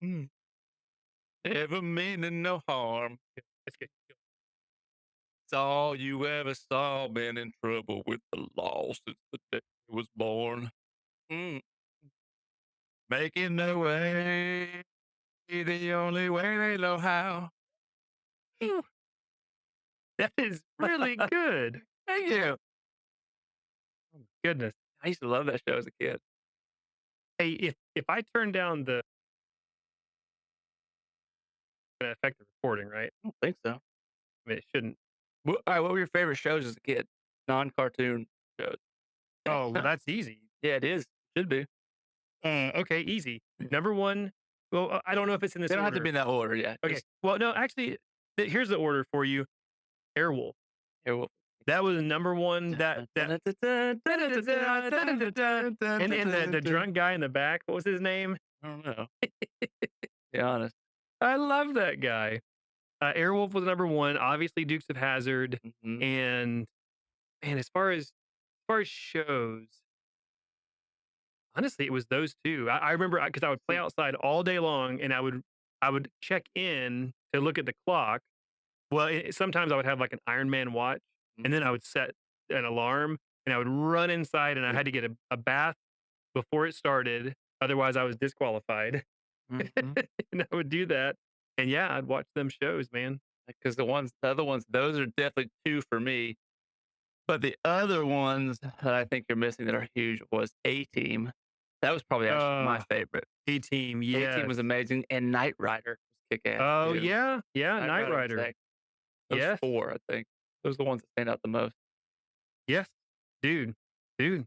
Mm. Never meaning no harm. Let's get It's all you ever saw. Been in trouble with the law since the day he was born. Mm. Making their way the only way they know how. Phew, that is really good. Thank you. Goodness. I used to love that show as a kid. Hey, if I turn down the effective recording, right? I don't think so. I mean, it shouldn't. All right, what were your favorite shows as a kid? Non-cartoon shows. Oh, well, that's easy. Yeah, it is. Should be. Okay, easy. Number one. Well, I don't know if it's in this They don't have to be order. in that order. Yeah, Okay. just Well, no, actually, here's the order for you. Airwolf. here. We'll, That was number one. That and the drunk guy in the back. What was his name? I don't know. Be honest. I love that guy. Airwolf was number one. Obviously, Dukes of Hazard, Mhm. and man, as far as shows, honestly, it was those two. I remember because I would play See, outside all day long, and I would check in to look at the clock. Well, sometimes I would have like an Iron Man watch, and then I mhm, would set an alarm, and I would run inside, and I yeah, had to get a bath before it started. Otherwise, I was disqualified, mhm. and I would do that. And yeah, I'd watch them shows, man. Because the other ones, those are definitely 2 for me, but the other ones that I think you're missing that are huge was A-Team. That was probably actually my Uh, favorite. A-Team, A-Team yes. was amazing, and Knight Rider was kick-ass Oh, too. yeah, yeah, Knight Knight Rider was Rider. those Yes, 4, I think. Those are the ones that stand out the most. yes, dude, dude,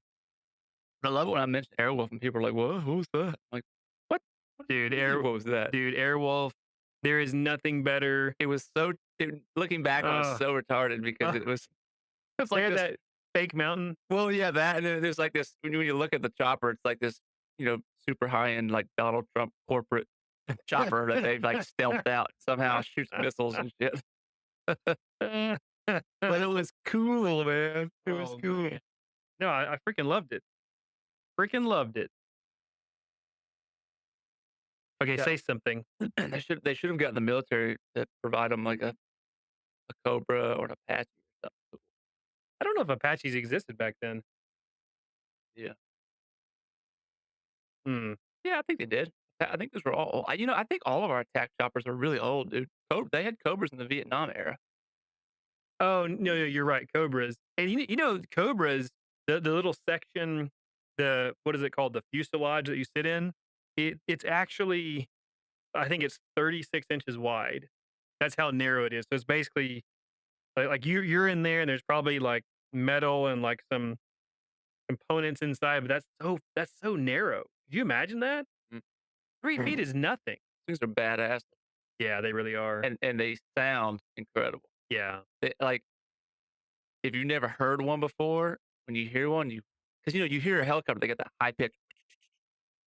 I love it when I mention Airwolf and people are like, "What was that?" I'm like, "What? What dude, do you mean, Air what was that?" dude, Airwolf, there is nothing better. It was so looking back on it, Uh, so retarded because uh, it was they like had this. that fake mountain. Well, yeah, that, and then there's like this when you look at the chopper, it's like this, super high-end, like, Donald Trump corporate chopper that they've, like, stealthed out, somehow shoots missiles and shit. But it was cool, man. It was Oh, cool. man. No, I freaking loved it. Freaking loved it. Okay, Yeah, say something. they should have gotten the military to provide them like a Cobra or an Apache or something. I don't know if Apaches existed back then. Yeah. Hmm. Yeah, I think they did. I think those were all I think all of our attack choppers are really old, dude. They had Cobras in the Vietnam era. Oh, no, you're right, Cobras. And Cobras, the little section, the what is it called? The fuselage that you sit in, it's actually I think it's 36 inches wide. That's how narrow it is. So it's basically like you're in there and there's probably like metal and like some components inside, but that's so narrow. Could you imagine that? Mm. 3 feet is nothing. Things are badass, Yeah, they really are. and they sound incredible. Yeah. Like, if you've never heard one before, when you hear one, because you hear a helicopter, they get that high pitch.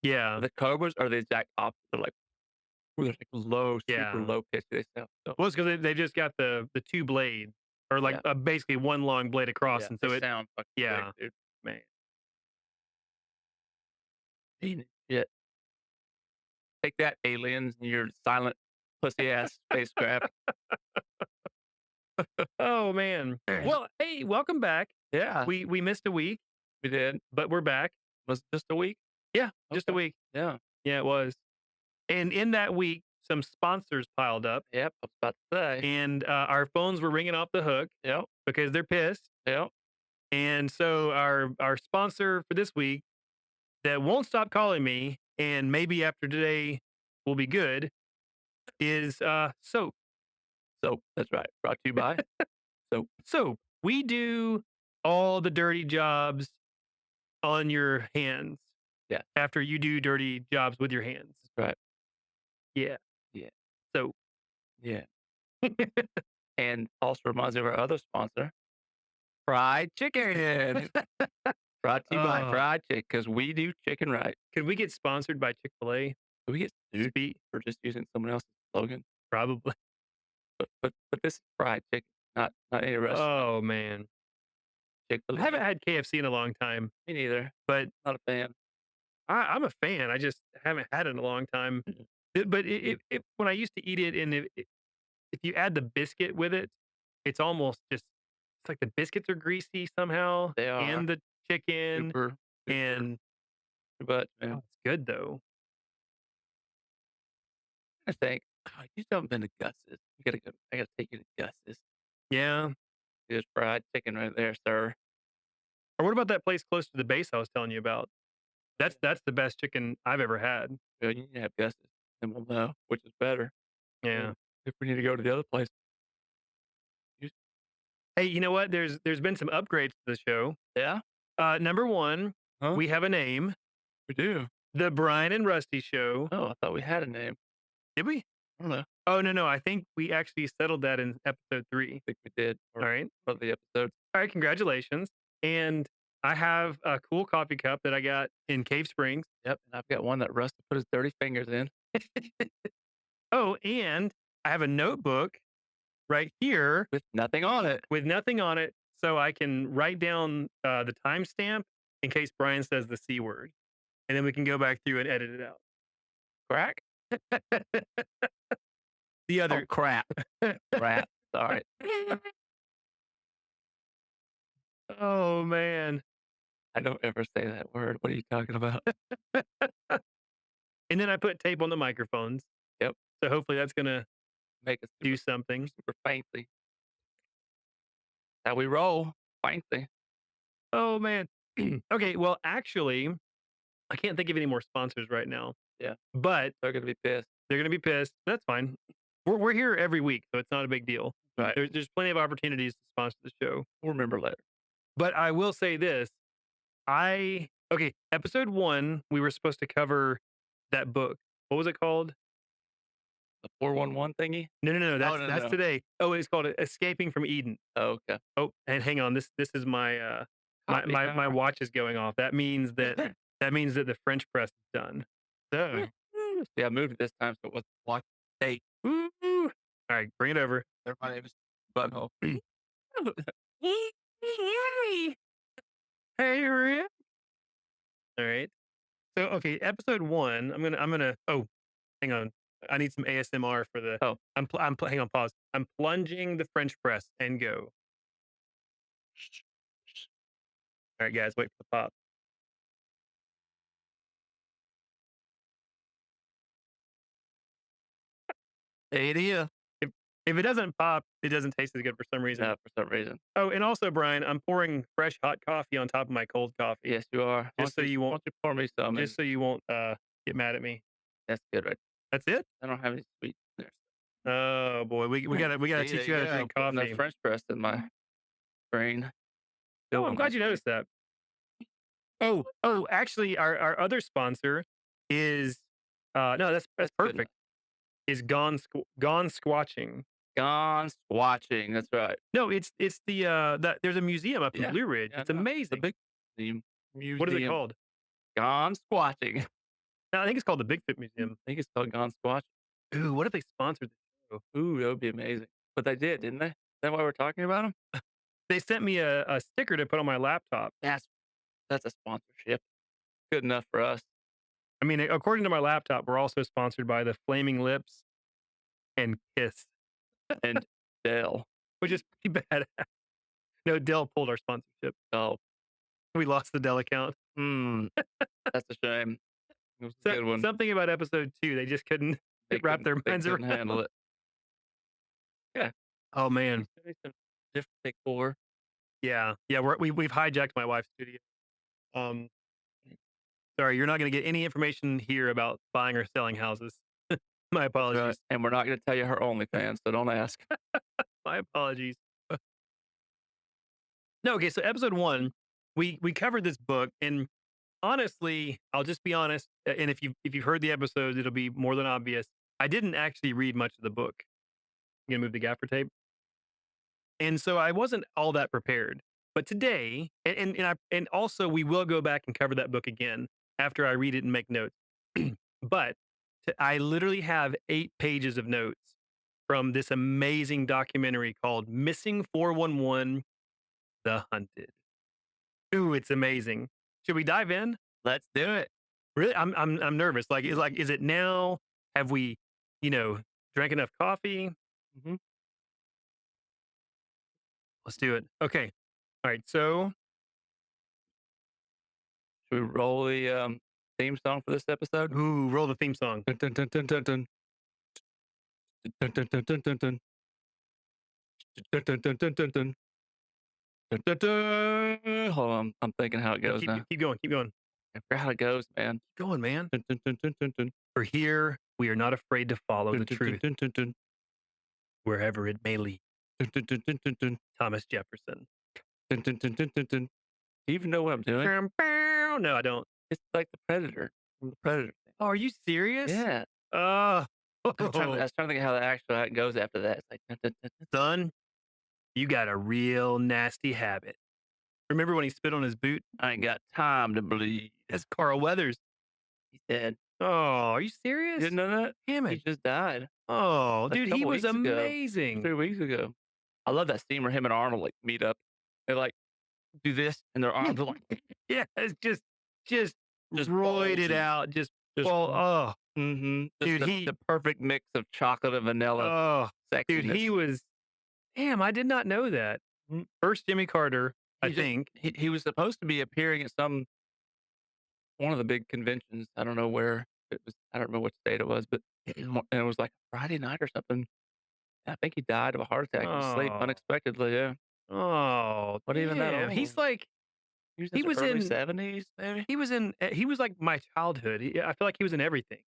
Yeah. The Cobras are the exact opposite. They're like low, super Yeah. low pitch. They sound so Well, it's 'cause they just got the 2 blades or, like, yeah, basically 1 long blade across, yeah. and They so it sound fucking sick, yeah, dude. man. Mean shit. Take that, aliens, and your silent pussy ass spacecraft. Oh, man. Well, hey, welcome back. Yeah, We missed a week, we did. but we're back. Was it just a week? Yeah, just a Okay. week. Yeah. Yeah, it was. And in that week, some sponsors piled up, Yep. I was about to say. and, our phones were ringing off the hook Yep. because they're pissed, Yep. and so our sponsor for this week that won't stop calling me, and maybe after today will be good, is, soap. So that's right. Brought to you by. So So we do all the dirty jobs on your hands yeah, after you do dirty jobs with your hands. that's right. Yeah. Yeah. So Yeah. And also reminds me of our other sponsor, fried chicken. Brought to you by uh, Fried Chicken because we do chicken right. could we get sponsored by Chick-fil-A? Do we get sued Speak for just using someone else's slogan? probably. But this is fried chicken, not any restaurant. Oh man. I Chick-fil-A. haven't had KFC in a long time, Me neither. but Not a fan. I'm a fan. I just haven't had it in a long time. But it when I used to eat it, and if you add the biscuit with it, it's almost just it's like the biscuits are greasy somehow, They are and the chicken, super, super and too much, oh, man. it's good though. I think, oh, you still haven't been to Gus's. You gotta go. I gotta take you to Gus's. Yeah. There's fried chicken right there, sir. Or what about that place close to the base I was telling you about? That's the best chicken I've ever had. Good, you need to have Gus's, and we'll know which is better. Yeah. And if we need to go to the other place, you Hey, you know what? There's been some upgrades to the show. yeah? Number 1, Huh? we have a name, We do. The Brian and Rusty Show. Oh, I thought we had a name. Did we? I don't know. I Oh, no, no, I think we actually settled that in episode 3. think we did, or Alright. one of the episodes. Alright, congratulations. And I have a cool coffee cup that I got in Cave Springs. Yep, and I've got one that Rusty put his dirty fingers in Oh, and I have a notebook right here with nothing on it. with nothing on it, so I can write down, the timestamp in case Brian says the C word, and then we can go back through and edit it out. Crack? The Oh, other crap. Crap. Sorry. Oh, man. I don't ever say that word. What are you talking about? And then I put tape on the microphones, Yep. so hopefully that's gonna Make us do super, something. super fancy. How we roll. Fancy. Oh, man. Okay, well, actually, I can't think of any more sponsors right now, Yeah. but They're gonna be pissed. they're gonna be pissed. That's fine. We're here every week, so it's not a big deal. Right. There's plenty of opportunities to sponsor the show. We'll remember later. But I will say this, episode 1, we were supposed to cover that book. What was it called? The 411 thingy? No, no, no, Oh, that's no. today. Oh, it's called Escaping from Eden. Oh, okay. Oh, and hang on, this is my, Copy my car. watch is going off. That means that the French press is done. So, See, I moved it this time, so it wasn't watch date. woo. Alright, bring it over. Everybody was butthole. Hey, Rick. Alright. So, okay, episode 1, I'm gonna oh, hang on. I need some ASMR for the Oh. hang on, pause. I'm plunging the French press and go. Alright, guys, wait for the pop. Idiot. If it doesn't pop, it doesn't taste as good for some reason. No, for some reason. Oh, and also, Brian, I'm pouring fresh hot coffee on top of my cold coffee. Yes, you are. Just so you Why won't don't you pour me some? just so you won't, get mad at me. That's good, right? That's it? I don't have any sweet there. Oh, boy, we gotta See, teach there you how to drink putting coffee. that French press in my brain. Oh, Still I'm on my glad you screen. noticed that. Oh, actually, our other sponsor is, no, that's That's good enough. perfect, is Gone Squatching. Gone Squatching. That's right. No, it's the, there's a museum up in Yeah. Blue Ridge. Yeah, It's I know. The amazing. big museum. What is it called? Gone Squatching. No, I think it's called the Bigfoot Museum. I think it's called Gone Squatching. Ooh, what if they sponsored the show? Ooh, that would be amazing. But they did, didn't they? Is that why we're talking about them? They sent me a sticker to put on my laptop. That's a sponsorship. Good enough for us. I mean, according to my laptop, we're also sponsored by the Flaming Lips and Kiss, And Dell. which is pretty bad. No, Dell pulled our sponsorship. Oh, We lost the Dell account. that's a shame. It was a good one. Something about episode 2, they just couldn't wrap their They minds couldn't around. handle it. Yeah. Oh, man. Maybe some different decor. Yeah. Yeah, we've hijacked my wife's studio. Um, sorry, you're not gonna get any information here about buying or selling houses. My apologies. And we're not going to tell you her OnlyFans, so don't ask. My apologies. No, okay, so episode 1, we covered this book, and honestly, I'll just be honest, and if you've heard the episodes, it'll be more than obvious. I didn't actually read much of the book. You gonna move the gaffer tape? And so I wasn't all that prepared. But today, and also we will go back and cover that book again after I read it and make notes. But I literally have 8 pages of notes from this amazing documentary called Missing 411: The Hunted. Ooh, it's amazing. Should we dive in? Let's do it. Really, I'm nervous. Is it now? Have we, drank enough coffee? Mhm. Let's do it. Okay. All right. So, Should we roll the, theme song for this episode? ooh, roll the theme song. Dun, dun, dun, dun, dun, dun. Dun, dun, dun, dun, dun, dun. Dun, dun, dun, dun, dun, dun. Dun, dun, dun. Hold on, I'm thinking how it No, goes now. keep going. Keep going. I forgot how it goes, man. Keep going, man. Dun, dun, dun, dun, dun, dun. For here, we are not afraid to follow Dun, the dun, dun, truth dun, dun, dun. wherever it may lead. Dun, dun, dun, dun, dun, dun. Thomas Jefferson. Dun, dun, dun, dun, dun, dun. Do you even know what I'm doing? No, I don't. It's like the Predator from the Predator thing. Oh, are you serious? Yeah. Uh, I was trying to think how how it goes after that. It's like dun, dun, dun, dun. son, you got a real nasty habit. Remember when he spit on his boot? I ain't got time to bleed. That's Carl Weathers. He's dead. Oh, are you You serious? didn't know that? Damn He it. just died Oh, a dude, he couple was weeks ago, amazing. 3 weeks ago. I love that scene where him and Arnold like meet up. They like do this, and their arms are like Yeah, it's just just roided bulging, out. Just, just well, oh, just dude, the perfect mix of chocolate and vanilla oh, dude, sexiness. he was, damn, I did not know that. Mm, First Jimmy Carter, I he just think. he was supposed to be appearing at some one of the big conventions. I don't know where it was. I don't remember what state it was, but and it was like a Friday night or something. I think he died of a heart attack in his sleep Oh, unexpectedly. Yeah, oh, but even that damn. old. He was in He his was early in, 70s, maybe. he was like my childhood. I feel like he was in everything.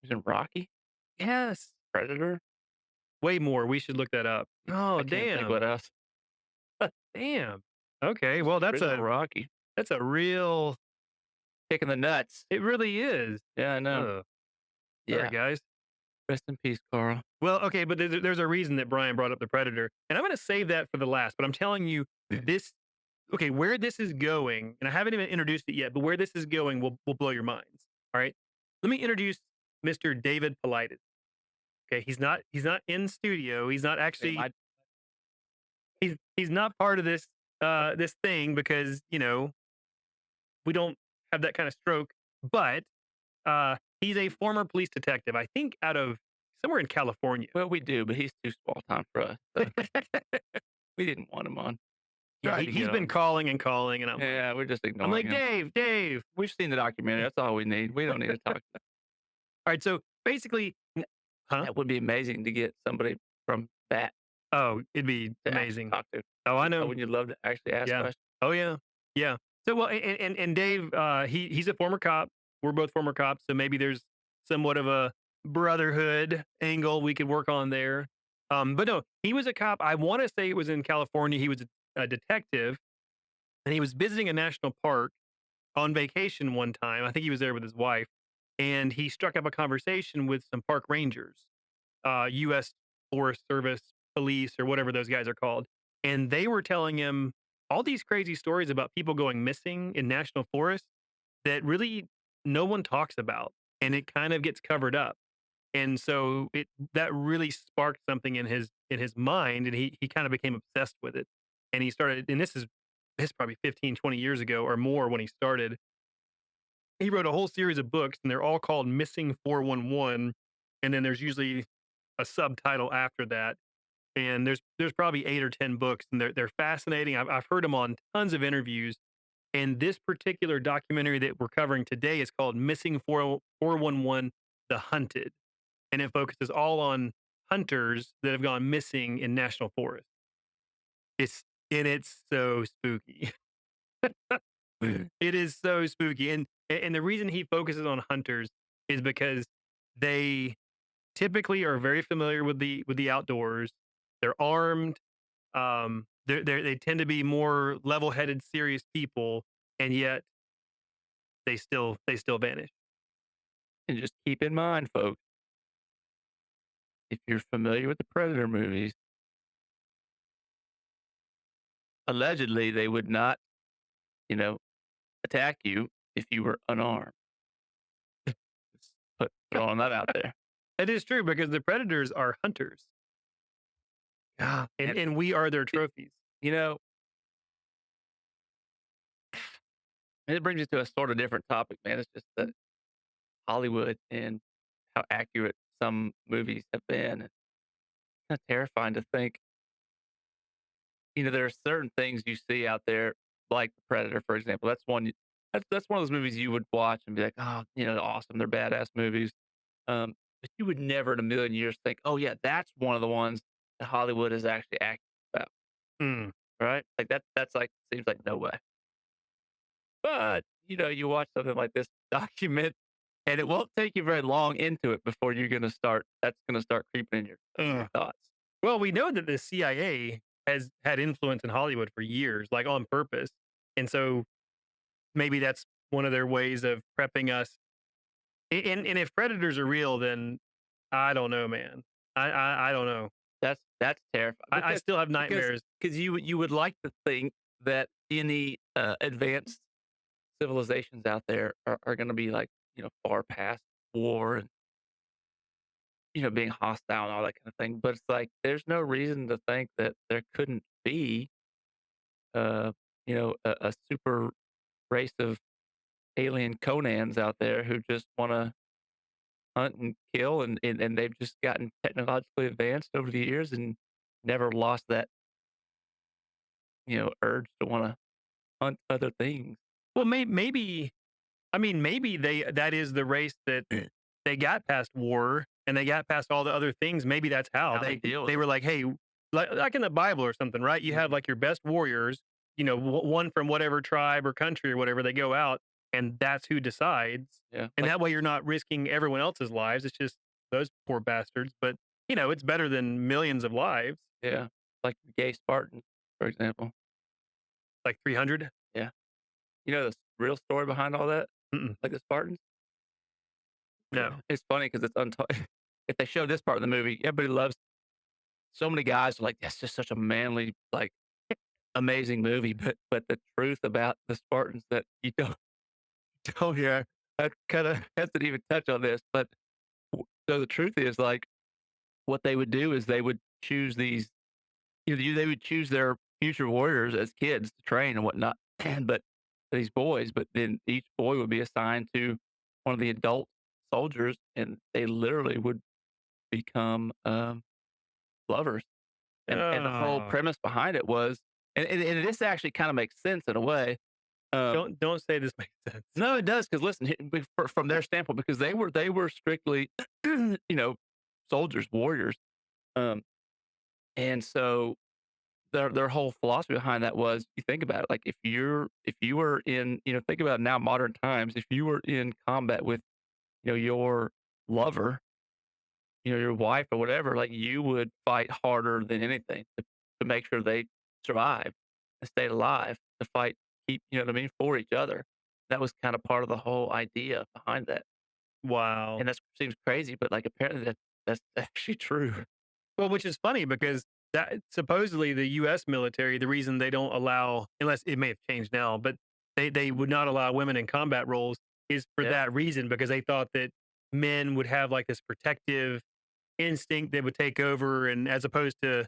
He was in Rocky, Yes. Predator. Way more. We should look that up. Oh, I can't think damn. what else. Damn. Okay. It's Well, the original Rocky. that's a real, Kicking the nuts. it really is. Yeah, I know. Oh, sorry, Yeah. guys. Rest in peace, Carl. Well, okay, but there's a reason that Brian brought up the Predator, and I'm going to save that for the last. But I'm telling you, this, okay, where this is going, and I haven't even introduced it yet, but where this is going will blow your minds. All right, let me introduce Mr. David Paulides. Okay, he's not in studio. He's not Wait, actually my he's not part of this this thing because we don't have that kind of stroke. But he's a former police detective, I think, out of somewhere in California. well, we do, but he's too small time for us, so we didn't want him on. Yeah, Tried to he's get been on. calling and calling, and Yeah, we're just I'm ignoring like, him. Dave. We've seen the documentary. That's all we need. We don't need to talk. All right, so basically, huh? That would be amazing to get somebody from that Oh, it'd be to actually amazing. talk to. Oh, I Oh, know. wouldn't you love to actually ask Yeah. questions? Oh, yeah. Yeah. So, well, and Dave, he's a former cop. We're both former cops, so maybe there's somewhat of a brotherhood angle we could work on there. But no, he was a cop. I want to say it was in California. He was a detective, and he was visiting a national park on vacation one time. I think he was there with his wife, and he struck up a conversation with some park rangers, U.S. Forest Service, police, or whatever those guys are called. And they were telling him all these crazy stories about people going missing in national forests that really no one talks about, and it kind of gets covered up. And so it that really sparked something in his mind, and he kind of became obsessed with it. And he started, and this is probably 15, 20 years ago or more when he started. He wrote a whole series of books, and they're all called Missing 411. And then there's usually a subtitle after that. And there's probably 8 or 10 books, and they're fascinating. I've heard him on tons of interviews. And this particular documentary that we're covering today is called Missing 411: The Hunted, and it focuses all on hunters that have gone missing in national forests. It's so spooky. It is so spooky, and the reason he focuses on hunters is because they typically are very familiar with the outdoors. They're armed. They tend to be more level-headed, serious people, and yet they still vanish. And just keep in mind, folks, if you're familiar with the Predator movies, allegedly they would not, you know, attack you if you were unarmed. Just throwing that out there. It is true because the predators are hunters, Yeah. and we are their trophies. You know, and it brings you to a sort of different topic, man. It's just that Hollywood and how accurate some movies have been. It's kinda terrifying to think, there are certain things you see out there, like The Predator, for example. That's one of those movies you would watch and be like, "Oh, awesome. They're badass movies." But you would never in a million years think, "Oh, yeah, that's one of the ones that Hollywood is actually accurate about." Mm. Right? Like, that's like seems like no way. But, you watch something like this document, and it won't take you very long into it before that's gonna start creeping in your Ugh. thoughts. Well, we know that the CIA has had influence in Hollywood for years, like on purpose. And so maybe that's one of their ways of prepping us. And if predators are real, then I don't know, man. I don't know. That's terrifying I still have because nightmares. you would like to think that any, advanced civilizations out there are gonna be, like, far past war and, being hostile and all that kind of thing, but it's like, there's no reason to think that there couldn't be, uh, a super race of alien Conans out there who just wanna hunt and kill, and they've just gotten technologically advanced over the years and never lost that, urge to wanna hunt other things. Well, maybe I mean, maybe that is the race that Mm. they got past war and they got past all the other things. Maybe that's how How they deal with they it. were like, hey, like in the Bible or something, right? You have Mhm. like your best warriors, one from whatever tribe or country or whatever. They go out, and that's who decides. Yeah, And like that way, you're not risking everyone else's lives. It's just those poor bastards. But it's better than millions of lives, yeah, like the gay Spartans, for example. like 300. Yeah. You know the real story behind all that? Mm-mm. Like the Spartans? No, It's funny because it's untold. If they show this part of the movie, everybody loves so many guys are like, "That's just such a manly, like, amazing movie," but the truth about the Spartans that you don't hear, I kinda hesitant to even touch on this, but so the truth is, like, what they would do is they would choose these they would choose their future warriors as kids to train and whatnot, but these boys, but then each boy would be assigned to one of the adult soldiers, and they literally would become, lovers. And the whole oh, premise behind it was and this actually kinda makes sense in a way. don't say this makes sense. No, it does because listen, from their standpoint, because they were strictly, soldiers, warriors, um, and so their whole philosophy behind that was, you think about it, like, if you were in think about now modern times, if you were in combat with, your lover, your wife or whatever, like, you would fight harder than anything to make sure they survive and stayed alive, to fight, keep you know what I mean, for each other. That was kinda part of the whole idea behind that, Wow. and that seems crazy, but, like, apparently that's actually true. Well, which is funny because that supposedly the U.S. military, the reason they don't allow, unless it may have changed now, but they would not allow women in combat roles is for Yeah, that reason because they thought that men would have like this protective instinct that would take over, and as opposed to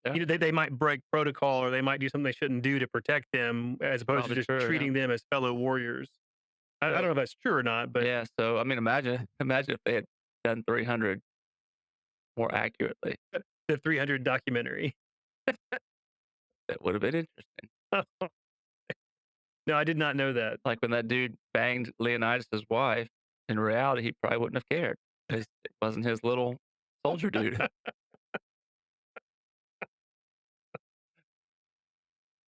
yeah, they might break protocol or they might do something they shouldn't do to protect them, as opposed to probably just true, yeah. treating them as fellow warriors. I don't So know if that's true or not, but yeah, so, I mean, imagine if they had done 300 more accurately. the 300 documentary. That would've been interesting. No, I did not know that. Like, when that dude banged Leonidas's wife, in reality, he probably wouldn't have cared 'cause it wasn't his little soldier dude.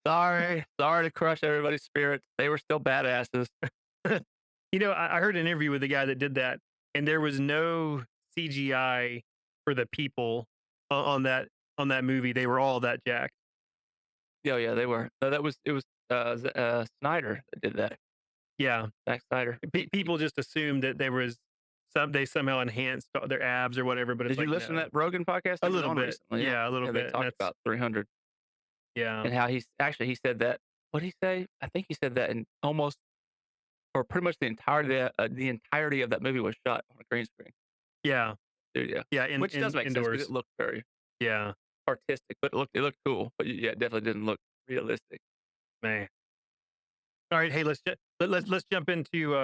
Sorry to crush everybody's spirits. They were still badasses. I heard an interview with the guy that did that, and there was no CGI for the people on that movie. They were all that jacked. Oh, yeah, they were. No, it was, Snyder that did that. Yeah, Zack Snyder. people just assumed that there was they somehow enhanced their abs or whatever, but it's Did you like listen to no, that Rogan podcast? a He was little on bit, recently, yeah. yeah, a little Yeah, they bit, and talked that's about 300 yeah, and how he said that what did he say? I think he said that in almost or pretty much the entirety of that movie was shot on a green screen yeah, studio, yeah, which does make sense because indoors, it looked very yeah, artistic, but it looked cool, but yeah, it definitely didn't look realistic. man. All right, hey, let's jump into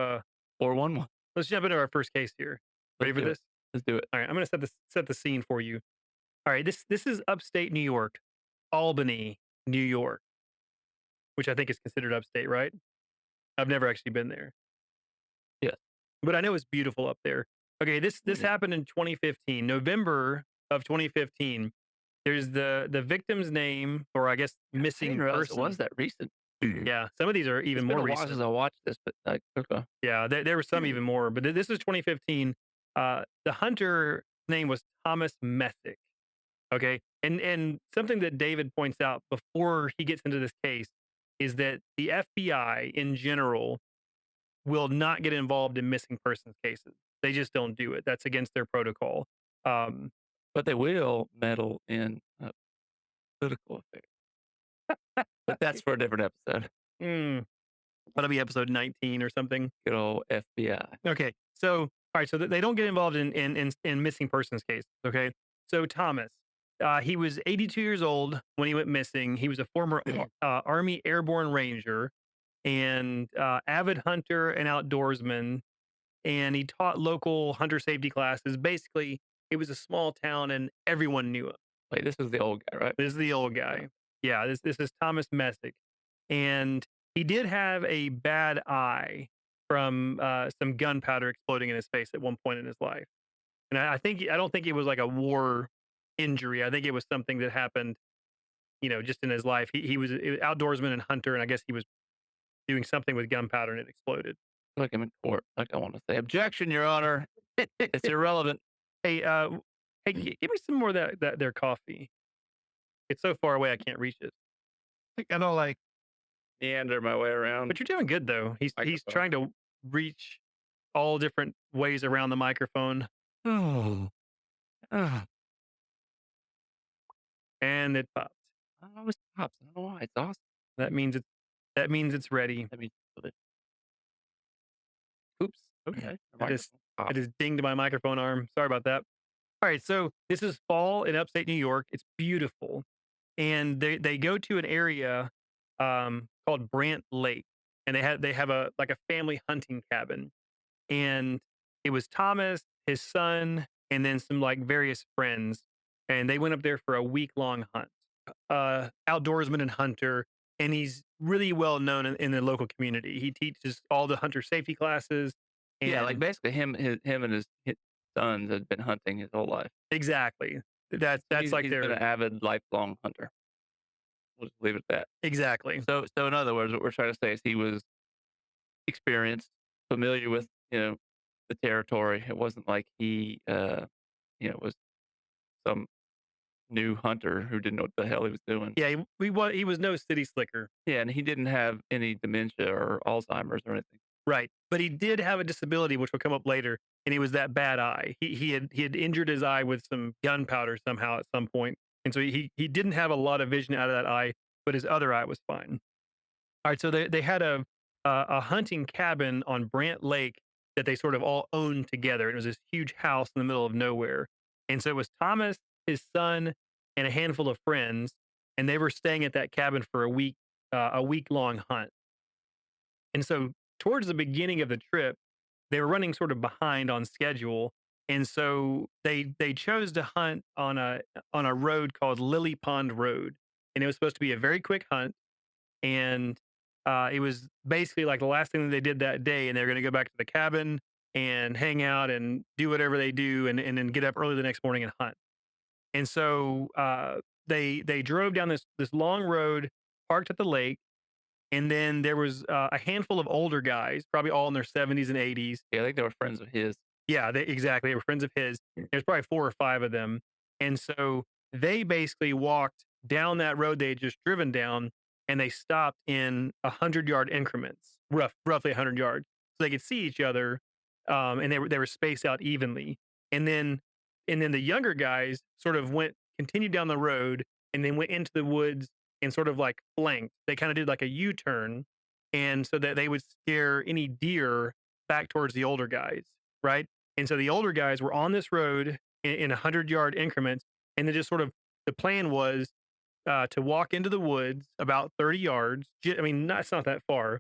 Or one more. let's jump into our first case here. Let's Ready for do it. this? Let's do it. All right, I'm gonna set the scene for you. All right, this is upstate New York, Albany, New York, which I think is considered upstate, right? I've never actually been there, Yes. but I know it's beautiful up there. Okay, this Yeah. happened in 2015, November of 2015. There's the victim's name, or I guess I didn't missing realize it was person. that recent. Mhm. Yeah, some of these are It's even been more a while since recent. I watched this, but, like, okay. Yeah, there were some even more, but this is 2015. The hunter name was Thomas Messick. Okay, and something that David points out before he gets into this case is that the FBI in general will not get involved in missing persons cases. They just don't do it. That's against their protocol. Um, But they will meddle in, political affairs. But that's for a different episode. mm, that'll be episode 19 or something. Good old FBI. Okay. So, all right. So they don't get involved in missing persons cases. Okay. So Thomas, he was 82 years old when he went missing. He was a former Army Airborne Ranger and avid hunter and outdoorsman. And he taught local hunter safety classes. Basically, it was a small town and everyone knew him. Wait, this is the old guy, right? This is the old Yeah. guy. Yeah. This is Thomas Messick, and he did have a bad eye from, some gunpowder exploding in his face at one point in his life. And I don't think it was like a war injury. I think it was something that happened, just in his life. He was a outdoorsman and hunter, and I guess he was doing something with gunpowder and it exploded. Like I'm in court. Like I want to say, "Objection, Your Honor. It's irrelevant." Hey, hey, give me some more of that their coffee. It's so far away I can't reach it. Think I don't, like, meander my way But around you're doing good though. He's microphone. trying to reach all different ways around the microphone, Oh. Ah, and it popped. I always stops. I don't know why. It's awesome. That means it's that means it's ready. I mean, Oops. okay. The I just microphone I popped. just dinged my microphone arm. Sorry about that. All right, so this is fall in upstate New York. It's beautiful, and they go to an area called Brant Lake, and they have a like a family hunting cabin, and it was Thomas, his son, and then some like various friends, and they went up there for a week long hunt. Outdoorsman and hunter, and he's really well known in the local community. He teaches all the hunter safety classes, Yeah, like, and basically him and his sons had been hunting his whole life. exactly that's like He's been their an avid lifelong hunter. We'll just leave it at that. exactly. So in other words, what we're trying to say is he was experienced, familiar with, the territory. It wasn't like he, was some new hunter who didn't know what the hell he was doing. Yeah, he was no city slicker, Yeah, and he didn't have any dementia or Alzheimer's or anything. right? But he did have a disability, which will come up later, and it was that bad eye. He had injured his eye with some gunpowder somehow at some point, and so he didn't have a lot of vision out of that eye, but his other eye was fine. All right, so they had a hunting cabin on Brant Lake that they sort of all owned together. It was this huge house in the middle of nowhere, and so it was Thomas, his son, and a handful of friends, and they were staying at that cabin for a week long hunt. And so towards the beginning of the trip, they were running sort of behind on schedule, and so they chose to hunt on a road called Lily Pond Road, and it was supposed to be a very quick hunt, and it was basically like the last thing that they did that day, and they were going to go back to the cabin and hang out and do whatever they do, and then get up early the next morning and hunt. And so they drove down this long road, parked at the lake, and then there was a handful of older guys, probably all in their 70s and 80s. Yeah, I think they were friends of his. Yeah, exactly. They were friends of his. There's probably four or five of them, and so they basically walked down that road they had just driven down, and they stopped in 100-yard increments, roughly 100 yards, so they could see each other, and they were spaced out evenly. And then the younger guys sort of continued down the road, and then went into the woods and sort of like flanked. They kind of did like a U-turn, and so that they would scare any deer back towards the older guys, right? And so the older guys were on this road in 100-yard increments, and then just sort of the plan was to walk into the woods about 30 yards. I mean, it's not that far,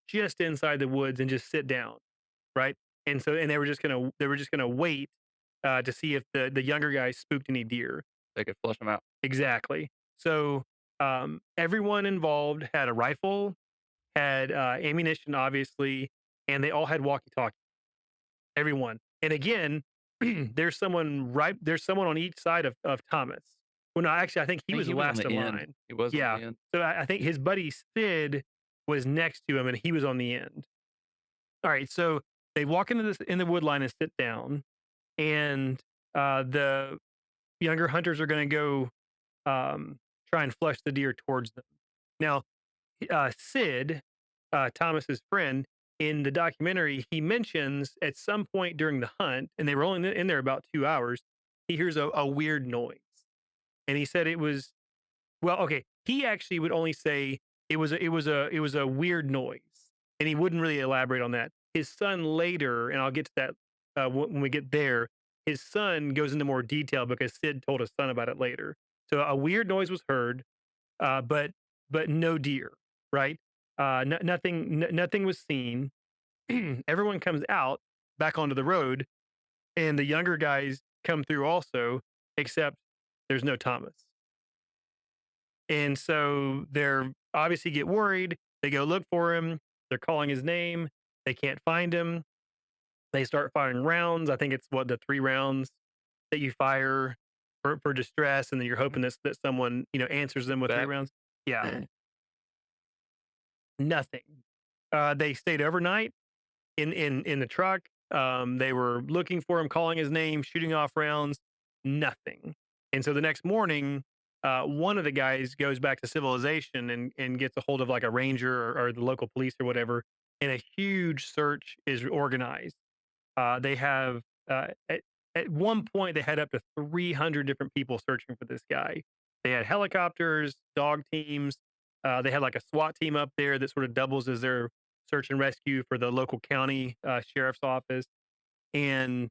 just inside the woods, and just sit down, right? And they were just gonna wait to see if the younger guy spooked any deer. They could flush them out. Exactly. So, everyone involved had a rifle, had, ammunition, obviously, and they all had walkie-talkies, everyone. And again, there's someone on each side of Thomas. Well, no, actually, I think I he think was he was on last the in end. line. He was on Yeah. the end. So I think his buddy Sid was next to him, and he was on the end. Alright, so they walk into this in the wood line and sit down, and, the younger hunters are gonna go, um, try and flush the deer towards them. Now, Sid, Thomas's friend, in the documentary, he mentions at some point during the hunt, and they were only in there about 2 hours, he hears a weird noise, and he said it was well, okay, he actually would only say it was a weird noise, and he wouldn't really elaborate on that. His son later, and I'll get to that, when we get there, his son goes into more detail because Sid told his son about it later. So a weird noise was heard, but no deer, right? Nothing was seen. Everyone comes out back onto the road, and the younger guys come through also, except there's no Thomas. And so they're obviously get worried. They go look for him. They're calling his name. They can't find him. They start firing rounds. I think it's what the 3 rounds that you fire for distress, and then you're hoping that someone answers them with three Back. rounds. Yeah, nothing. They stayed overnight in the truck. They were looking for him, calling his name, shooting off rounds, nothing. And so the next morning, one of the guys goes back to civilization and gets a hold of like a ranger or the local police or whatever, and a huge search is organized. They have at one point they had up to 300 different people searching for this guy. They had helicopters, dog teams. They had like a SWAT team up there that sort of doubles as their search and rescue for the local county sheriff's office, and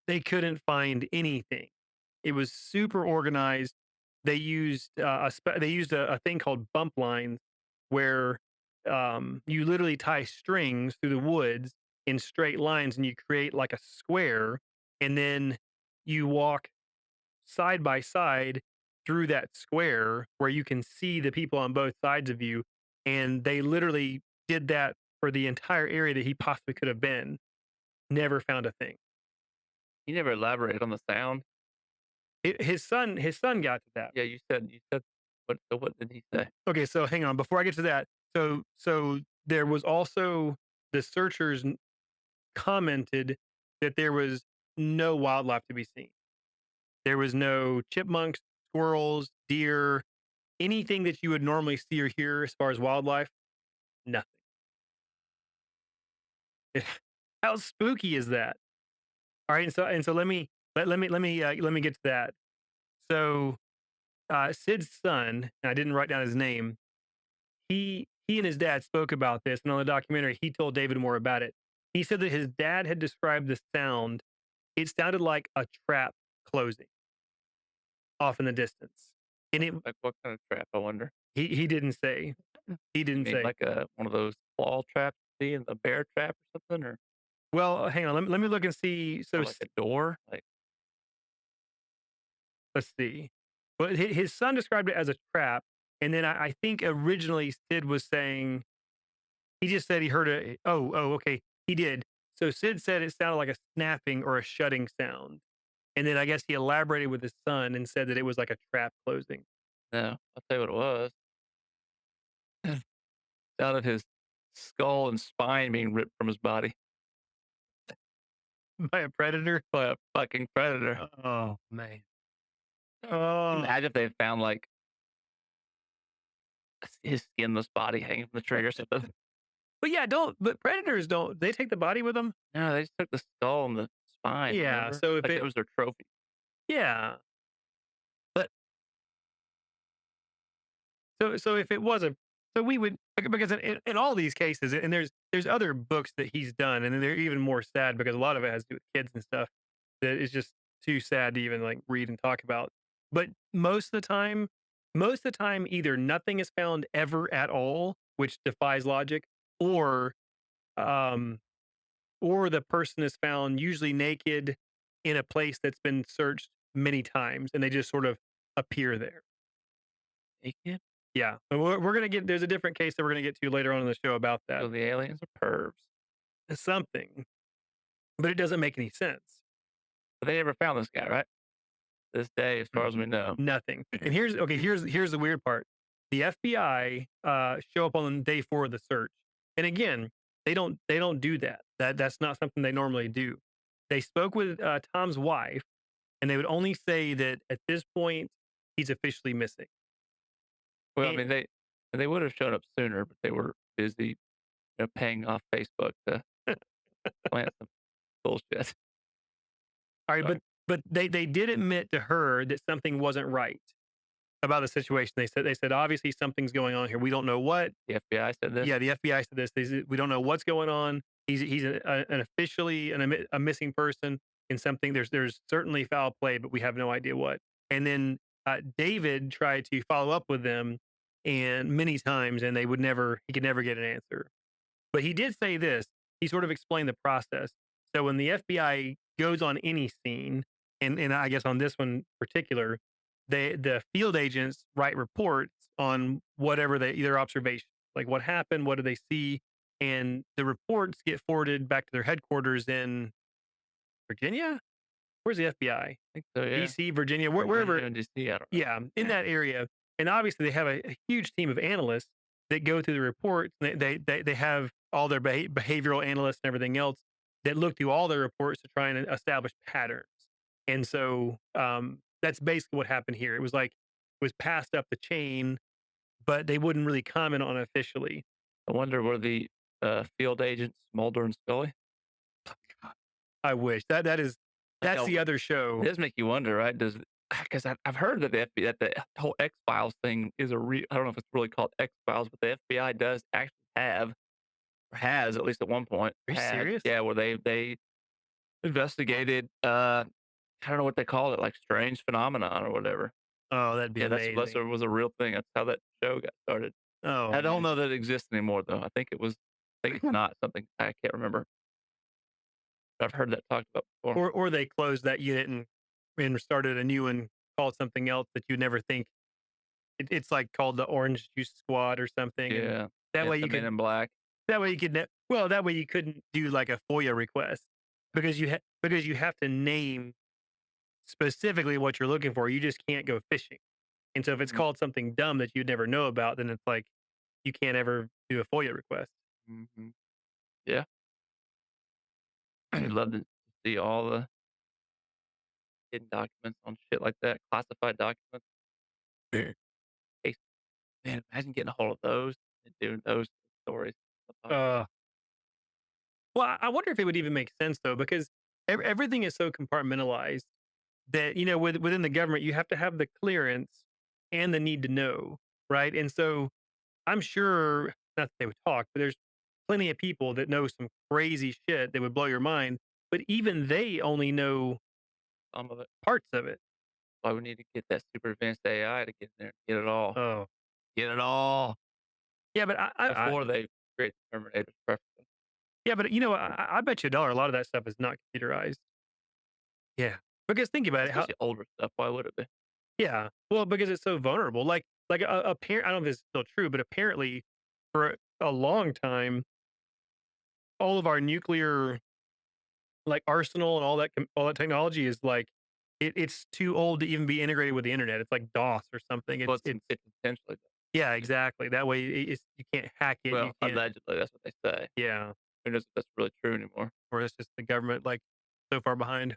they couldn't find anything. It was super organized. They used a thing called bump lines, where you literally tie strings through the woods in straight lines, and you create like a square, and then you walk side by side through that square where you can see the people on both sides of you. And they literally did that for the entire area that he possibly could have been. Never found a thing. He never elaborated on the sound. His son got to that. Yeah, you said what did he say? Okay, so hang on. Before I get to that, so there was also the searchers commented that there was no wildlife to be seen. There was no chipmunks, squirrels, deer, anything that you would normally see or hear as far as wildlife. Nothing. How spooky is that? All right, and so let me get to that. So Sid's son, and I didn't write down his name. He and his dad spoke about this, and on the documentary, he told David more about it. He said that his dad had described the sound. It sounded like a trap closing off in the distance, and it Like, what kind of trap, I wonder? he didn't say. He You didn't mean say. like a one of those claw traps you see in the bear trap or something, Well, hang on. Let me look and see. So or like a door? Like, let's see. Well, his son described it as a trap, and then I think originally Sid was saying he just said he heard a. Okay, he did. So Sid said it sounded like a snapping or a shutting sound, and then I guess he elaborated with his son and said that it was like a trap closing no, I'll tell you what it was. Sounded his skull and spine being ripped from his body by a predator. by a fucking predator. Oh man. Oh, Imagine if they found, like, his skinless body hanging from the tree or something. but yeah, don't. But predators don't. They take the body with them. No, they just took the skull and the spine, Yeah. remember? So if Like it, it was their trophy. yeah. But so if it wasn't, so we would because in all these cases, and there's other books that he's done, and they're even more sad because a lot of it has to do with kids and stuff that is just too sad to even like read and talk about. But most of the time, either nothing is found ever at all, which defies logic, or um, or the person is found usually naked, in a place that's been searched many times, and they just sort of appear there. Naked? Yeah, and we're gonna get there's a different case that we're gonna get to later on in the show about that. So the aliens are pervs. Something, but it doesn't make any sense. But they never found this guy, right? This day, as far as we know. Nothing. And here's the weird part. The FBI show up on day 4 of the search. And again, they don't do that. That's not something they normally do. They spoke with Tom's wife, and they would only say that at this point he's officially missing. Well, I And, mean, they would have shown up sooner, but they were busy, paying off Facebook to plant some bullshit. all right, Sorry. but they did admit to her that something wasn't right about the situation. They said obviously something's going on here. We don't know what. The FBI said this? Yeah, the FBI said this. They said, "We don't know what's going on. He's an officially a missing person in something. There's certainly foul play, but we have no idea what." And then David tried to follow up with them, and many times, and he could never get an answer. But he did say this. He sort of explained the process. So when the FBI goes on any scene, and I guess on this one particular, the field agents write reports on whatever their observation, like what happened, what do they see, and the reports get forwarded back to their headquarters in Virginia. Where's the FBI? Think so, yeah. DC, Virginia, wherever. Virginia, DC, I don't know. Yeah, in Yeah. that area, and obviously they have a huge team of analysts that go through the reports. They have all their behavioral analysts and everything else that look through all their reports to try and establish patterns. And so that's basically what happened here. It was like it was passed up the chain, but they wouldn't really comment on it officially. I wonder were the, field agents Mulder and Scully? I wish that's Hell, the other it show. does make you wonder, right? Does because I've heard that the FBI that the whole X-Files thing is a real. I don't know if it's really called X-Files, but the FBI does actually have or has, at least at one point, Are you had serious? yeah, where they investigated, I don't know what they call it, like strange phenomenon or whatever. Oh, that'd be Yeah, that's amazing. was a real thing. That's how that show got started. Oh I don't man. know that it exists anymore, though. I think it's not something I can't remember. I've heard that talked about before. Or they closed that unit and started a new one called something else that you never think. It's like called the Orange Juice Squad or something, and Yeah. that Yeah, way you the Men could in Black. that way you could that way you couldn't do like a FOIA request because you have to name specifically what you're looking for. You just can't go fishing. And so if it's Mhm, called something dumb that you'd never know about, then it's like you can't ever do a FOIA request. mhm. Yeah. I'd love to see all the hidden documents on shit like that, classified documents. Case man, imagine getting a hold of those and doing those stories. Uh, well, I wonder if it would even make sense though, because everything is so compartmentalized that within the government you have to have the clearance and the need to know, right? And so I'm sure not that they would talk, but there's plenty of people that know some crazy shit that would blow your mind. But even they only know Some of it. parts of it. Why we need to get that super advanced AI to get in there and get it all. Oh, Get it all yeah, but before they create the Terminator's preference. yeah, but I bet you a dollar a lot of that stuff is not computerized. Yeah, because think about it. How Especially older stuff. Why would it be? Yeah, well, because it's so vulnerable. Like a parent. I don't know if this is still true, but apparently for a long time, all of our nuclear like arsenal and all that technology is like it's too old to even be integrated with the internet. It's like DOS or something. Well, It's it's potentially. yeah, exactly. That way, you can't hack it. You Well, can't. allegedly, that's what they say. Yeah, Who knows if that's really true anymore? or it's just the government like so far behind.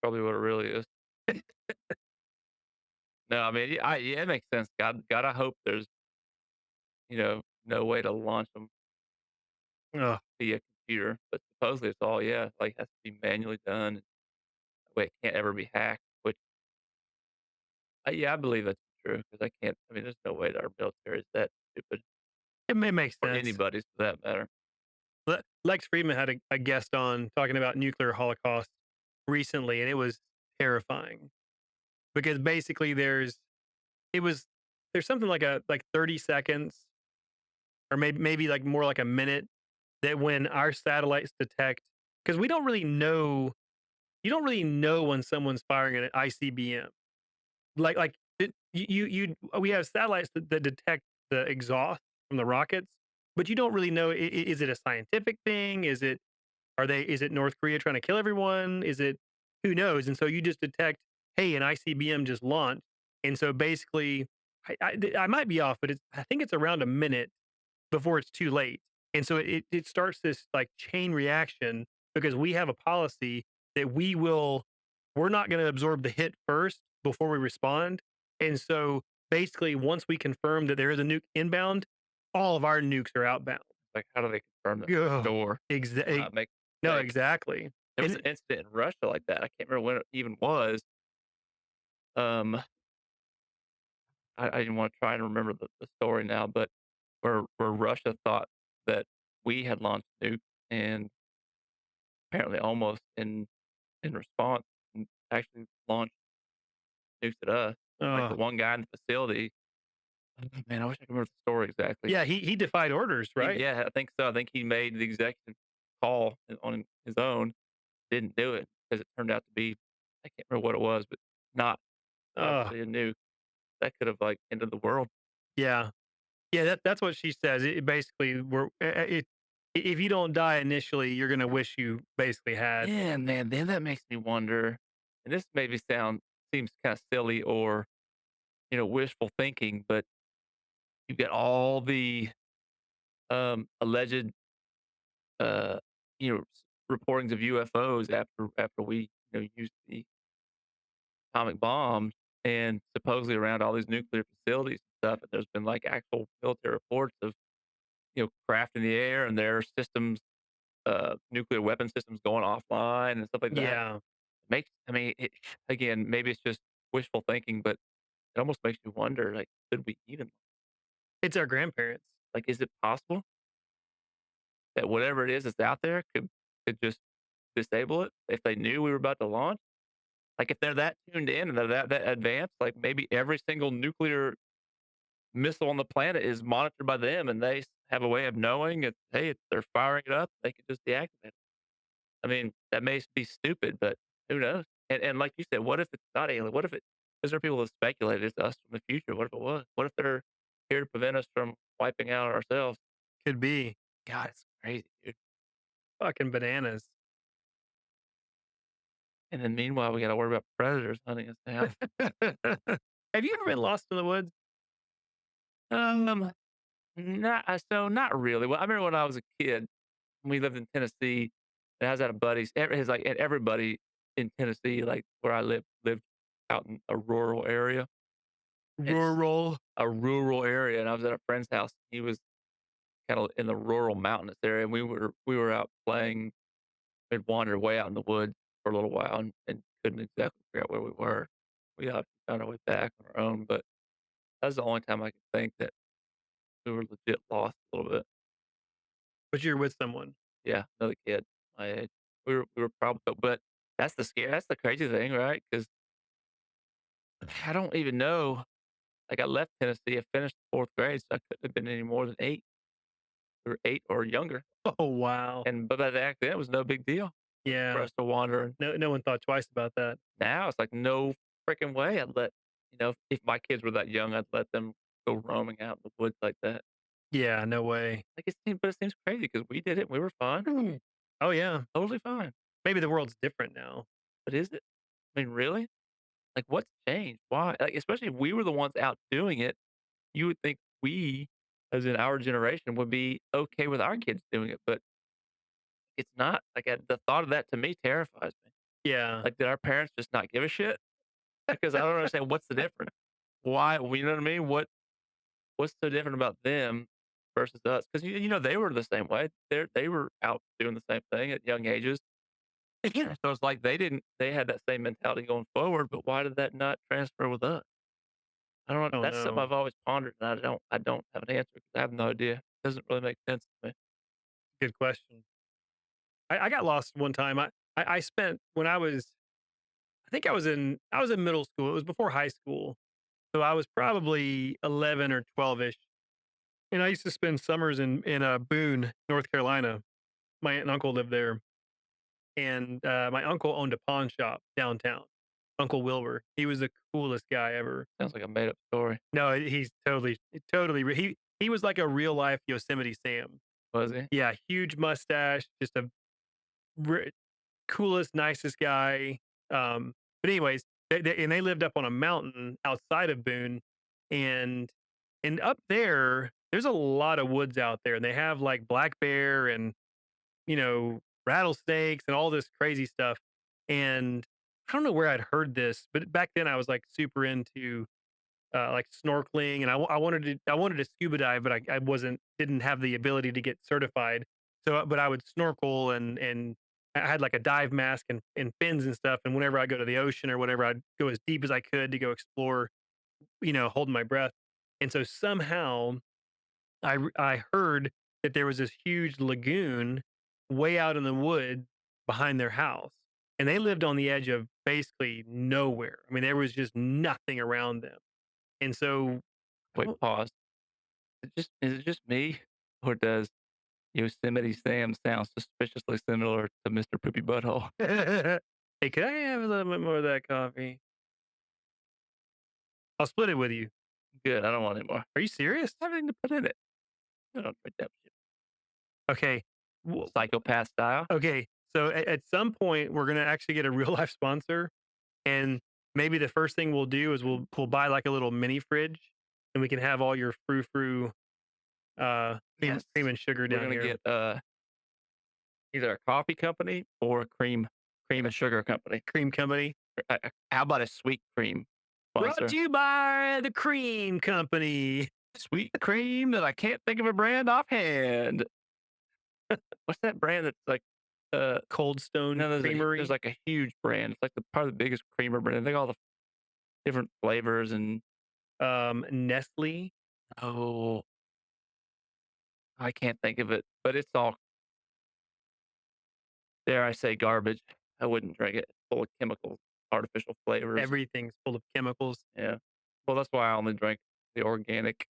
Probably what it really is. No, I mean, yeah, it makes sense. God, I hope there's no way to launch them Ugh. via computer, but supposedly it's all yeah, like has to be manually done. That way it can't ever be hacked. Which, yeah, I believe that's true because I can't. I mean, there's no way that our military is that stupid, It may make or sense. anybody's for that matter. Lex Friedman had a guest on talking about nuclear holocaust recently, and it was terrifying because basically it was there's something like 30 seconds or maybe like more like a minute that when our satellites detect, because we don't really know you don't really know when someone's firing an ICBM. We have satellites that detect the exhaust from the rockets, but you don't really know, is it a scientific thing? Is it North Korea trying to kill everyone? Is it who knows? And so you just detect, hey, an ICBM just launched. And so basically, I might be off, but I think it's around a minute before it's too late. And so it starts this like chain reaction because we have a policy that we're not going to absorb the hit first before we respond. And so basically, once we confirm that there is a nuke inbound, all of our nukes are outbound. Like, how do they confirm that? Yeah, Sure. exactly. Make a No, mistake. exactly. There was an And incident in Russia like that. I can't remember when it even was. Um, I didn't want to try and remember the story now, but where Russia thought that we had launched a nuke, and apparently almost in response, actually launched nukes at us. Like the uh, one guy in the facility, man, I wish I could remember the story exactly. yeah, he defied orders, right? Yeah, I think so. I think he made the executive call on his own, didn't do it because it turned out to be, I can't remember what it was, but not Uh, obviously a nuke. That could have, like, ended the world. yeah. Yeah, that's what she says. It basically we're if you don't die initially, you're gonna wish you basically had. Yeah, man, then that makes me wonder, and this maybe seems kinda silly or, wishful thinking, but you've got all the, alleged, uh, reportings of UFOs after we, used the atomic bombs, and supposedly around all these nuclear facilities and stuff, and there's been, like, actual military reports of, craft in the air and their systems, nuclear weapon systems going offline and stuff like that. Yeah, I mean, again, maybe it's just wishful thinking, but it almost makes you wonder, like, could we even, it's our grandparents. like, is it possible that whatever it is that's out there could just disable it if they knew we were about to launch? Like, if they're that tuned in and they're that advanced, like, maybe every single nuclear missile on the planet is monitored by them, and they have a way of knowing if, hey, if they're firing it up, they can just deactivate it. I mean, that may be stupid, but who knows? And like you said, what if it's not alien? What if it? Because there are people that speculate it's us from the future. What if it was? What if they're here to prevent us from wiping out ourselves? Could be God, it's crazy, dude. fucking bananas. And then meanwhile, we got to worry about predators hunting us down. Have you ever been lost in the woods? Um, not really. Well, I remember when I was a kid, we lived in Tennessee, and I was at a buddy's. His like and everybody in Tennessee, like where I lived out in a rural area. It's Rural. a rural area, and I was at a friend's house. He was kinda in the rural mountainous area, and we were out playing. We'd wandered way out in the woods for a little while and couldn't exactly figure out where we were. We obviously found our way back on our own, but that's the only time I could think that we were legit lost a little bit. But you're with someone. Yeah, another kid my age. We were probably, but that's the crazy thing, right? Because I don't even know, like, I left Tennessee, I finished 4th grade, so I couldn't have been any more than 8 or 8 or younger. Oh, wow. And but back then, it was no big deal for Yeah. us to wander, and No one thought twice about that. now it's like no freaking way I'd let, if my kids were that young, I'd let them go roaming out in the woods like that. Yeah, no way. It seems crazy because we did it, and we were fine, Oh, yeah. totally fine. Maybe the world's different now. But is it? I mean, really? Like, what's changed? Why? Like, especially if we were the ones out doing it, you would think we, as in our generation, would be okay with our kids doing it, but it's not. Like, the thought of that to me terrifies me. Yeah. Like, did our parents just not give a shit? Because I don't understand what's the difference. Why? Well, you know what I mean? What's so different about them versus us? Because they were the same way. They were out doing the same thing at young ages. Yeah. So it's like they had that same mentality going forward. But why did that not transfer with us? I don't know. Oh, That's something no. I've always pondered, and I don't have an answer because I have no idea. It doesn't really make sense to me. Good question. I got lost one time. I spent when I think I was in middle school. It was before high school. So I was probably 11 or 12ish. And I used to spend summers in Boone, North Carolina. My aunt and uncle lived there. and my uncle owned a pawn shop downtown. Uncle Wilbur. He was the coolest guy ever. Sounds like a made up story. No, he's he was like a real life Yosemite Sam. Was he? Yeah, huge mustache, just a r coolest, nicest guy. But anyways, they lived up on a mountain outside of Boone, and up there, there's a lot of woods out there, and they have like black bear and rattlesnakes and all this crazy stuff. And I don't know where I'd heard this, but back then I was like super into like snorkeling, and I wanted to scuba dive, but I wasn't didn't have the ability to get certified. So, but I would snorkel, and I had like a dive mask and fins and stuff. And whenever I go to the ocean or whatever, I'd go as deep as I could to go explore, holding my breath. And so somehow I heard that there was this huge lagoon way out in the woods behind their house, and they lived on the edge of basically nowhere. I mean, there was just nothing around them. And so Wait, pause. Is it just me, or does Yosemite Sam sound suspiciously similar to Mr. Poopy Butthole? hey, could I have a little bit more of that coffee? I'll split it with you. Good. I don't want any more. Are you serious? Everything to put in it. I don't drink that shit. Okay. Psychopath style. Okay. So at some point, we're gonna actually get a real life sponsor, and maybe the first thing we'll do is we'll buy like a little mini fridge, and we can have all your frou frou Yes. cream and sugar We're down gonna here. get either a coffee company or a cream and sugar company. Cream company. How about a sweet cream Brought sponsor? to you by the Cream Company. Sweet cream that I can't think of a brand offhand. What's that brand that's like Cold Stone no, Creamery. there's like a huge brand. It's like probably the biggest creamer brand. They got all the different flavors and Nestle. oh, I can't think of it, but it's all, dare I say, garbage. I wouldn't drink it. It's full of chemicals, artificial flavors. Everything's full of chemicals. Yeah. Well, that's why I only drink the organic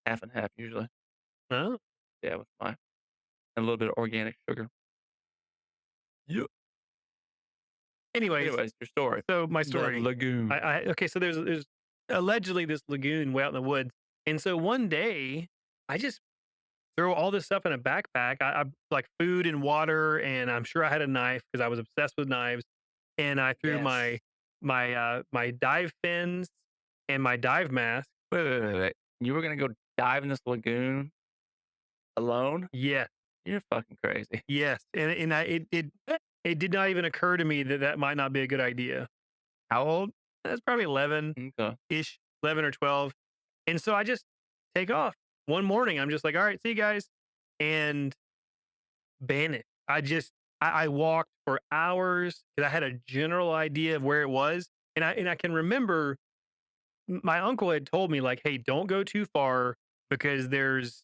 half and half usually. Oh. Yeah, with my and a little bit of organic sugar. Yeah. Anyways, Anyways, your story. so my The story. lagoon. Okay, so there's allegedly this lagoon way out in the woods, and so one day I just throw all this stuff in a backpack. I like food and water, and I'm sure I had a knife because I was obsessed with knives. And I threw Yes. my dive fins and my dive mask. Wait. You were gonna go dive in this lagoon alone? Yes, You're fucking crazy. yes, and it did not even occur to me that that might not be a good idea. How old? That's probably 11 Okay. ish, 11 or 12. And so I just take off. One morning, I'm just like, all right, see you guys. And vanish. I walked for hours because I had a general idea of where it was. And I can remember my uncle had told me like, "Hey, don't go too far because there's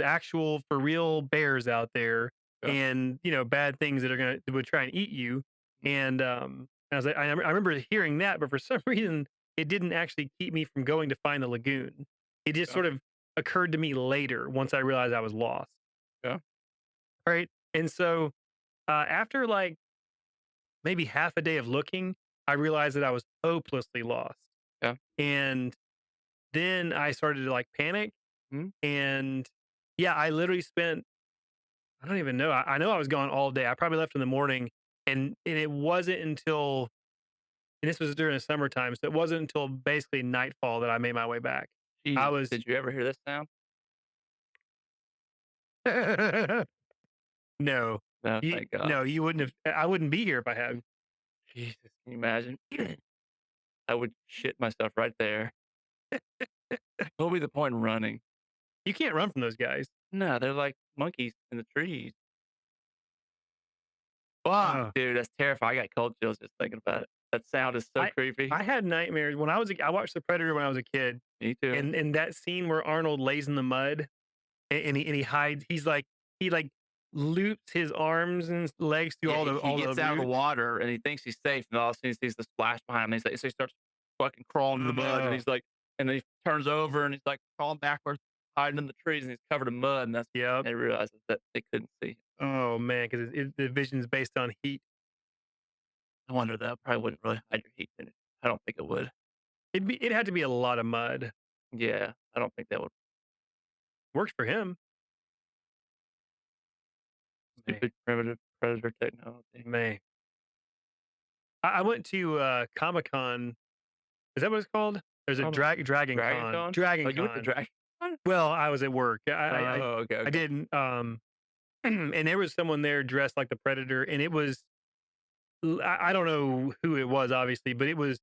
actual for real bears out there, Yeah. and bad things that would try and eat you." And I was like, I remember hearing that, but for some reason, it didn't actually keep me from going to find the lagoon. It just Yeah. sort of occurred to me later once I realized I was lost. Yeah. Right, and so after like maybe half a day of looking, I realized that I was hopelessly lost, Yeah. and then I started to, like, panic, Mhm. and yeah, I literally spent I don't even know, I know I was gone all day. I probably left in the morning, and it wasn't until and this was during the summertime, so it wasn't until basically nightfall that I made my way back. I Jesus. was Did you ever hear this sound? No. No, thank God. No, you wouldn't have I wouldn't be here if I had. Jesus, can you imagine? I would shit myself right there. What would be the point in running? You can't run from those guys. No, they're like monkeys in the trees. Fuck, Oh. dude, that's terrifying. I got cold chills just thinking about it. That sound is so I creepy. I had nightmares when I watched The Predator when I was a kid, Me too. and that scene where Arnold lays in the mud and he hides, he like loops his arms and legs through Yeah, he all the gets out of the roots. water and he thinks he's safe, and all of a sudden he sees the splash behind him. And he's like, so he starts fucking crawling in the mud, and Ugh. he's like, and then he turns over and he's like crawling backwards, hiding in the trees, and he's covered in mud. And that's Yep. and he realizes that they couldn't see him. Oh, man, 'cause the vision's based on heat. I wonder that probably wouldn't really hide your heat in it. I don't think it would. It had to be a lot of mud. Yeah, I don't think that would. Works for him. Man, Stupid primitive predator technology. man. I went to, Comic-Con. Is that what it's called? There's a Probably Dragon Dragon Con. Con? Oh, Dragon you went to Con. Dragon Con? Well, I was at work. Oh, okay, I okay. didn't, and there was someone there dressed like the Predator, and it was I don't know who it was, obviously, but it was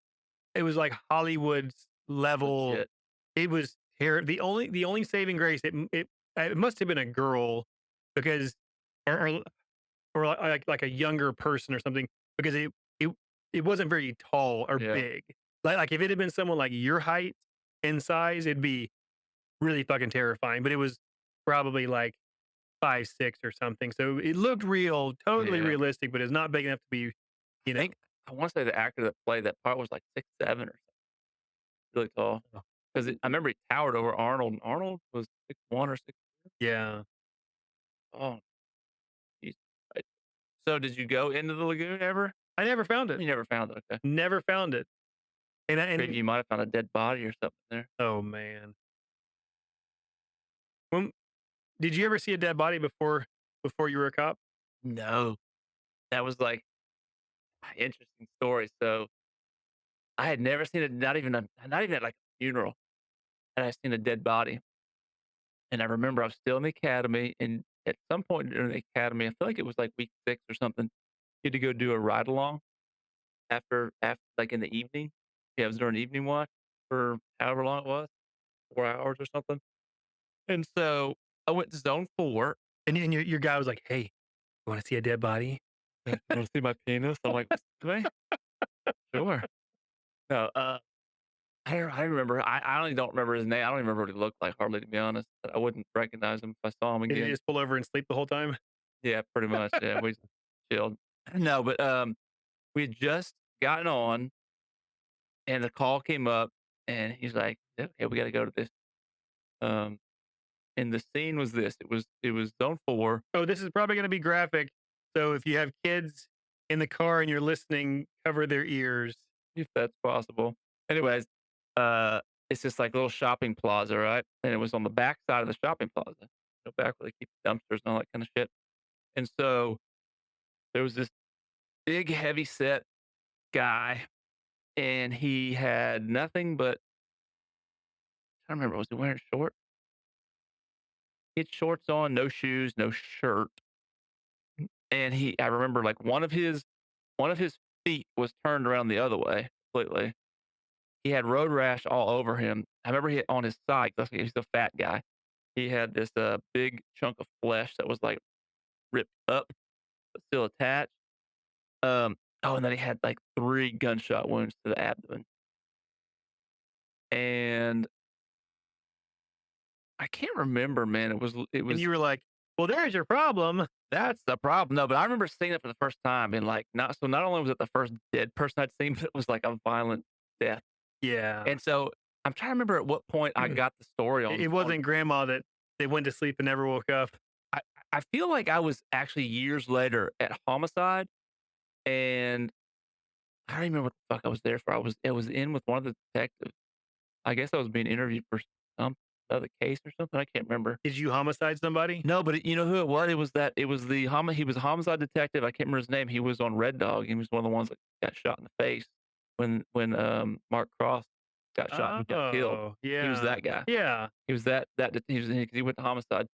like Hollywood's level. Legit. It was the only saving grace, it must have been a girl because or like a younger person or something because it it wasn't very tall or Yeah, big. Like if it had been someone like your height and size, it'd be really fucking terrifying, but it was probably like 5'6" or something. So it looked real, totally yeah. realistic, but it's not big enough to be, I you know. think I wanna say the actor that played that part was like 6'7" or something, really tall. Oh. 'Cause I remember he towered over Arnold, and Arnold was 6'1" or 6. Yeah. Oh, jeez. Right. So did you go into the lagoon ever? I never found it. You never found it, okay. Never found it. Maybe And you might have found a dead body or something there. oh, man. When did you ever see a dead body before you were a cop? No. That was, like, interesting story. So, I had never seen it, not even at, like, a funeral, had I seen a dead body, and I remember I was still in the academy, and at some point during the academy, I feel like it was, like, week 6 or something, you had to go do a ride along after like, in the evening. Yeah, it was during evening watch for however long it was, 4 hours or something, and so I went to zone 4. And your guy was like, "Hey, you wanna see a dead body?" "You wanna see my penis?" I'm like, "Excuse me? Sure." No, I remember I honestly don't remember his name. I don't even remember what he looked like hardly, to be honest, but I wouldn't recognize him if I saw him Did you again. just pull over and sleep the whole time? Yeah, pretty much, yeah, we chilled. No, but, we had just gotten on, and the call came up, and he's like, "Okay, we gotta go to this." Um, and the scene was this, it was zone 4. Oh, this is probably gonna be graphic, so if you have kids in the car and you're listening, cover their ears. If that's possible. Anyways, uh, it's this, like, little shopping plaza, right? And it was on the back side of the shopping plaza, back where they keep the dumpsters and all that kinda shit. And so, there was this big, heavy set guy, and he had nothing but I don't remember, was he wearing shorts? He had shorts on, no shoes, no shirt, and I remember, like, one of his feet was turned around the other way completely. He had road rash all over him. I remember he on his side, 'cause he's a fat guy. He had this, big chunk of flesh that was, like, ripped up, but still attached. And then he had, like, 3 gunshot wounds to the abdomen. And I can't remember, man. It And was you were like, "Well, there's your problem." that's the problem. No, but I remember seeing it for the first time and, like, not only was it the first dead person I'd seen, but it was, like, a violent death. Yeah. And so, I'm trying to remember at what point I got the story It on it on wasn't grandma that they went to sleep and never woke up. I I feel like I was actually years later at homicide, and I don't even remember what the fuck I was there for. I was in with one of the detectives. I guess I was being interviewed for some other case or something. I can't remember. Did you homicide somebody? No, but you know who it was? It was he was a homicide detective. I can't remember his name. He was on Red Dog. He was one of the ones that got shot in the face when Mark Cross got shot and got killed. Oh, He was yeah. that guy. Yeah. He was he went to homicide.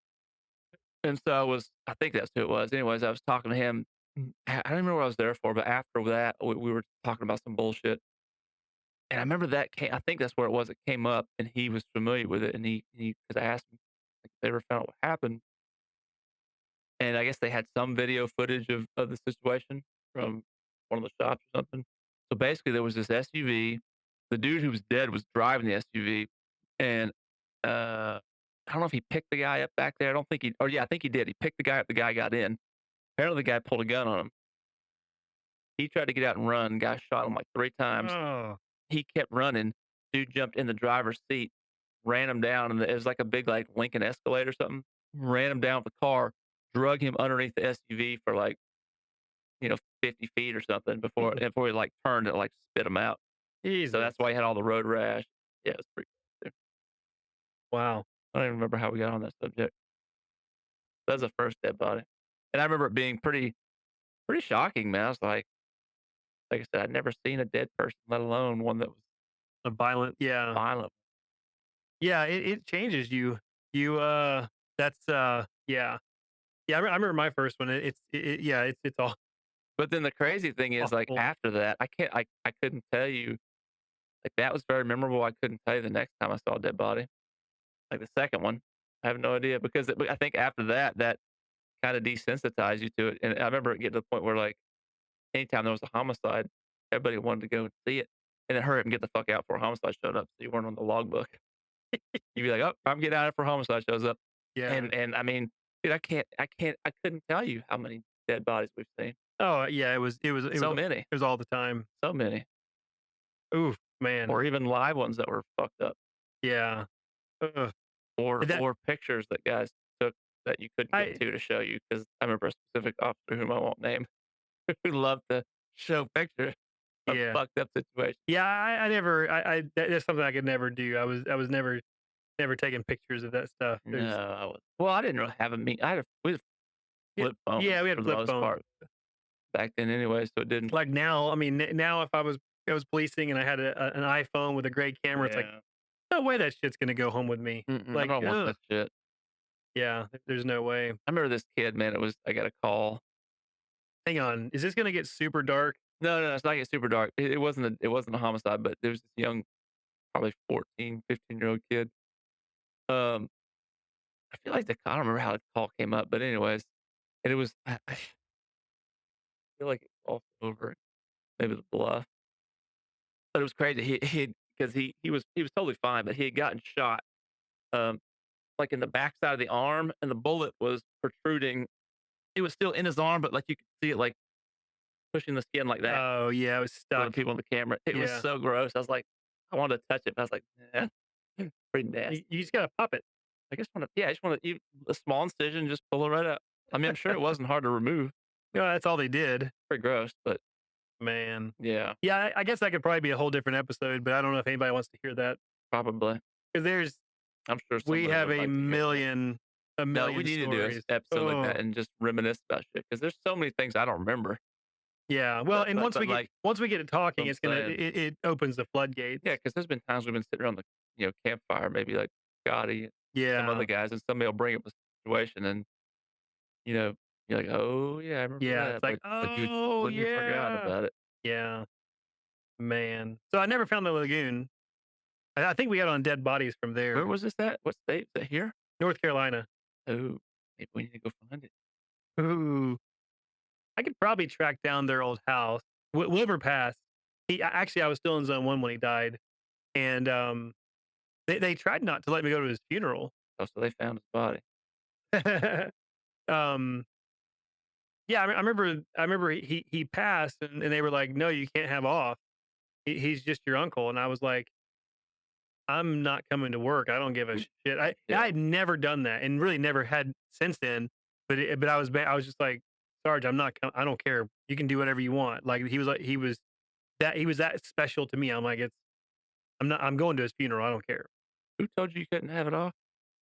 And so I think that's who it was. Anyways, I was talking to him. I don't remember what I was there for, but after that, we were talking about some bullshit. And I remember I think that's where it was. It came up, and he was familiar with it. And because I asked him like, if they ever found out what happened. And I guess they had some video footage of the situation from one of the shops or something. So basically, there was this SUV. The dude who was dead was driving the SUV, and I don't know if he picked the guy up back there. I don't think he, or yeah, I think he did. He picked the guy up. The guy got in. Apparently, the guy pulled a gun on him. He tried to get out and run. Guy shot him like 3 times. Oh. He kept running. Dude jumped in the driver's seat, ran him down, and it was like a big like Lincoln Escalade or something. Ran him down with the car, drug him underneath the SUV for, like, 50 feet or something before he, like, turned and, like, spit him out. So Jesus. that's why he had all the road rash. Yeah, it's pretty cool. Wow. I don't even remember how we got on that subject. That was the first dead body. And I remember it being pretty shocking, man. I was like I said, I'd never seen a dead person, let alone one that was A violent, yeah. violent. Yeah, it changes you. You, that's, yeah. Yeah, I remember my first one. Yeah, it's But then the crazy thing is, like, awful. after that, I couldn't tell you, like, that was very memorable. I couldn't tell you the next time I saw a dead body. Like, the second one, I have no idea because I think after that, that kinda desensitized you to it, and I remember it getting to the point where, like, anytime there was a homicide, everybody wanted to go and see it, and then hurry up and get the fuck out before a homicide showed up so you weren't on the logbook. You'd be like, "Oh, I'm getting out of here before homicide shows up." Yeah. And I mean, dude, I couldn't tell you how many dead bodies we've seen. Oh, yeah, So many, it was all the time. so many, Oof, man. or even live ones that were fucked up, Yeah. Ugh. or That pictures that guys took that you couldn't get I to show you. Because I remember a specific officer whom I won't name who loved to show pictures of yeah. fucked up situations. Yeah, I never that's something I could never do. I was never taking pictures of that stuff. No, There's I didn't really have a me I had we had Yeah, flip phones yeah, we had for a the flip most phone. part back then anyway, so it didn't. Like now, I mean, now if I was policing and I had an iPhone with a great camera, it's like, Yeah. no way that shit's gonna go home with me. Mm-mm, I Like, don't want ugh, that shit. yeah, there's no way. I remember this kid, man, I got a call. Hang on, is this gonna get super dark? No, it's not get super dark. It wasn't a homicide, but there was this young, probably 14, 15-year-old kid. Um, I feel like I don't remember how the call came up, but anyways, and it was I feel like it was all over maybe the bluff, but it was crazy. He because he was totally fine, but he had gotten shot, um, like in the backside of the arm, and the bullet was protruding. It was still in his arm, but like you could see it like pushing the skin like that Oh, yeah, I was for the stuck. people on the camera. It was Yeah. so gross. I was like, I wanted to touch it, but I was like, "Nah, pretty You nasty." just gotta pop it. I just wanna a small incision, just pull it right out. I mean, I'm sure it wasn't hard to remove. No, that's all they did. Pretty gross, but Man. yeah, Yeah, I guess that could probably be a whole different episode, but I don't know if anybody wants to hear that probably. because I'm sure we somebody have would like to hear that. a No, we million need to do a stories. episode like that Oh, and just reminisce about shit because there's so many things I don't remember. yeah. Well, and But like once we get to what talking, I'm it's gonna saying, it opens the floodgates. yeah, because there's been times we've been sitting around the, campfire, maybe like Scotty and some other Yeah. guys, and somebody will bring up a situation and, you know, you're like, "Oh, yeah, I remember Yeah, it's that," like, but you "Oh, completely forgot yeah." about it. Yeah, man. So I never found the lagoon. I think we got on dead bodies from Where there. was this at? What state? Is that here? North Carolina. Oh, maybe we need to go find it. Ooh, I could probably track down their old house. Wilbur passed. Actually, I was still in zone 1 when he died, and, they tried not to let me go to his funeral. Oh, so they found his body. Um, yeah, I remember he passed and they were like, "No, you can't have off. He's just your uncle." And I was like, "I'm not coming to work. I don't give a Mm, shit." I yeah. had never done that and really never had since then, but I was just like, "Sarge, I don't care. You can do whatever you want." Like, he was that special to me. I'm like, I'm going to his funeral. I don't care. Who told you you couldn't have it off?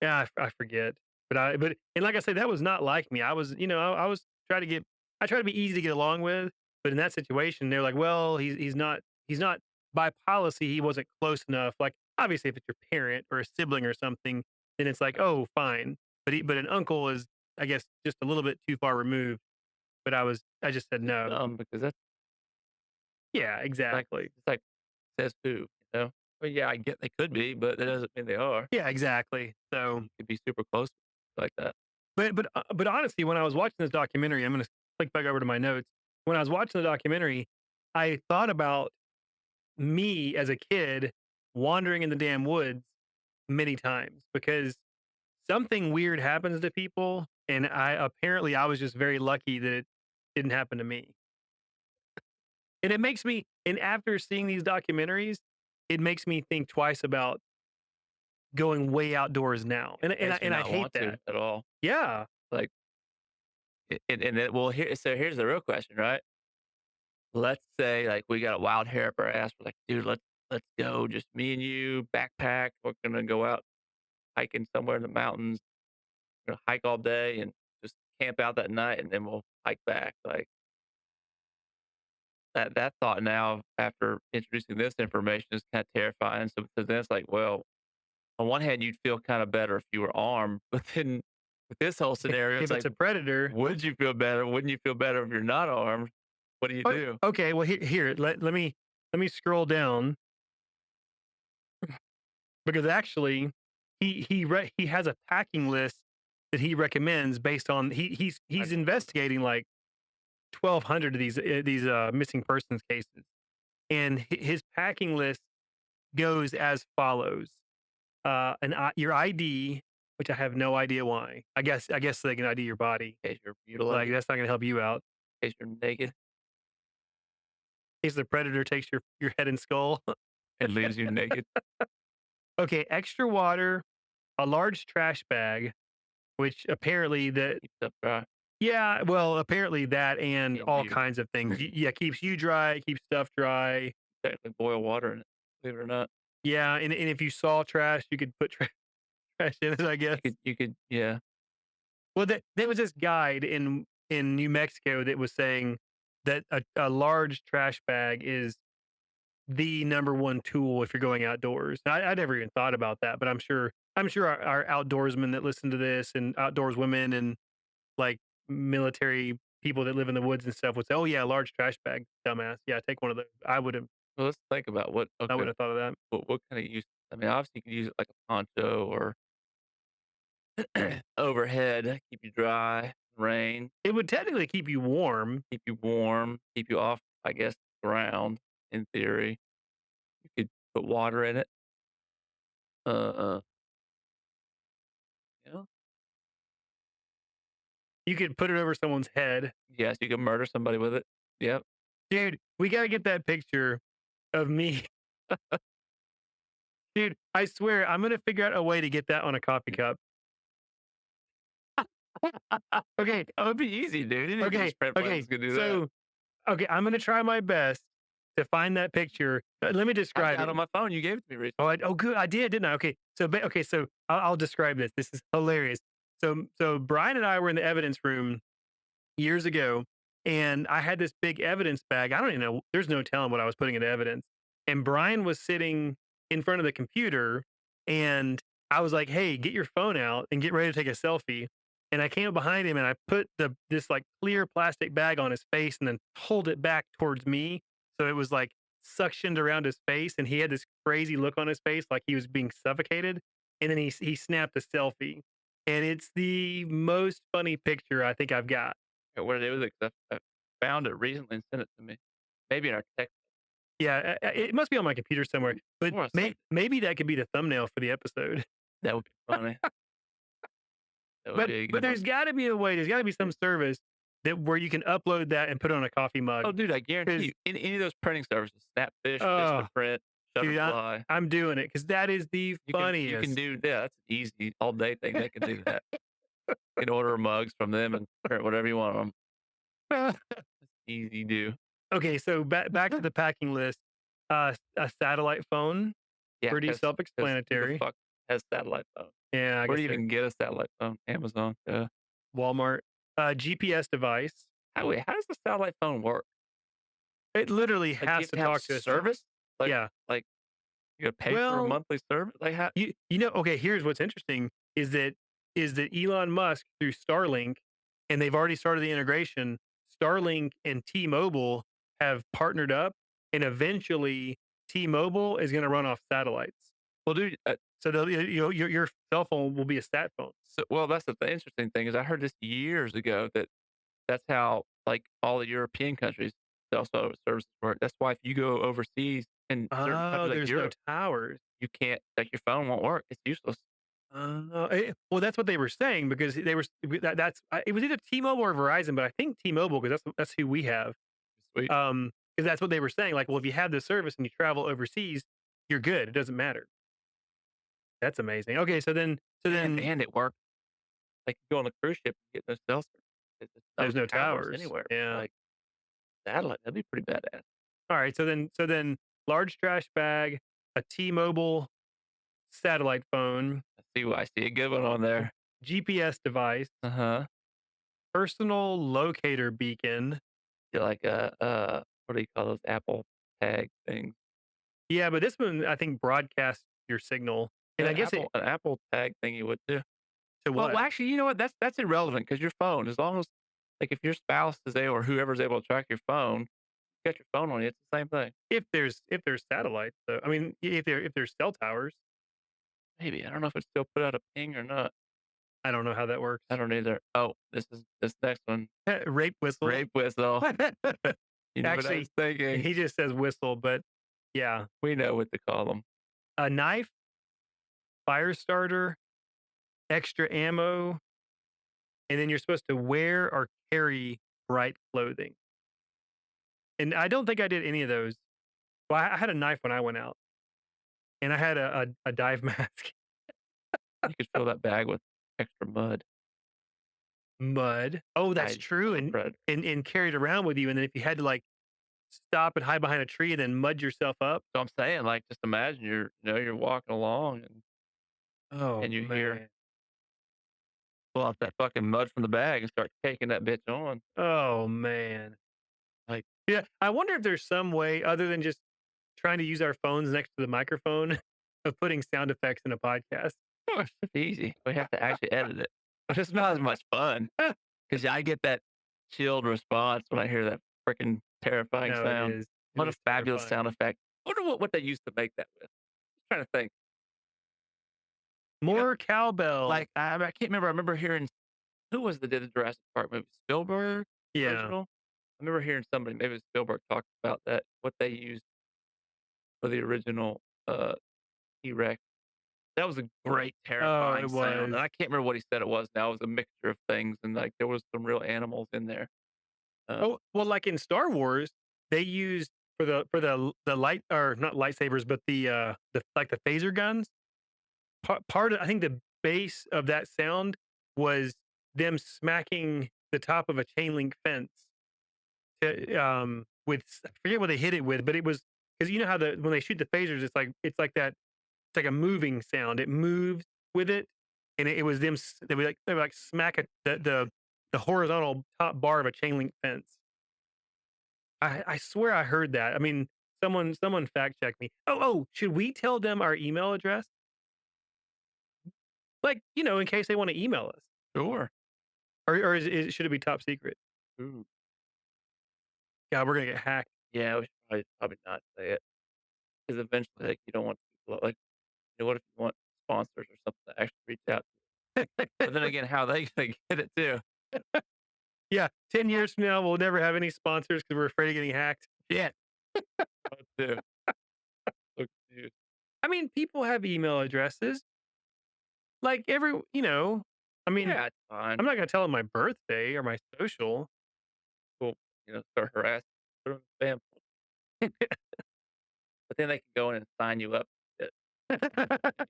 Yeah, I forget. But and like I said, that was not like me. I was, I was trying to get I try to be easy to get along with, but in that situation, they're like, "Well, he's not by policy, he wasn't close enough." Like, obviously, if it's your parent or a sibling or something, then it's like, "Oh, fine." But an uncle is, I guess, just a little bit too far removed. But I just said no. Because that's Yeah, like exactly. it's like says who, you know? Well, yeah, I get they could be, but that doesn't mean they are. Yeah, exactly. So You could be super close like that. but honestly, when I was watching this documentary, I'm gonna click back over to my notes. When I was watching the documentary, I thought about me as a kid wandering in the damn woods many times because something weird happens to people, and I was just very lucky that it didn't happen to me. And it makes me and after seeing these documentaries, it makes me think twice about going way outdoors now. Makes me And I not hate want to that. at all. Yeah. Like and then well, here's the real question, right? Let's say, like, we got a wild hair up our ass. We're like, "Dude, let's go, just me and you, backpack. We're gonna go out hiking somewhere in the mountains. We're gonna hike all day and just camp out that night, and then we'll hike back." Like, that thought now, after introducing this information, is kinda terrifying. So, because then it's like, well, on one hand, you'd feel kinda better if you were armed, but then with this whole scenario, it's If it's like, a predator. would you feel better? Wouldn't you feel better if you're not armed? What do you Oh, do? okay, well, here, let me scroll down because actually he has a packing list that he recommends based on he's Like, investigating like 1,200 of these missing persons cases, and his packing list goes as follows: your ID, which I have no idea why. I guess they can ID your body. in case you're Like mutilated, that's not going to help you out. in case you're naked, In case the predator takes your head and skull. and leaves you naked, Okay, extra water, a large trash bag, which apparently the keep stuff dry, yeah, well, apparently that and and all you kinds of things. Yeah, keeps you dry, keeps stuff dry. technically boil water in it, believe it or not. Yeah, and if you saw trash, you could put trash in it, I guess. You could yeah. Well, there was this guide in New Mexico that was saying that a large trash bag is the number one tool if you're going outdoors. I never even thought about that, but I'm sure our outdoorsmen that listen to this and outdoors women and like military people that live in the woods and stuff would say, "Oh yeah, large trash bag, dumbass. Yeah, take one of those." Well, let's think about I wouldn't have thought of that. what kinda use I mean, obviously, you could use it like a poncho or overhead, keep you dry, rain, It would technically keep you warm. keep you warm, keep you off, I guess, the ground, in theory. You could put water in it, uh, you know? You could put it over someone's head. Yes, you could murder somebody with it. Yep. Dude, we gotta get that picture of me. Dude, I swear I'm gonna figure out a way to get that on a coffee cup. Okay, Oh, it'd be easy, dude. Any okay, Democrat okay. president's gonna do that. So, okay, I'm gonna try my best to find that picture. Let me I've describe got it it. on my phone. You gave it to me Oh, recently. good. I did, didn't I? Okay, so I'll describe this. This is hilarious. So Brian and I were in the evidence room years ago, and I had this big evidence bag. I don't even know. There's no telling what I was putting into evidence. And Brian was sitting in front of the computer, and I was like, "Hey, get your phone out and get ready to take a selfie." And I came up behind him and I put this like clear plastic bag on his face and then pulled it back towards me, so it was like suctioned around his face, and he had this crazy look on his face like he was being suffocated. And then he snapped a selfie, and it's the most funny picture I think I've got. What it is, 'cause I found it recently and sent it to me. Maybe in our text. Yeah, it must be on my computer somewhere, but Before I saved it. maybe that could be the thumbnail for the episode. That would be funny. That would But be a but good there's one. gotta be a way, there's gotta be some service that where you can upload that and put it on a coffee mug. Oh, dude, I guarantee 'Cause you, any of those printing services, Snapfish, oh, Vistaprint, dude, Shutterfly, I'm doing it because that is the you can funniest. do yeah, that's an easy all day thing. They can do that. You can order mugs from them and print whatever you want on 'em. Easy do. Okay, so back to the packing list. A satellite phone, Yeah, pretty because who the self-explanatory. fuck has satellite phone? Yeah, I Where guess do you it even get a satellite phone? Amazon, Walmart. GPS device. How does the satellite phone work? It literally Like, do you has have to to have talk to us. service? Like Yeah. like, you gotta pay for a Well, monthly service? Like, how okay, here's what's interesting is that Elon Musk through Starlink, and they've already started the integration. Starlink and T-Mobile have partnered up, and eventually T-Mobile is going to run off satellites. well, dude, So your cell phone will be a sat phone. well, that's the interesting thing is I heard this years ago that that's how, like, all the European countries cell phone services work. That's why if you go overseas in certain Oh, countries like there's no Europe, towers. you can't like, your phone won't work. It's useless. Well, that's what they were saying because they were it was either T-Mobile or Verizon, but I think T-Mobile because that's who we have. Sweet. Because that's what they were saying. Like, well, if you have this service and you travel overseas, you're good. It doesn't matter. That's amazing. Okay, so then And it worked. Like, you go on a cruise ship, you get no cell service. 'cause there's no There's no towers towers. anywhere. Yeah. Like, satellite, that'd be pretty badass. Alright, so then large trash bag, a T-Mobile satellite phone, I see a good one on a there. GPS device, Uh-huh. personal locator beacon. Yeah, like what do you call those Apple tag things? Yeah, but this one, I think, broadcasts your signal, and I guess it An Apple tag thingy would too. to Well, what? actually, you know what? That's irrelevant because your phone, as long as like if your spouse is able or whoever's able to track your phone, you got your phone on you, it's the same thing. If there's satellites, though. I mean, if there's cell towers, Maybe. I don't know if it still put out a ping or not. I don't know how that works. I don't either. Oh, this next one. Rape whistle. Rape whistle. You know what I Actually, was thinking? he just says whistle, but yeah. We know what to call them. A knife, fire starter, extra ammo, and then you're supposed to wear or carry bright clothing. And I don't think I did any of those. Well, I had a knife when I went out, and I had a dive mask. You could fill that bag with extra mud. Mud. Oh, that's Hide true, from and predators. carry it around with you, and then if you had to, like, stop and hide behind a tree and then mud yourself up. So I'm saying, like, just imagine you're walking along Oh, and you hear man. pull out that fucking mud from the bag and start caking that bitch on. Oh, man. Like, Yeah, I wonder if there's some way other than just trying to use our phones next to the microphone of putting sound effects in a podcast. oh, it's just easy. We have to actually edit it. But it's not as much fun because I get that chilled response when I hear that freaking terrifying No, it sound. is. It What a is fabulous terrifying. sound effect. I wonder what they used to make that with. Just trying to think. You know, More cowbell. like I can't remember. I remember hearing who was the did the Jurassic Park movie? Spielberg Yeah. original. I remember hearing somebody, maybe it was Spielberg, talked about that what they used for the original T-Rex. That was a great Oh, terrifying it sound, and was. I can't remember what he said it was now. It was a mixture of things, and like there was some real animals in there. Oh, well, like in Star Wars, they used for the light or not lightsabers, but the like the phaser guns. Part of I think the base of that sound was them smacking the top of a chain link fence to, with I forget what they hit it with, but it was because you know how when they shoot the phasers, it's like that. It's like a moving sound. It moves with it, and it was them. They would like smack the horizontal top bar of a chain link fence. I swear I heard that. I mean, someone fact check me. Oh, should we tell them our email address? Like, in case they want to email us, Sure. or should it be top secret? Ooh. God, we're gonna get hacked. Yeah, we should probably not say it because eventually, like, you don't want people like, what if you want sponsors or something to actually reach out? But then again, how they gonna get it too? Yeah, 10 years from now, we'll never have any sponsors because we're afraid of getting hacked. Yeah, too. So confused. I mean, people have email addresses. Like I mean, Yeah, it's fine. I'm not gonna tell them my birthday or my social. Cool. Start harassing. Put 'em in spam. But then they can go in and sign you up. That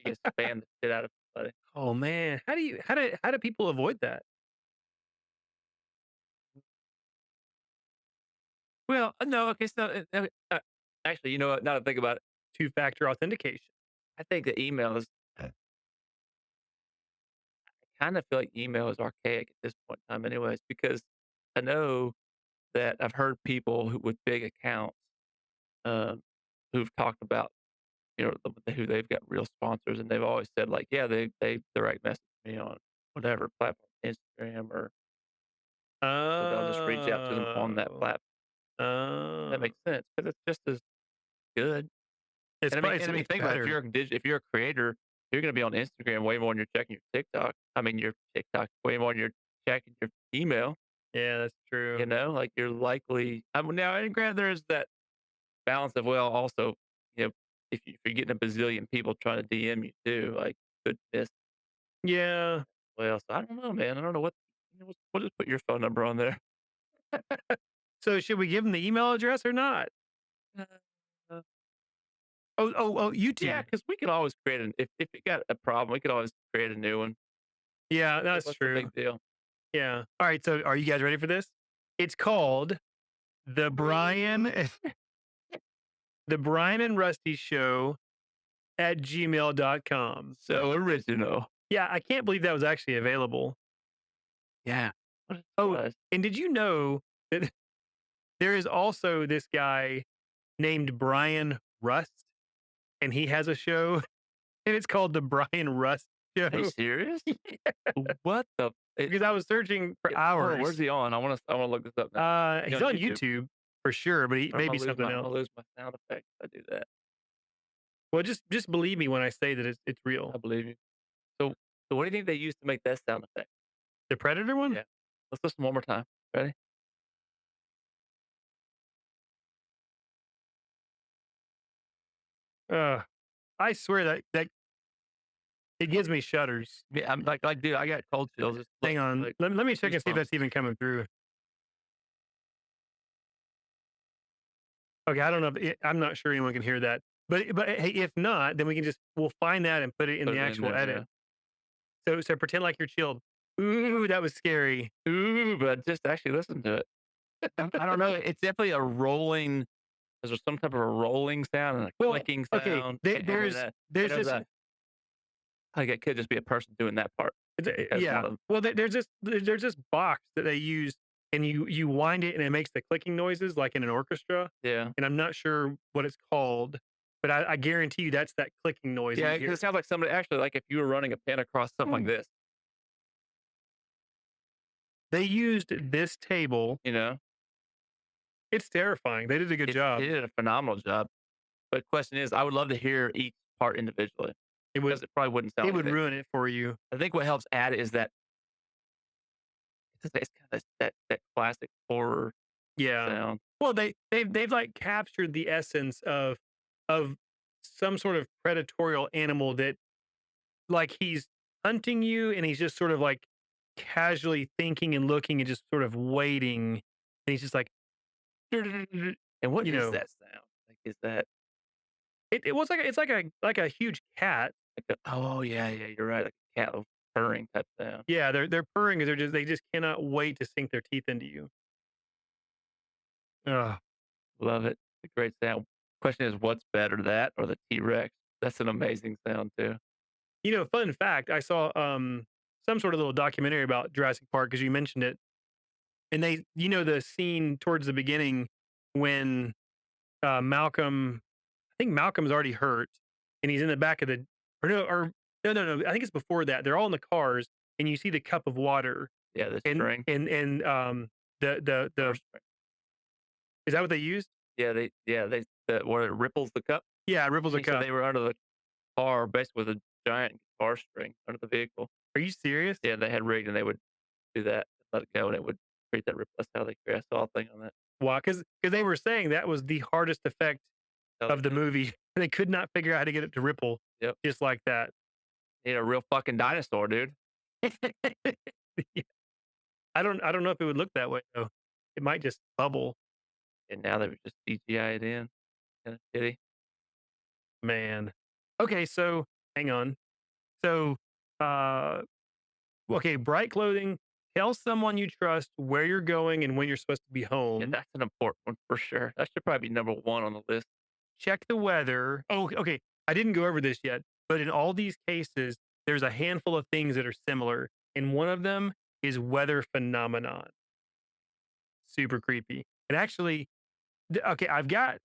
you can spam the shit out of somebody. Oh man, how do people avoid that? Well, no, okay, so actually, you know what? Now that I think about it, Two-factor authentication. I think the email is. I kind of feel like email is archaic at this point in time, anyways, because I know that I've heard people with big accounts um, who've talked about who they've got real sponsors, and they've always said like, yeah, they direct message me on whatever platform, Instagram, or they'll just reach out to them on that Oh. platform. That Oh. makes sense because it's just as good. It's And I bu mean, it's it's think about it. better. If you're a creator, you're going to be on Instagram way more than you're checking your TikTok. I mean, your TikTok way more than you're checking your email. Yeah, that's true. Like you're likely. Now, and granted, there's that balance of well, also, if you're getting a bazillion people trying to DM you too, like could miss. Yeah. Well, so I don't know, man. I don't know what. We'll just put your phone number on there. So should we give them the email address or not? Uh, uh, Oh, yeah, YouTube. because we could always create if it got a problem, we could always create a new one. Yeah, Like, that's what's the true. big deal? Yeah. All right. So, are you guys ready for this? It's called the Brian, the Brian and Rusty Show at gmail.com. So original. Yeah, I can't believe that was actually available. Yeah. What a Oh, surprise. and did you know that there is also this guy named Brian Rust, and he has a show, and it's called the Brian Rust Are you Show? serious? What the it Because I was searching for hold on, where's hours. he on? I wanna look this up now. Is he He's on on YouTube? YouTube for sure, but he Or maybe something I'm else. gonna lose my sound effects if I do that. Well, just believe me when I say that it's real. I believe you. So so what do you think they used to make that sound effect? The Predator one? Yeah. Let's listen one more time. Ready? Uh, I swear that it gives me shudders. Yeah, I'm dude, I got cold chills just Hang on. like Let me check and see if goosebumps. that's even coming through. Okay, I don't know if I'm not sure anyone can hear that. But hey, if not, then we'll find that and put it in Put the it in actual there, edit. yeah. So pretend like you're chilled. Ooh, that was scary. Ooh, but just actually listen to it. I don't know, it's definitely a rolling is there some type of a rolling sound and a Well, clicking okay, sound? And then there's there's this a like, it could just be a person doing that part because one yeah. of them Well, there's this box that they use, and you wind it, and it makes the clicking noises like in an orchestra. yeah. And I'm not sure what it's called, but I guarantee you that's that clicking noise that Yeah, you because hear. it sounds like somebody actually, like, if you were running a pen across something like this, They used this table. you know? It's terrifying. They did a good They job. did a phenomenal job, but question is, I would love to hear each part individually It would because it probably wouldn't sound it like would that. ruin it for you. I think what helps add is that it's kinda that classic horror Yeah. sound. Well, they've like captured the essence of some sort of predatorial animal that like he's hunting you, and he's just sort of like casually thinking and looking and just sort of waiting, and he's just like you And what is know that sound? Like, is that it was like it's like a huge cat. like a oh, yeah, yeah, you're right, like a cat purring type sound. Yeah, they're purring because they just cannot wait to sink their teeth into you. Ugh. Love it. A great sound. Question is, what's better, that or the T-Rex? That's an amazing sound too. Fun fact, I saw some sort of little documentary about Jurassic Park because you mentioned it. And they the scene towards the beginning when Malcolm, I think Malcolm's already hurt, and he's in the back of the or no, I think it's before that. They're all in the cars, and you see the cup of water, Yeah, the and string, the first string. is that what they used? They where it ripples the cup. Yeah, it ripples a He said cup. they were under the car, basically with a giant guitar string under the vehicle. Are you serious? Yeah, they had rigged and they would do that, let it go, and it would create that ripple. That's how they create I saw a thing on that. Why? Because they were saying that was the hardest effect How they of the did it. movie. They could not figure out how to get it to ripple Yep. just like that. Need a real fucking dinosaur, dude. I don't know if it would look that way though. It might just bubble. And now they've just CGI it in. Kinda shitty. Man. Okay, so hang on. So, uh, okay, bright clothing. Tell someone you trust where you're going and when you're supposed to be Yeah, home. that's an important one for sure. That should probably be number 1 on the list. Check the weather. Oh, okay. I didn't go over this yet, but in all these cases, there's a handful of things that are similar, and one of them is weather phenomenon. Super creepy. And actually, okay, I've got.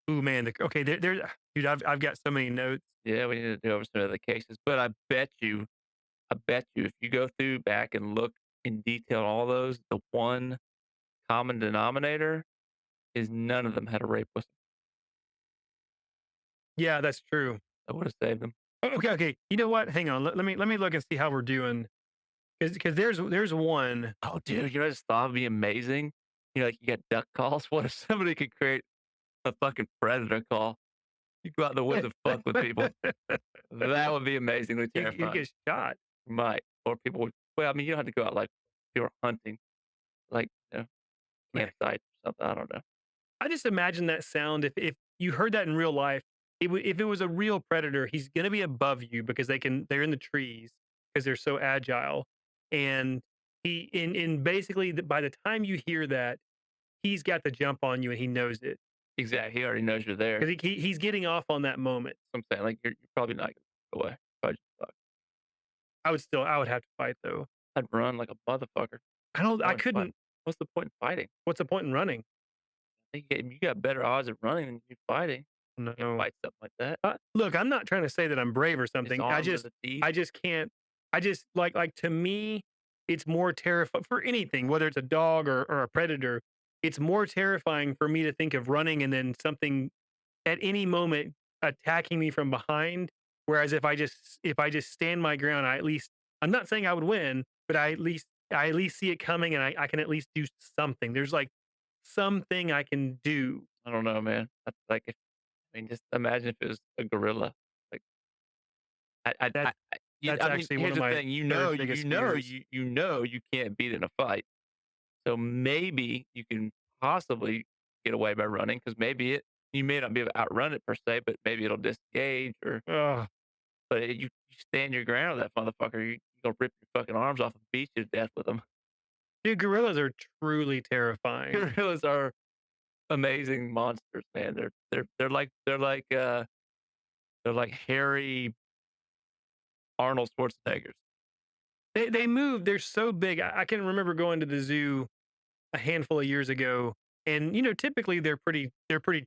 Ooh, man. Okay, dude. I've got so many notes. Yeah, we need to do over some of the cases, but I bet you if you go through back and look in detail at all those, the one common denominator is none of them had a rape whistle. Yeah, that's true. That would have saved them. Okay, okay. You know what? Hang on. Let me look and see how we're doing. Because there's one. Oh, dude, you know, I just thought it'd be amazing. Like you got duck calls. What if somebody could create a fucking predator call? You go out in the woods and fuck with people. That would be amazingly You terrifying. get shot. You might, or people would. Well, I mean, you don't have to go out like if you were hunting, like Man, campsite or something. I don't know. I just imagine that sound. If you heard that in real life, if it was a real predator, he's gonna be above you because they're in the trees because they're so agile, and He in basically by the time you hear that, he's got the jump on you and he knows it Exactly. He already knows you're there. because he's getting off on that moment. I'm saying, like, you're probably not gonna get away. Probably just fuck. I would have to fight though. I'd run like a motherfucker. I Point in fight. couldn't. What's the point in fighting? What's the point in running? I think you got better odds of running than you fighting. You can't No. fight something like that. Look, I'm not trying to say that I'm brave or something. Disarmed to the teeth. I just can't. I just like to me, it's more terrifying for anything, whether it's a dog or a predator. It's more terrifying for me to think of running and then something at any moment attacking me from behind. Whereas if I just stand my ground, I at least I'm not saying I would win, but I at least see it coming and I can at least do something. There's like something I can do. I don't know, man. That's like if I mean, just imagine if it was a gorilla. Like, That that's I mean, actually one here's of the my thing, third biggest fears. you can't beat it in a fight. So maybe you can possibly get away by running because you may not be able to outrun it per se, but maybe it'll disengage or Ugh. but you stand your ground with that motherfucker, you gonna rip your fucking arms off and beat you to death with them. Dude, gorillas are truly terrifying. Gorillas are amazing monsters, man. They're like hairy Arnold Schwarzeneggers. They move, they're so big. I can remember going to the zoo a handful of years ago, and, typically, they're pretty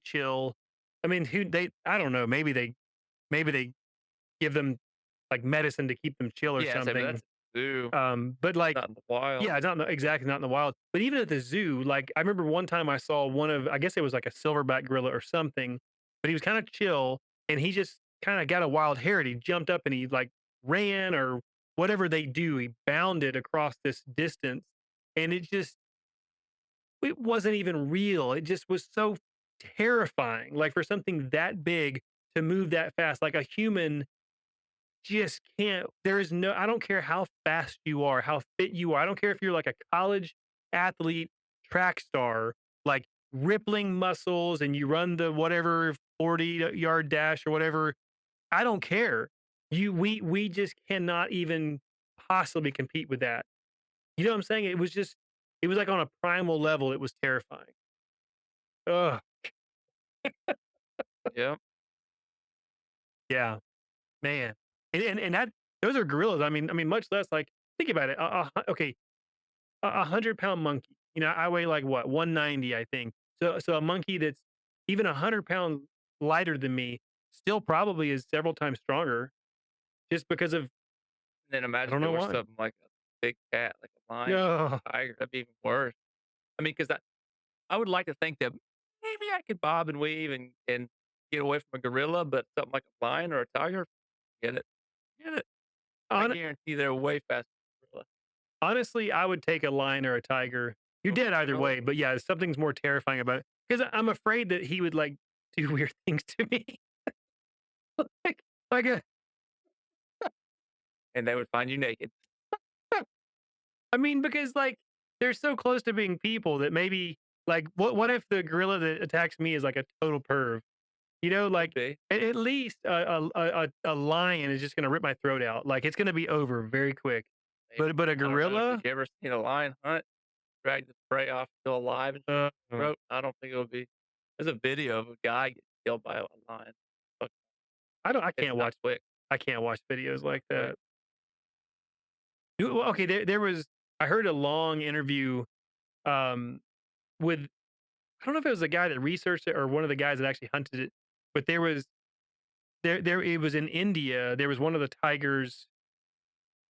chill. I mean, who they I don't know, maybe they give them, like, medicine to keep them chill or Yeah, so, but something. that's zoo, But, like not in the wild. yeah, it's not exactly not in the wild, but even at the zoo, like, I remember one time I saw one of I guess it was like a silverback gorilla or something, but he was kinda chill, and he just kinda got a wild hair, and he jumped up and he, like, ran or whatever they do, he bounded across this distance, and it wasn't even real, it just was so terrifying, like, for something that big to move that fast, like, a human just can't there is no I don't care how fast you are, how fit you are. I don't care if you're like a college athlete, track star, like rippling muscles and you run the whatever 40-yard dash or whatever. I don't care. We just cannot even possibly compete with that. You know what I'm saying? It was like on a primal level, it was terrifying. Ugh. Yeah. Yeah, man. And that those are gorillas. I mean, much less like think about it. Okay, 100-pound monkey. I weigh like what 190, I think. So a monkey that's even 100 pounds lighter than me still probably is several times stronger, just because of Then I imagine don't if it know were why. something like a big cat, like a lion, No, a tiger, that'd be even worse. I mean, because I would like to think that maybe I could bob and weave and get away from a gorilla, but something like a lion or a tiger, get it, get it. I hon- guarantee they're way faster than a gorilla. honestly, I would take a lion or a tiger. You're Go for dead the either gorilla. way, but yeah, something's more terrifying about it because I'm afraid that he would like do weird things to me, like like a And they would find you naked. I mean, because, like, they're so close to being people that maybe like, what if the gorilla that attacks me is, like, a total perv? Could Like, be. at least a lion is just gonna rip my throat out, like, it's gonna be over very quick. Maybe. But a I don't know. But gorilla? you ever seen a lion hunt, drag the prey off still alive and shoot Uh, its throat? I don't think it would be. There's a video of a guy getting killed by a lion. Fuck, it's not quick. I can't watch videos like Quick. that. Well, okay, there was I heard a long interview, um, with I don't know if it was the guy that researched it or one of the guys that actually hunted it, but there it was in India, there was one of the tigers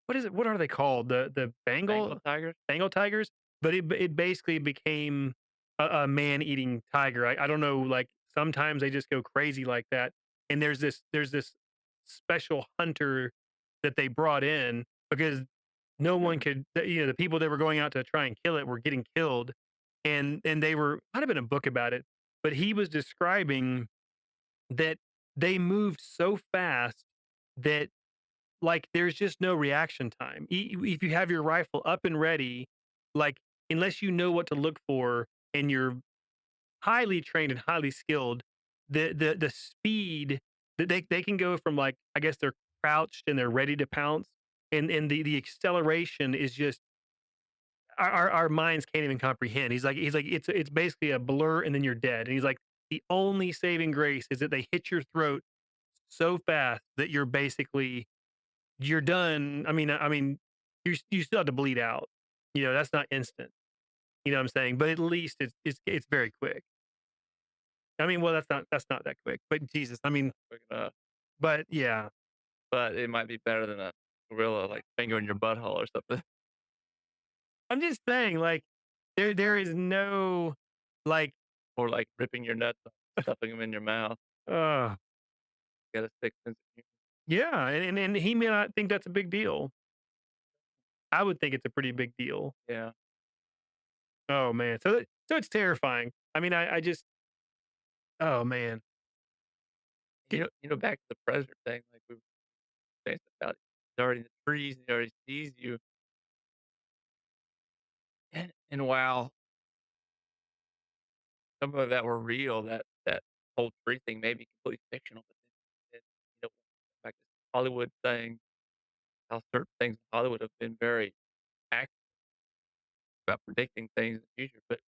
what is it? What are they called? The Bengal tigers? Bengal tigers? But it basically became a man-eating tiger. I don't know, like, sometimes they just go crazy like that, and there's this special hunter that they brought in because no one Hmm. could the people that were going out to try and kill it were getting killed, and they were might have been a book about it, but he was describing that they moved so fast that like, there's just no reaction time. If you have your rifle up and ready, like, unless you know what to look for and you're highly trained and highly skilled, the speed that they can go from, like, I guess they're crouched and they're ready to pounce, and the acceleration is just our minds can't even comprehend. He's like, it's basically a blur and then you're dead. And he's like, the only saving grace is that they hit your throat so fast that you're done. I mean, you still have to bleed out. That's not instant. You know what I'm saying? But at least it's very quick. I mean, well, that's not that quick. But Jesus, I mean, Quick enough. but yeah, But it might be better than a gorilla, like, fingering your butthole or something, I'm just saying, like, there is no like, or, like, ripping your nuts off, stuffing them in your mouth. uh, Got a sick sense of humor. yeah, and he may not think that's a big deal. I would think it's a pretty big deal. Yeah. Oh man, so it's terrifying. I mean, I just, oh man. Back to the predator thing, like, we were saying about it. He's already in the trees, and he already sees you. And while some of that were real, that whole tree thing may be completely fictional, but then, back to Hollywood thing, how certain things in Hollywood have been very accurate about predicting things in the future. But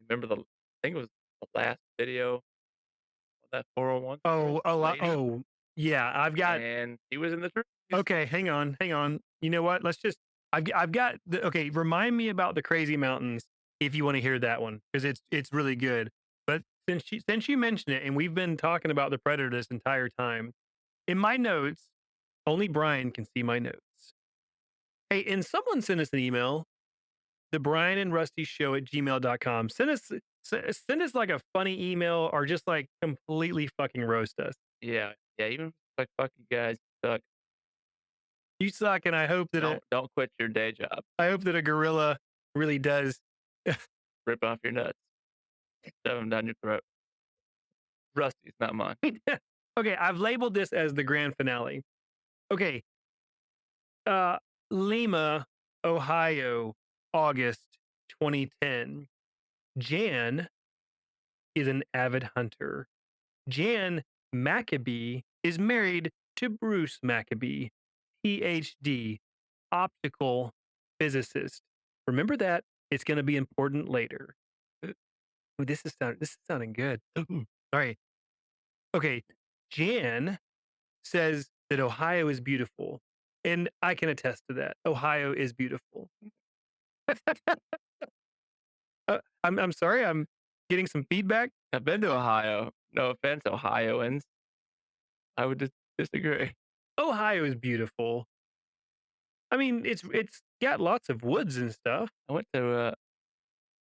remember I think it was the last video of that 401 story, lady, Oh, yeah. I've got and she was in the trees. Okay, hang on. You know what? I've got okay, remind me about the Crazy Mountains if you wanna hear that one, because it's really good. But since you mentioned it, and we've been talking about the Predator this entire time, in my notes, only Brian can see my notes. Hey, and someone sent us an email, the Brian and Rusty Show at gmail.com. Send us like a funny email or just like completely fucking roast us. Yeah, yeah, even if it's like, "Fuck you guys, suck." You suck, and Don't quit your day job. I hope that a gorilla really does. Rip off your nuts, shove them down your throat. Rusty's, not mine. Okay, I've labeled this as the grand finale. Okay, uh, Lima, Ohio, August 2010. Jan is an avid hunter. Jan Maccabee is married to Bruce Maccabee, PhD, optical physicist. Remember that. It's going to be important later. Ooh, this is sounding good. All right. Okay. Jan says that Ohio is beautiful, and I can attest to that. Ohio is beautiful. I'm sorry. I'm getting some feedback. I've been to Ohio. No offense, Ohioans. I would disagree. Ohio is beautiful. I mean, it's got lots of woods and stuff. I went to,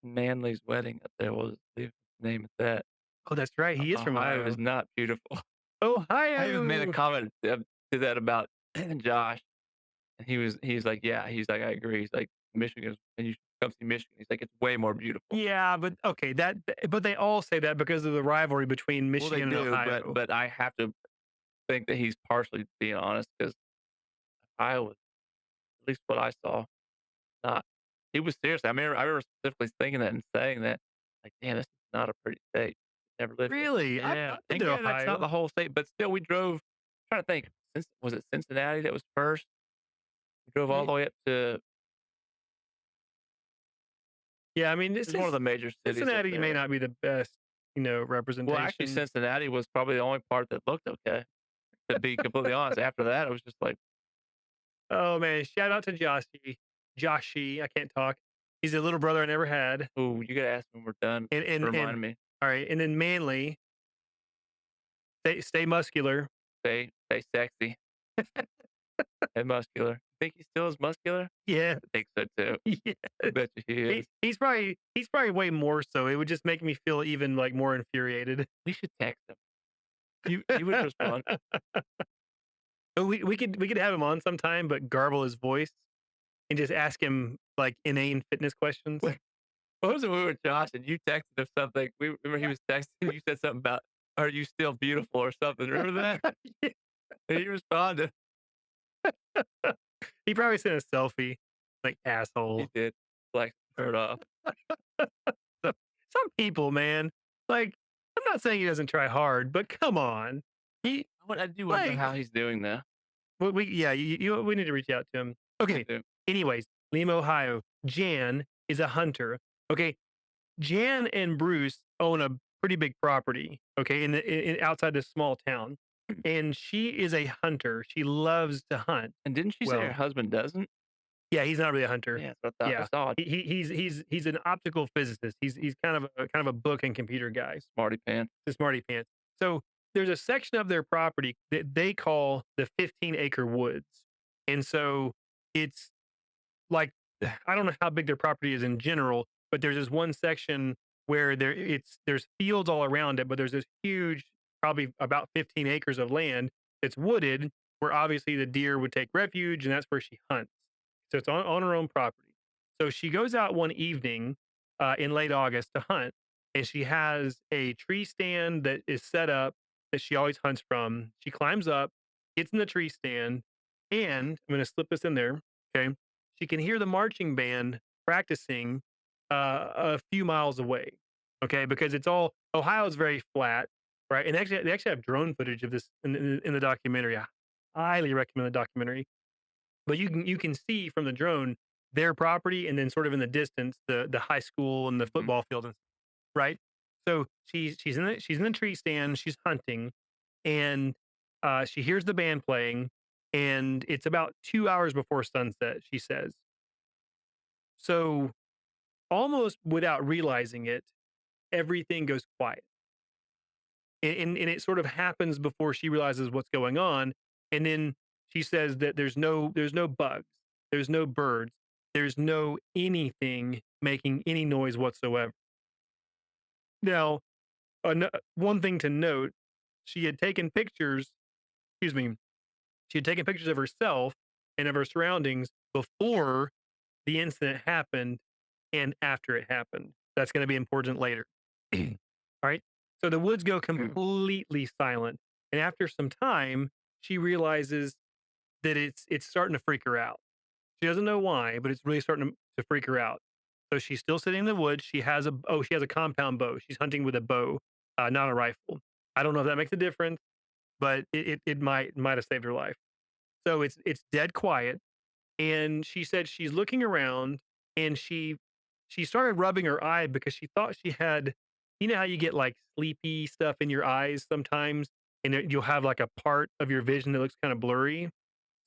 Manley's wedding up there. What was the name of that? Oh, that's right. He is from Ohio is Ohio. not beautiful. I even made a Ohio. comment to that about Josh, and he's like, "Yeah." He's like, "I agree." He's like, "Michigan, and you should come see Michigan." He's like, "It's way more beautiful." Yeah, but okay, but they all say that because of the rivalry between Well, they Michigan and do, but Ohio. I have to think that he's partially being honest because Ohio was, at least what I saw, not. He was serious. I remember specifically thinking that and saying that, like, "Damn, this is not a pretty state. Never lived here." Really? Yeah, I've been and to yeah, that's not Ohio. the whole state, but still, we drove. Trying to think, was it Cincinnati that was first? We drove all Y- the way up to. Yeah, I mean, It's one of the major cities up Cincinnati may there. not be the best, Well, actually, representation. Cincinnati was probably the only part that looked okay. To be completely honest, after that, it was just like, Oh man, shout out to Joshy. I can't talk. He's a little brother I never had. "Ooh, you gotta ask when we're done." And Remind me. all right, and then Manly, stay muscular. Stay sexy and muscular. Think he still is muscular? Yeah, I think so too. yeah. I bet you he is. He's probably way more so. It would just make me feel even like more infuriated. We should text him. He would respond. Oh, we could have him on sometime, but garble his voice and just ask him like inane fitness questions. What what was it when we were Josh and you texted him something? We remember he was texting, you said something about, "Are you still beautiful?" or something. Remember that? Yeah. And he responded. He probably sent a selfie, like He asshole. did. Black shirt off. Some people, man, like I'm not saying he doesn't try hard, but come on, he I do wonder like how he's doing now. we yeah we need to reach out to him. I Okay. do. Anyways, Lima, Ohio. Jan is a hunter. Okay, Jan and Bruce own a pretty big property, okay, outside this small town, and she is a hunter. She loves to hunt. And didn't she say her Well, husband doesn't? yeah, he's not really a hunter. Yeah, that's what I thought. Yeah, That's odd. he's an optical physicist. He's kind of a book and computer guy, Smarty pants. the smarty pants. So there's a section of their property that they call the 15-acre woods, and so it's like I don't know how big their property is in general, but there's this one section where there's fields all around it, but there's this huge, probably about 15 acres of land that's wooded, where obviously the deer would take refuge, and that's where she hunts. So it's on her own property. So she goes out one evening in late August to hunt, and she has a tree stand that is set up that she always hunts from. She climbs up, gets in the tree stand, and I'm going to slip this in there. Okay, she can hear the marching band practicing a few miles away. Okay, because it's all Ohio's very flat, right? And actually, they actually have drone footage of this in the documentary. I highly recommend the documentary. But you can see from the drone their property, and then sort of in the distance the high school and the Mhm. football field, and right. So she's in the tree stand. She's hunting, and she hears the band playing, and it's about 2 hours before sunset. She says so. Almost without realizing it, everything goes quiet. And it sort of happens before she realizes what's going on. And then she says that there's no bugs, there's no birds, there's no anything making any noise whatsoever. Now, one thing to note, she had taken pictures, excuse me, she had taken pictures of herself and of her surroundings before the incident happened and after it happened. That's going to be important later. All right. So the woods go completely silent. And after some time, she realizes that it's starting to freak her out. She doesn't know why, but it's really starting to freak her out. So she's still sitting in the woods. She has a compound bow. She's hunting with a bow, not a rifle. I don't know if that makes a difference, but it might have saved her life. So it's dead quiet, and she said she's looking around, and she started rubbing her eye because she thought she had, you know how you get like sleepy stuff in your eyes sometimes, and you'll have like a part of your vision that looks kind of blurry.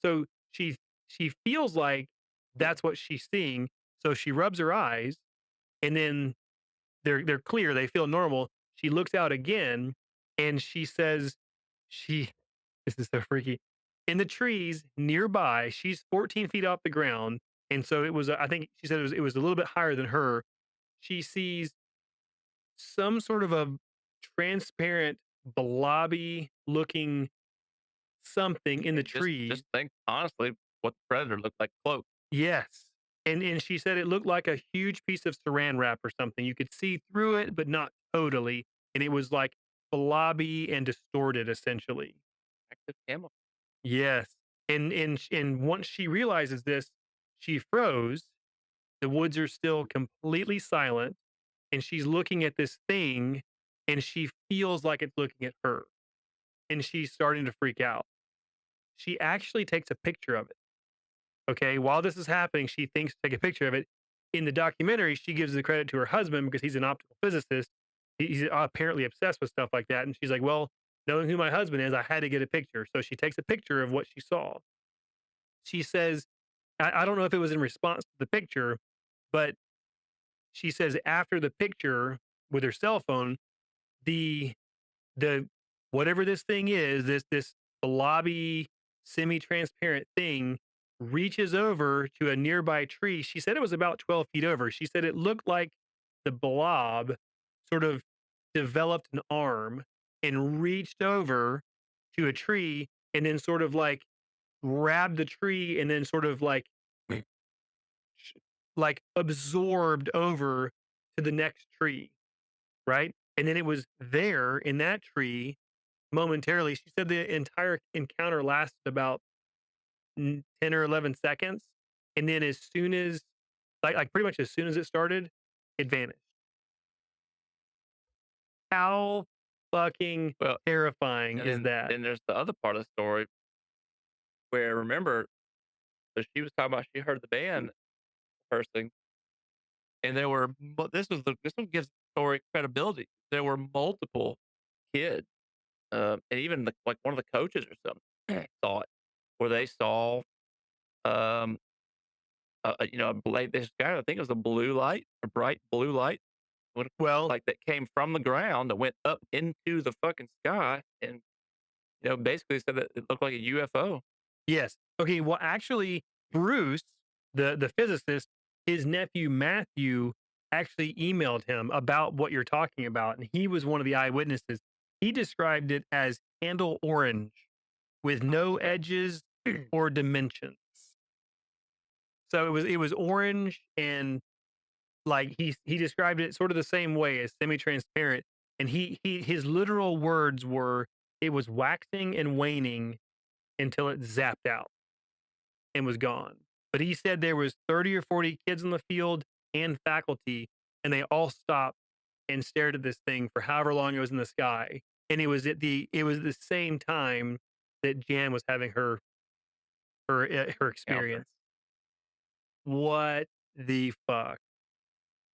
So she feels like that's what she's seeing. So she rubs her eyes, and then they're clear, they feel normal. She looks out again, and she says she this is so freaky. In the trees nearby, she's 14 feet off the ground, and so it was, I think she said it was a little bit higher than her. She sees some sort of a transparent, blobby looking something in the Just trees. think honestly what the predator looked like cloaked. Yes. And she said it looked like a huge piece of Saran wrap or something. You could see through it, but not totally. And it was like blobby and distorted essentially. Active camo. Yes. And once she realizes this, she froze. The woods are still completely silent, and she's looking at this thing, and she feels like it's looking at her, and she's starting to freak out. She actually takes a picture of it. Okay, while this is happening, she thinks to take a picture of it. In the documentary, she gives the credit to her husband because he's an optical physicist. He's apparently obsessed with stuff like that, and she's like, "Well, knowing who my husband is, I had to get a picture." So she takes a picture of what she saw. She says, I don't know if it was in response to the picture, but she says after the picture with her cell phone, the the whatever this thing is, this blobby, semi-transparent thing reaches over to a nearby tree. She said it was about 12 feet over. She said it looked like the blob sort of developed an arm and reached over to a tree, and then sort of like grabbed the tree, and then sort of like absorbed over to the next tree, right? And then it was there in that tree momentarily. She said the entire encounter lasted about 10 or 11 seconds. And then as soon as, like pretty much as soon as it started, it vanished. How fucking Well, terrifying and is that? then there's the other part of the story where remember, so she was talking about she heard the band rehearsing, and there were but this one gives the story credibility. There were multiple kids, and even like one of the coaches or something saw it, where they saw, um, a blade. This guy, I think it was a blue light, a bright blue light, what Well, like that came from the ground that went up into the fucking sky, and basically said that it looked like a UFO. yes. Okay, well, actually, Bruce, the physicist, his nephew Matthew actually emailed him about what you're talking about, and he was one of the eyewitnesses. He described it as candle orange with no edges or dimensions. So it was orange and like he described it sort of the same way as semi-transparent. And his literal words were it was waxing and waning until it zapped out and was gone. But he said there was 30 or 40 kids in the field and faculty, and they all stopped and stared at this thing for however long it was in the sky. And it was the same time that Jan was having her Counter. experience. What the fuck?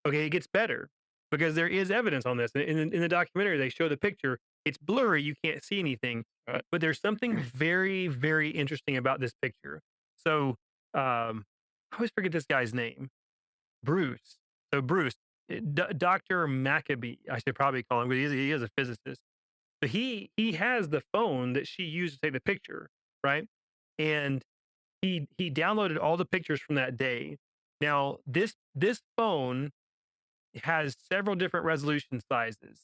Okay, it gets better because there is evidence on this. In the documentary, they show the picture. It's blurry, you can't see anything, Right. but there's something very, very interesting about this picture. So, I always forget this guy's name, Bruce. So Bruce, Dr. Maccabee, I should probably call him, but he is a physicist. But he has the phone that she used to take the picture, right? And he downloaded all the pictures from that day. Now, this phone has several different resolution sizes.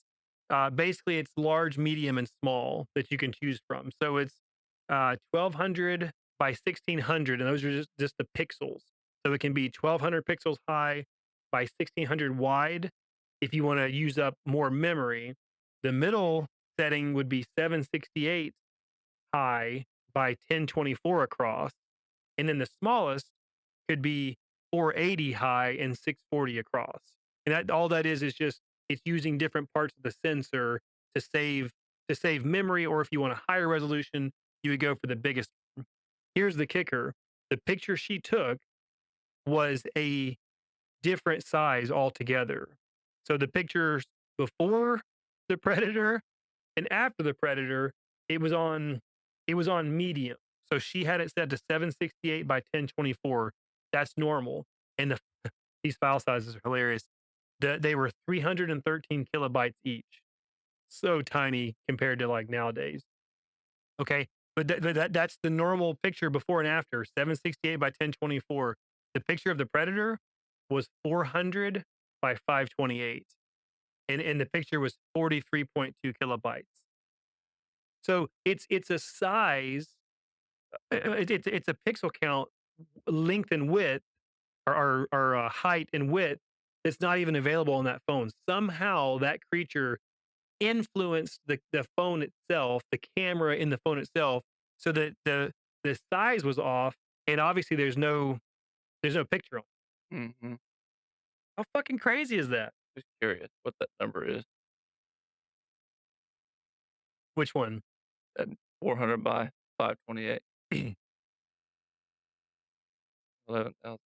Basically, it's large, medium, and small that you can choose from. So it's 1200 by 1600, and those are just the pixels. So it can be 1200 pixels high by 1600 wide if you want to use up more memory. The middle setting would be 768 high by 1024 across, and then the smallest could be 480 high and 640 across. And that all that is just it's using different parts of the sensor to save memory, or if you want a higher resolution, you would go for the biggest. Here's the kicker. The picture she took was a different size altogether. So the pictures before the predator and after the predator, it was on it was on medium. So she had it set to 768 by 1024. That's normal. And these file sizes are hilarious. They were 313 kilobytes each. So tiny compared to like nowadays. Okay. But that's the normal picture before and after 768 by 1024. The picture of the predator was 400 by 528. And the picture was 43.2 kilobytes. So it's a size, it's a pixel count, length and width, or height and width that's not even available on that phone. Somehow that creature influenced the phone itself, the camera in the phone itself, so that the size was off, and obviously there's no picture on. Mhm. How fucking crazy is that? Just curious what that number is. Which one? That 400 by 528, 11,000.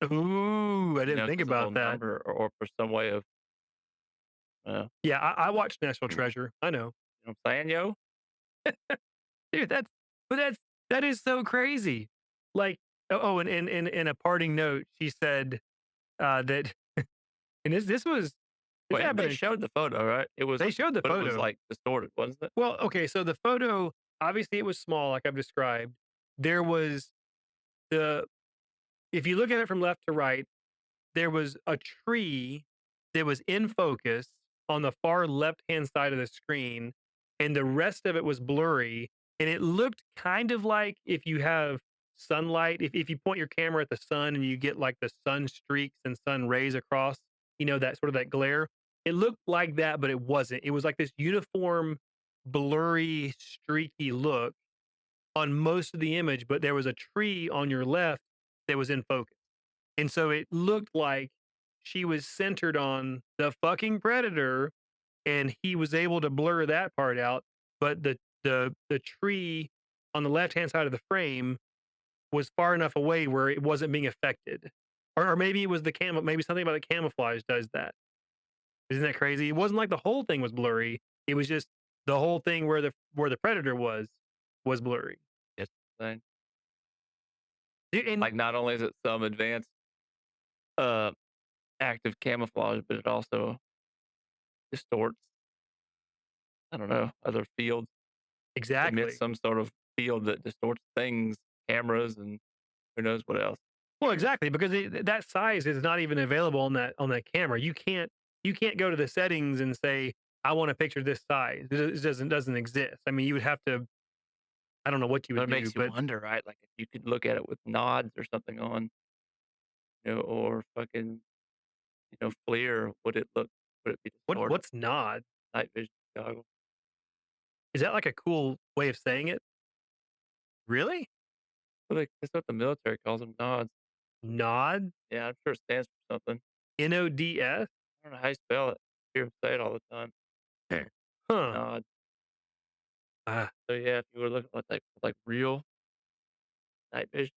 If Ooh, I didn't if think there's a about whole that. number or for some way of, Yeah, I watched National you Treasure. I know. know what I'm saying, yo? Dude, that is so crazy. Like, and in a parting note, she said, that and this Wait, and they happened in showed the photo, right? they showed the But it was, photo. like, distorted, wasn't it? Well, okay, so the photo, obviously, it was small, like I've described. There was the if you look at it from left to right, there was a tree that was in focus on the far left-hand side of the screen, and the rest of it was blurry, and it looked kind of like if you have sunlight, if you point your camera at the sun and you get, like, the sun streaks and sun rays across, that sort of that glare. It looked like that, but it wasn't. It was like this uniform, blurry, streaky look on most of the image, but there was a tree on your left that was in focus. And so it looked like she was centered on the fucking predator, and he was able to blur that part out, but the tree on the left-hand side of the frame was far enough away where it wasn't being affected. Or maybe it was the maybe something about the camouflage does that. Isn't that crazy? It wasn't like the whole thing was blurry. It was just the whole thing where the predator was blurry. It's insane. And Like, not only is it some advanced, uh, active camouflage, but it also distorts, I don't know, other fields, emits exactly. some sort of field that distorts things, cameras, and who knows what else. Well, exactly, because that size is not even available on that camera. You can't go to the settings and say, "I want a picture this size." It doesn't exist. I mean, you would have to. I don't know what you But would it do, makes you but wonder, right? Like, if you could look at it with nods or something on, or fucking, FLIR, would it be distorted? what's nod? Night vision goggles. Is that like a cool way of saying it? Really? Well, like, that's what the military calls them, nods. Nod? Yeah, I'm sure it stands for something. NODS? I don't know how you spell it. I hear 'em say it all the time. Huh. Nod. Ah. So, yeah, if you were looking at, like, real night vision,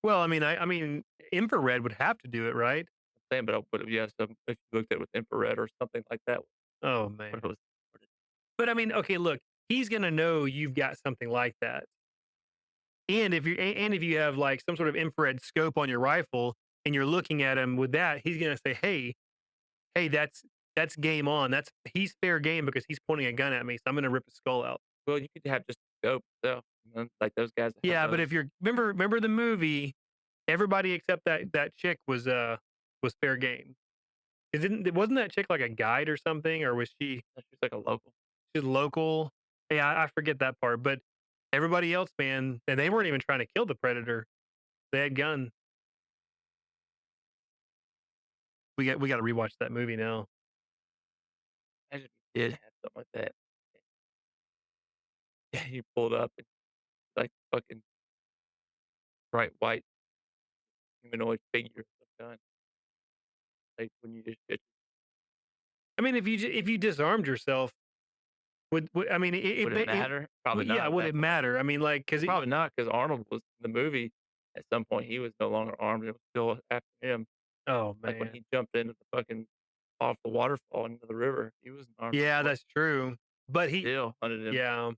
Well, I mean, infrared would have to do it, right? same, but if you have some if you looked at it with infrared or something like that, Oh what man. if it was But I mean, okay, look, he's gonna know you've got something like that. And if you have like some sort of infrared scope on your rifle and you're looking at him with that, he's gonna say, "Hey, that's game on. He's fair game because he's pointing a gun at me, so I'm gonna rip his skull out." well, you could have just a scope itself, like those guys that have Yeah, but those. if you're remember the movie, everybody except that chick was fair game. Wasn't that chick like a guide or something, or was That's just like a local. she's local? Yeah, I forget that part, but everybody else, man, and they weren't even trying to kill the predator. They had guns. We got to rewatch that movie now. Imagine if you did have something like that. Yeah, you pulled up and, like, fucking bright white humanoid figure of some kind, like, when you just get I mean, if you disarmed yourself, would I mean would it matter? Probably yeah, not at would that it point. matter? I mean, like, Well, probably not because Arnold was in the movie, at some point, he was no longer armed, it was still after him. oh Like, when man, he jumped into the fucking off the waterfall into the river, he wasn't armed yeah, anymore. that's true. But Still hunted him. yeah,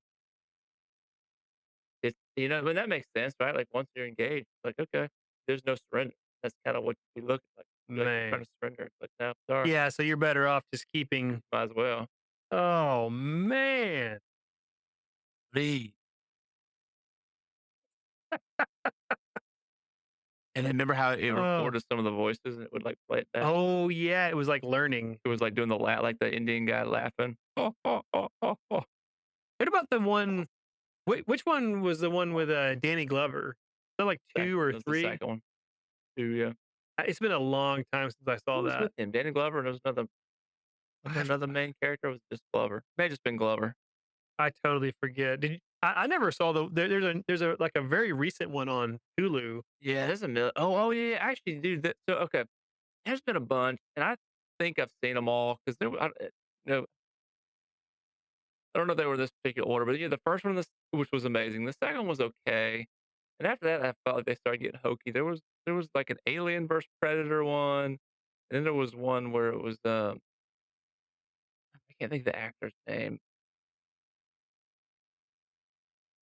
It's but that makes sense, right? Like, once you're engaged, like, okay, there's no surrender. That's kinda what you be looking like. Like, you're trying man, to surrender. It's like, "No, sorry, yeah. So you're better off just keeping. might as well." Oh man, Please. And then remember how it oh recorded some of the voices and it would, like, play it back? oh yeah, it was like learning. It was, like, doing the like the Indian guy laughing. What about the one? Which one was the one with Danny Glover? Is that like Second two or was the three? second one too, yeah. It's been a long time since I saw Who was that. with him? Danny Glover, and there was another wasn't I there f another main character, or was it just Glover? May have just been Glover. I totally forget. Did you I never saw there's a like a very recent one on Hulu. Yeah, there's a oh, yeah, yeah, actually, dude, okay, there's been a bunch, and I think I've seen them all 'cause there were no, I don't know if they were in this particular order, but, yeah, the first one, which was amazing. The second one was okay, and after that, I felt like they started getting hokey. There was, like, an Alien versus Predator one, and then there was one where it was, I can't think of the actor's name,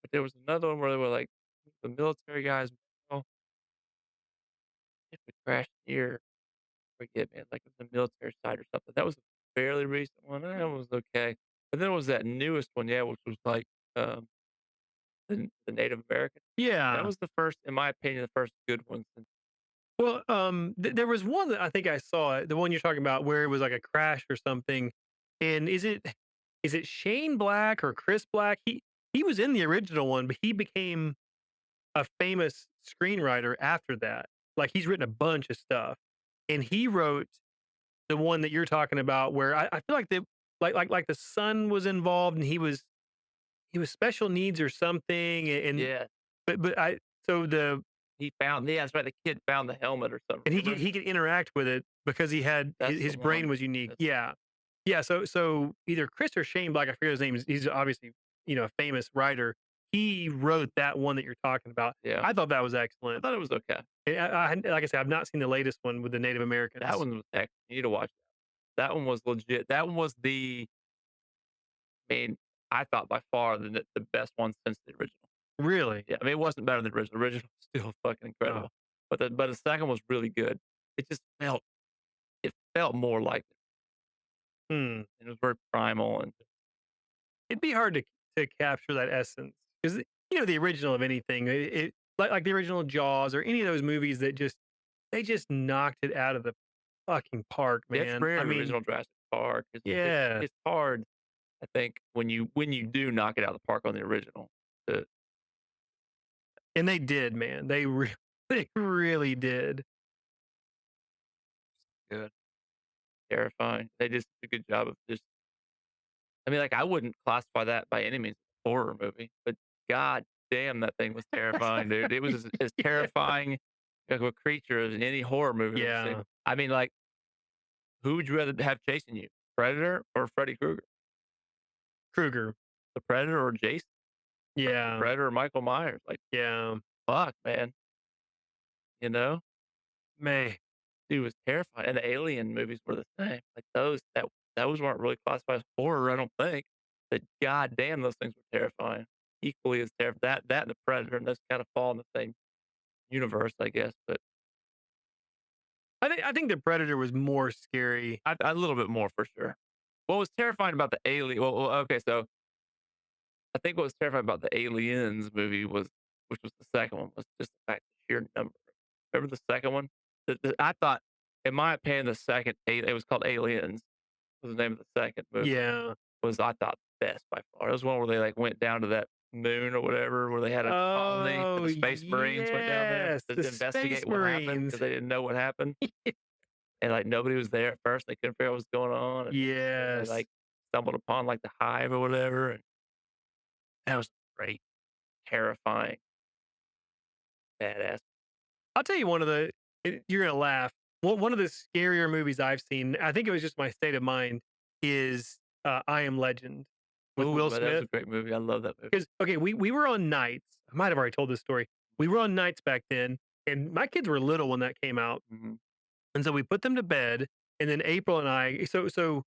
but there was another one where they were, like, the military guys, oh, if we crashed here, forget, man, like, the military side or something. That was a fairly recent one, that was okay. But then there was that newest one, yeah, which was, like, the Native American. That Yeah. was the first, in my opinion, the first good one since. Well, there was one that I think I saw, the one you're talking about where it was like a crash or something. And is it Shane Black or Chris Black? He was in the original one, but he became a famous screenwriter after that. Like he's written a bunch of stuff. And he wrote the one that you're talking about where I feel like like the son was involved and he was special needs or something. And Yeah, but I so the yeah, that's right, the kid found the helmet or something, And remember? he could interact with it because he had That's the his brain one. was unique. That's Yeah. Yeah, so either Chris or Shane Black, I forget his name, he's obviously, a famous writer. he wrote that one that you're talking about. Yeah. I thought that was I excellent. thought it was okay. Like I said, I've not seen the latest one with the Native That Americans. one was excellent. You need to watch that. That one was legit. That one was I mean, I thought by far the best one since the original. Really? Yeah, I mean, it wasn't better than the original. The original was still fucking Oh, incredible, but the second was really good. It just it felt more like it. hmm. It was very primal and It'd be hard to capture that essence because the original of anything, like the original Jaws or any of those movies that they just knocked it out of the fucking park, yeah, it's man. rare I in the mean, original Jurassic Park. yeah, It's hard, I think, when you do knock it out of the park on the original. To and they did, man. They really did. good, terrifying. They just did a good job of just. I mean, like I wouldn't classify that by any means as a horror movie, but god damn, that thing was terrifying, dude. It was as Yeah, terrifying of a creature as any horror movie I've ever seen. yeah, I mean, like, who would you rather have chasing you, Predator or Freddy Krueger? Krueger. The Predator or Jason? The Yeah, Predator or Michael Myers? Like, yeah, fuck, man. You know, May. dude was terrifying. And the Alien movies were the same. Like those weren't really classified as horror, I don't think. But goddamn, those things were terrifying. Equally as terrifying. That and the Predator, and those kind of fall in the same universe, I guess. But I think the Predator was more scary. a little bit more for sure. What was terrifying about the Alien? Okay, so I think what was terrifying about the Aliens movie which was the second one, was just the fact the sheer number. Remember the second one? I thought, in my opinion, the second it was called Aliens. Was the name of the second movie. Yeah. Was I thought best by far. It was one where they like went down to that moon or whatever, where they had a colony and Oh, the Space Marines went down there yes, to the Space investigate what happened Marines. because they didn't know what happened, and like nobody was there at first. They couldn't figure out what was going on, and then they Yes. like stumbled upon like the hive or whatever, and that was great, terrifying, badass. I'll tell you one of the you're gonna laugh. One of the scarier movies I've seen, I think it was just my state of mind, is I Am Legend with Oh, Will that was Smith. a great movie. I love that movie. Because okay, we were on nights. I might have already told this story. We were on nights back then, and my kids were little when that came out, Mhm. and so we put them to bed, and then April and I. So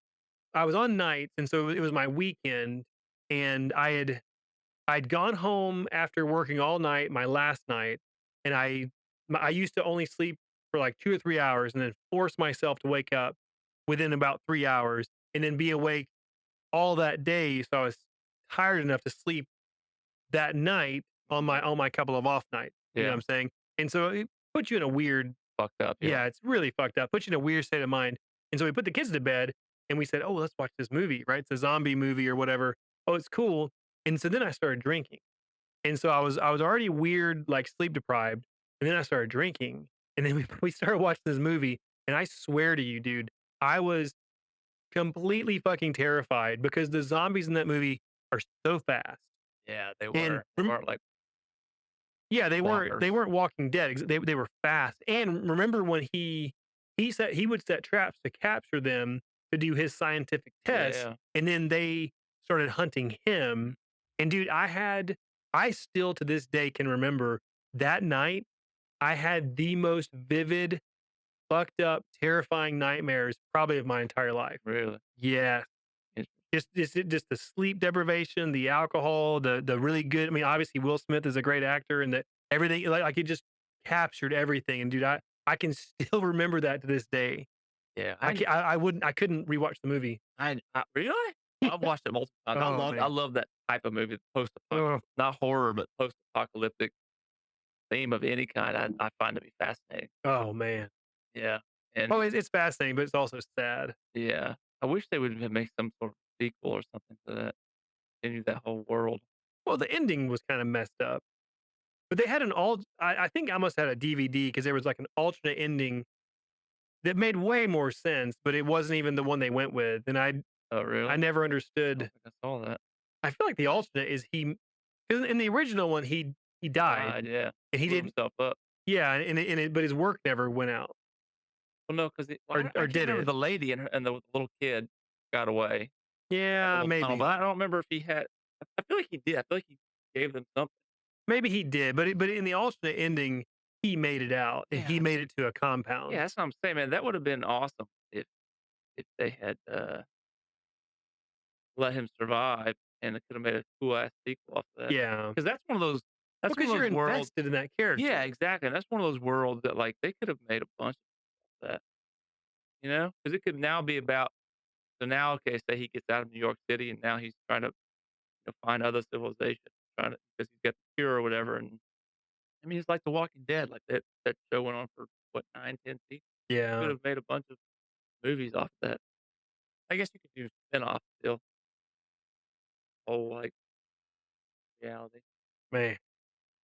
I was on nights, and so it was my weekend, and I'd gone home after working all night, my last night, and I used to only sleep for like 2 or 3 hours and then force myself to wake up within about 3 hours and then be awake all that day, so I was tired enough to sleep that night on my couple of off nights, you know what Yeah, I'm saying? And so it puts you in a weird. fucked up. Yeah, Yeah, it's really fucked up, puts you in a weird state of mind, and so we put the kids to bed, and we said, "Oh, let's watch this movie," right? It's a zombie movie or whatever. "Oh, it's cool." And so then I started drinking. And so I was already weird, like sleep deprived, and then I started drinking, and then we started watching this movie, and I swear to you, dude, I was completely fucking terrified because the zombies in that movie are so fast. yeah, they And were. They weren't like yeah, they walkers. weren't Walking Dead. They were fast. And remember when he would set traps to capture them to do his scientific tests, Yeah, and then they started hunting him. And dude, I still to this day can remember that night. I had the most vivid, fucked up, terrifying nightmares probably of my entire life. really. Yeah, just the sleep deprivation, the alcohol, the really good. I mean, obviously Will Smith is a great actor, and that everything like it just captured everything. And dude, I can still remember that to this day. Yeah, I couldn't rewatch the movie. really? I've watched it multiple times. Oh I man. love that type of movie, Oh, post-apocalyptic, not horror, but post-apocalyptic theme of any kind. I find to be fascinating. oh man. Yeah, and Oh, it's fascinating, but it's also sad. yeah, I wish they would make some sort of sequel or something to that. Continue that whole world. Well, the ending was kind of messed up, but they had an alt. I think I must have had a DVD because there was like an alternate ending that made way more sense, but it wasn't even the one they went with. And Oh, I really? never I don't understood. think I saw that. I feel like the alternate is because in the original one he died Yeah. and he Blew didn't. himself up. Yeah, but his work never went out Well, no, because I or can't did remember it? the lady and the little kid got away. That Yeah, little tunnel, maybe. but I don't remember if he had. I feel like he did. I feel like he gave them something. Maybe he did, but in the alternate ending, he made it out, and Yeah, he I made mean, it to a yeah, compound. that's what I'm saying, man. That would have been awesome if they had, let him survive, and it could have made a cool ass sequel off of that. Yeah. Because that's one Because of you're those worlds. invested in that Yeah, character. exactly, and that's one of those worlds that, like, they could have made a bunch of that, you know? Because it could now be about, so now, okay, say he gets out of New York City, and now he's trying to, find other civilizations, trying to, because he's got the cure or whatever, and I mean, it's like The Walking Dead, like, that show went on for, what, 9, 10 seasons? Could Yeah, have made a bunch of movies off that. I guess you could do spin-off still, whole, like, reality. man.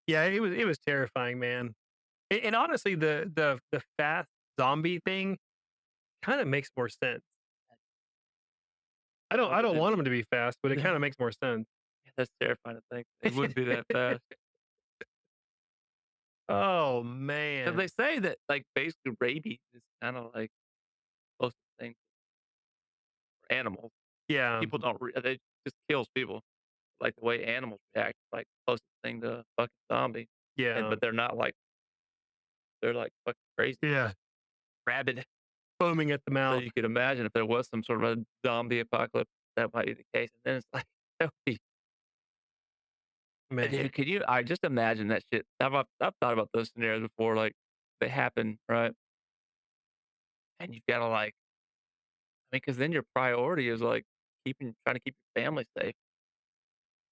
Yeah, it was terrifying, man. And honestly, the fast zombie thing kinda makes more sense. I Other don't than want 'em to be fast, but it kinda makes more sense. that's terrifying to think they would be that fast. Oh, 'Cause man. they say that, like, basically rabies is kinda like closest thing for animals. Yeah, People don't they just kills people, like, the way animals react, like, closest thing to a fucking zombie, and yeah, but they're, like, fucking crazy, yeah. rabid. Foaming at the So mouth, you could imagine if there was some sort of a zombie apocalypse, that might be the case, and then it's like, that would be man. dude, could you I just imagine that shit. I've thought about those scenarios before, like, they happen, right? And you've gotta, like, I mean, because then your priority is, like, trying to keep your family safe,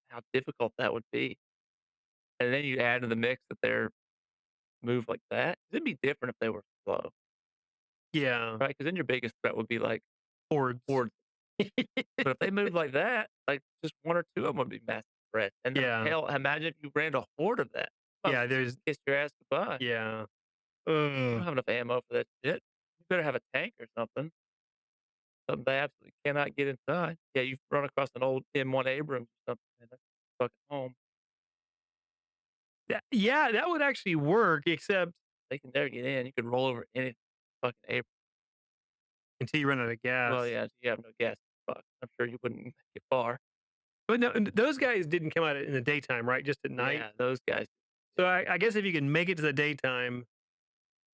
how difficult that would be, and then you add to the mix that they're moved like that. It'd be different if they were slow, Yeah, right? Because then your biggest threat would be, like, hordes. hordes, but if they move like that, like, just 1 or 2 of them would be massive threats, and then, Yeah, hell, imagine if you ran a horde of that. Might as well yeah, just there's kiss your ass goodbye. yeah. You don't Ugh, have enough ammo for that shit. You better have a tank or something they absolutely cannot get inside. Yeah, you've run across an old M1 Abrams or something, and that's fucking home. yeah, that would actually work, except They can never get in. You could roll over any fucking Abrams. until you run out of Well, gas. yeah, you have no gas. Fuck, I'm sure you wouldn't get far. But no, and those guys didn't come out in the daytime, right? Just at night? Yeah, those guys. So I guess if you can make it to the daytime.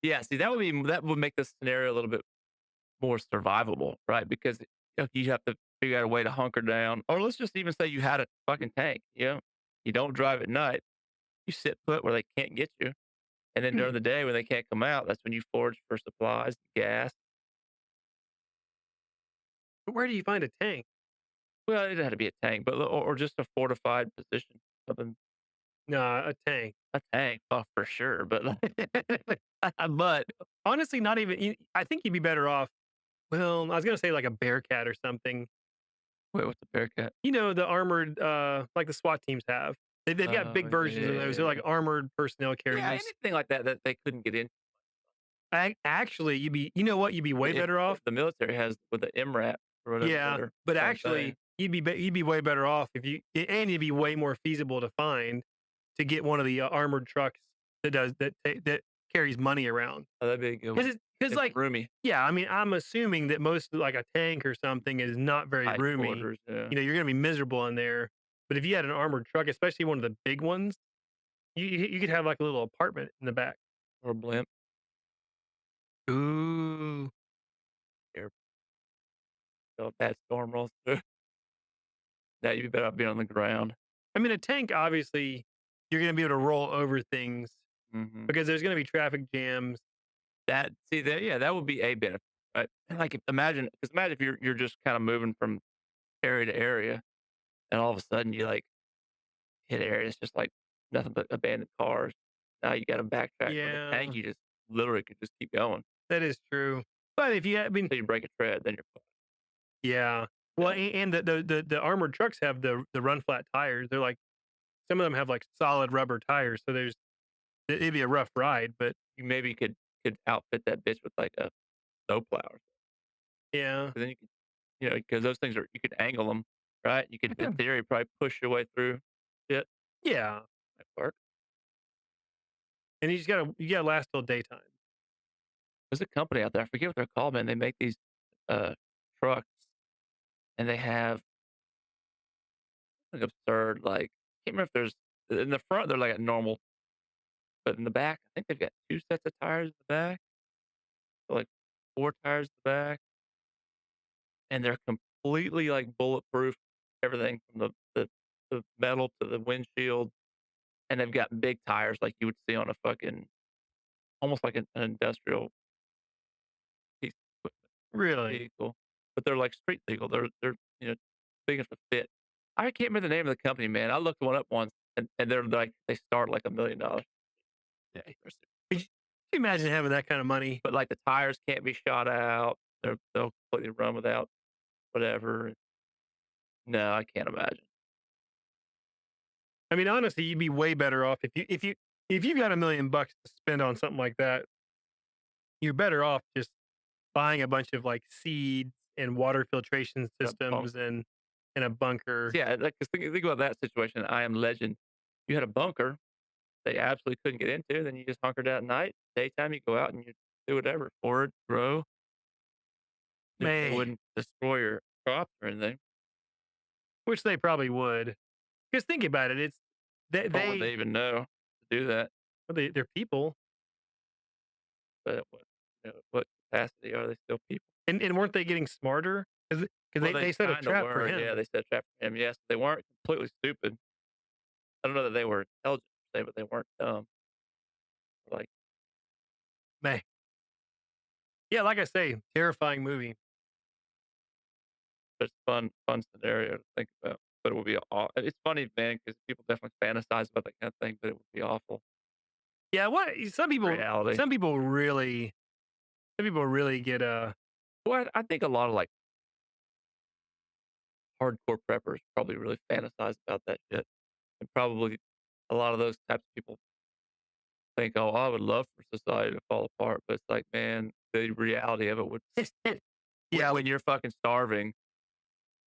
Yeah, see, that would make this scenario a little bit more survivable, right? Because, you have to figure out a way to hunker down, or let's just even say you had a fucking tank, you don't drive at night, you sit put where they can't get you, and then during the day when they can't come out, that's when you forage for supplies, gas. But where do you find a tank? Well, it doesn't have to be a tank, but or just a fortified position, something, Nah, a tank. a tank, oh, for sure, but but Honestly, not even I think you'd be better off. Well, I was gonna say like a Bearcat or something. wait, what's a Bearcat? You know, the armored, like the SWAT teams have. They've got Oh, big yeah, versions of yeah, those. They're yeah. like armored personnel Yeah, carriers. anything like that that they couldn't get in. Actually, you know what? You'd be way If better off. the military has with the MRAP or whatever, Yeah, they're but same thing. actually, you'd be way better off if and you'd be way more feasible to find to get one of the armored trucks that carries money around. Oh, that'd be a good one. Because It's like, roomy, yeah, I mean, I'm assuming that most like a tank or something is not very tight roomy. quarters, yeah, You know, you're gonna be miserable in there. But if you had an armored truck, especially one of the big ones, you could have like a little apartment in the back. or a blimp, Ooh. or so a bad storm rolls through. Yeah, you'd be better off being on the ground. I mean, a tank, obviously, you're gonna be able to roll over things Mhm. because there's gonna be traffic jams. That see, that yeah, that would be a benefit, right? And, like, imagine if you're just kinda moving from area to area, and all of a sudden you, like, hit areas just, like, nothing but abandoned cars. Now you gotta backtrack. With a tank, Yeah, you just literally could just keep going that is true. But if you I mean, till you break a tread, then you're fucked. yeah. Well, Yeah. and the armored trucks have the run flat tires. They're like some of them have like solid rubber tires, so it'd be a rough ride, but You maybe could outfit that bitch with, like, a snowplow or something, yeah. 'cause then you could, because those things are, you could angle them, right? You could, in Yeah. theory, probably push your way through shit. Yeah. Might work. And you gotta last till daytime. There's a company out there, I forget what they're called, man, they make these, uh, trucks, and they have, like, absurd, like, can't remember if there's In the front, they're like a normal, but in the back, I think they've got 2 sets of tires in the back, so, like, 4 tires in the back, and they're completely, like, bulletproof, everything from the metal to the windshield, and they've got big tires like you would see on a fucking almost like an industrial piece of equipment Really? vehicle, but they're, like, street legal. They're, big enough to fit. I can't remember the name of the company, man. I looked one up once, and they're, like they start, like, $1,000,000. Yeah. Could you imagine having that kind of money? But, like, the tires can't be shot out. They'll completely run without whatever. No, I can't imagine. I mean, honestly, you'd be way better off if you've got $1,000,000 to spend on something like that, you're better off just buying a bunch of, like, seeds and water filtration A bunk systems and a bunker. Yeah, like, 'cause think about that situation, I Am Legend. You had a bunker they absolutely couldn't get into, then you just hunkered out at night. Daytime, you go out and you do whatever, forage, grow. They Man, wouldn't destroy your crops or anything, which they probably would. Because think about it, it's nor would they even know to do that. they're people, But what capacity are they still people? and weren't they getting smarter? Because Well, they they set a kinda trap for were, yeah, him. they set a trap for him, yes, they weren't completely stupid. I don't know that they were intelligent per se, but they weren't dumb. Like, Man, yeah, like I say, terrifying movie. it's fun scenario to think about, but it would be aw it's funny, man, because people definitely fantasize about that kind of thing, but it would be awful Yeah, what reality. some people really get, Well, I think a lot of, like, hardcore preppers probably really fantasize about that shit, and probably a lot of those types of people think, "Oh, I would love for society to fall apart," but it's like, man, the reality of it would yeah, when you're fucking starving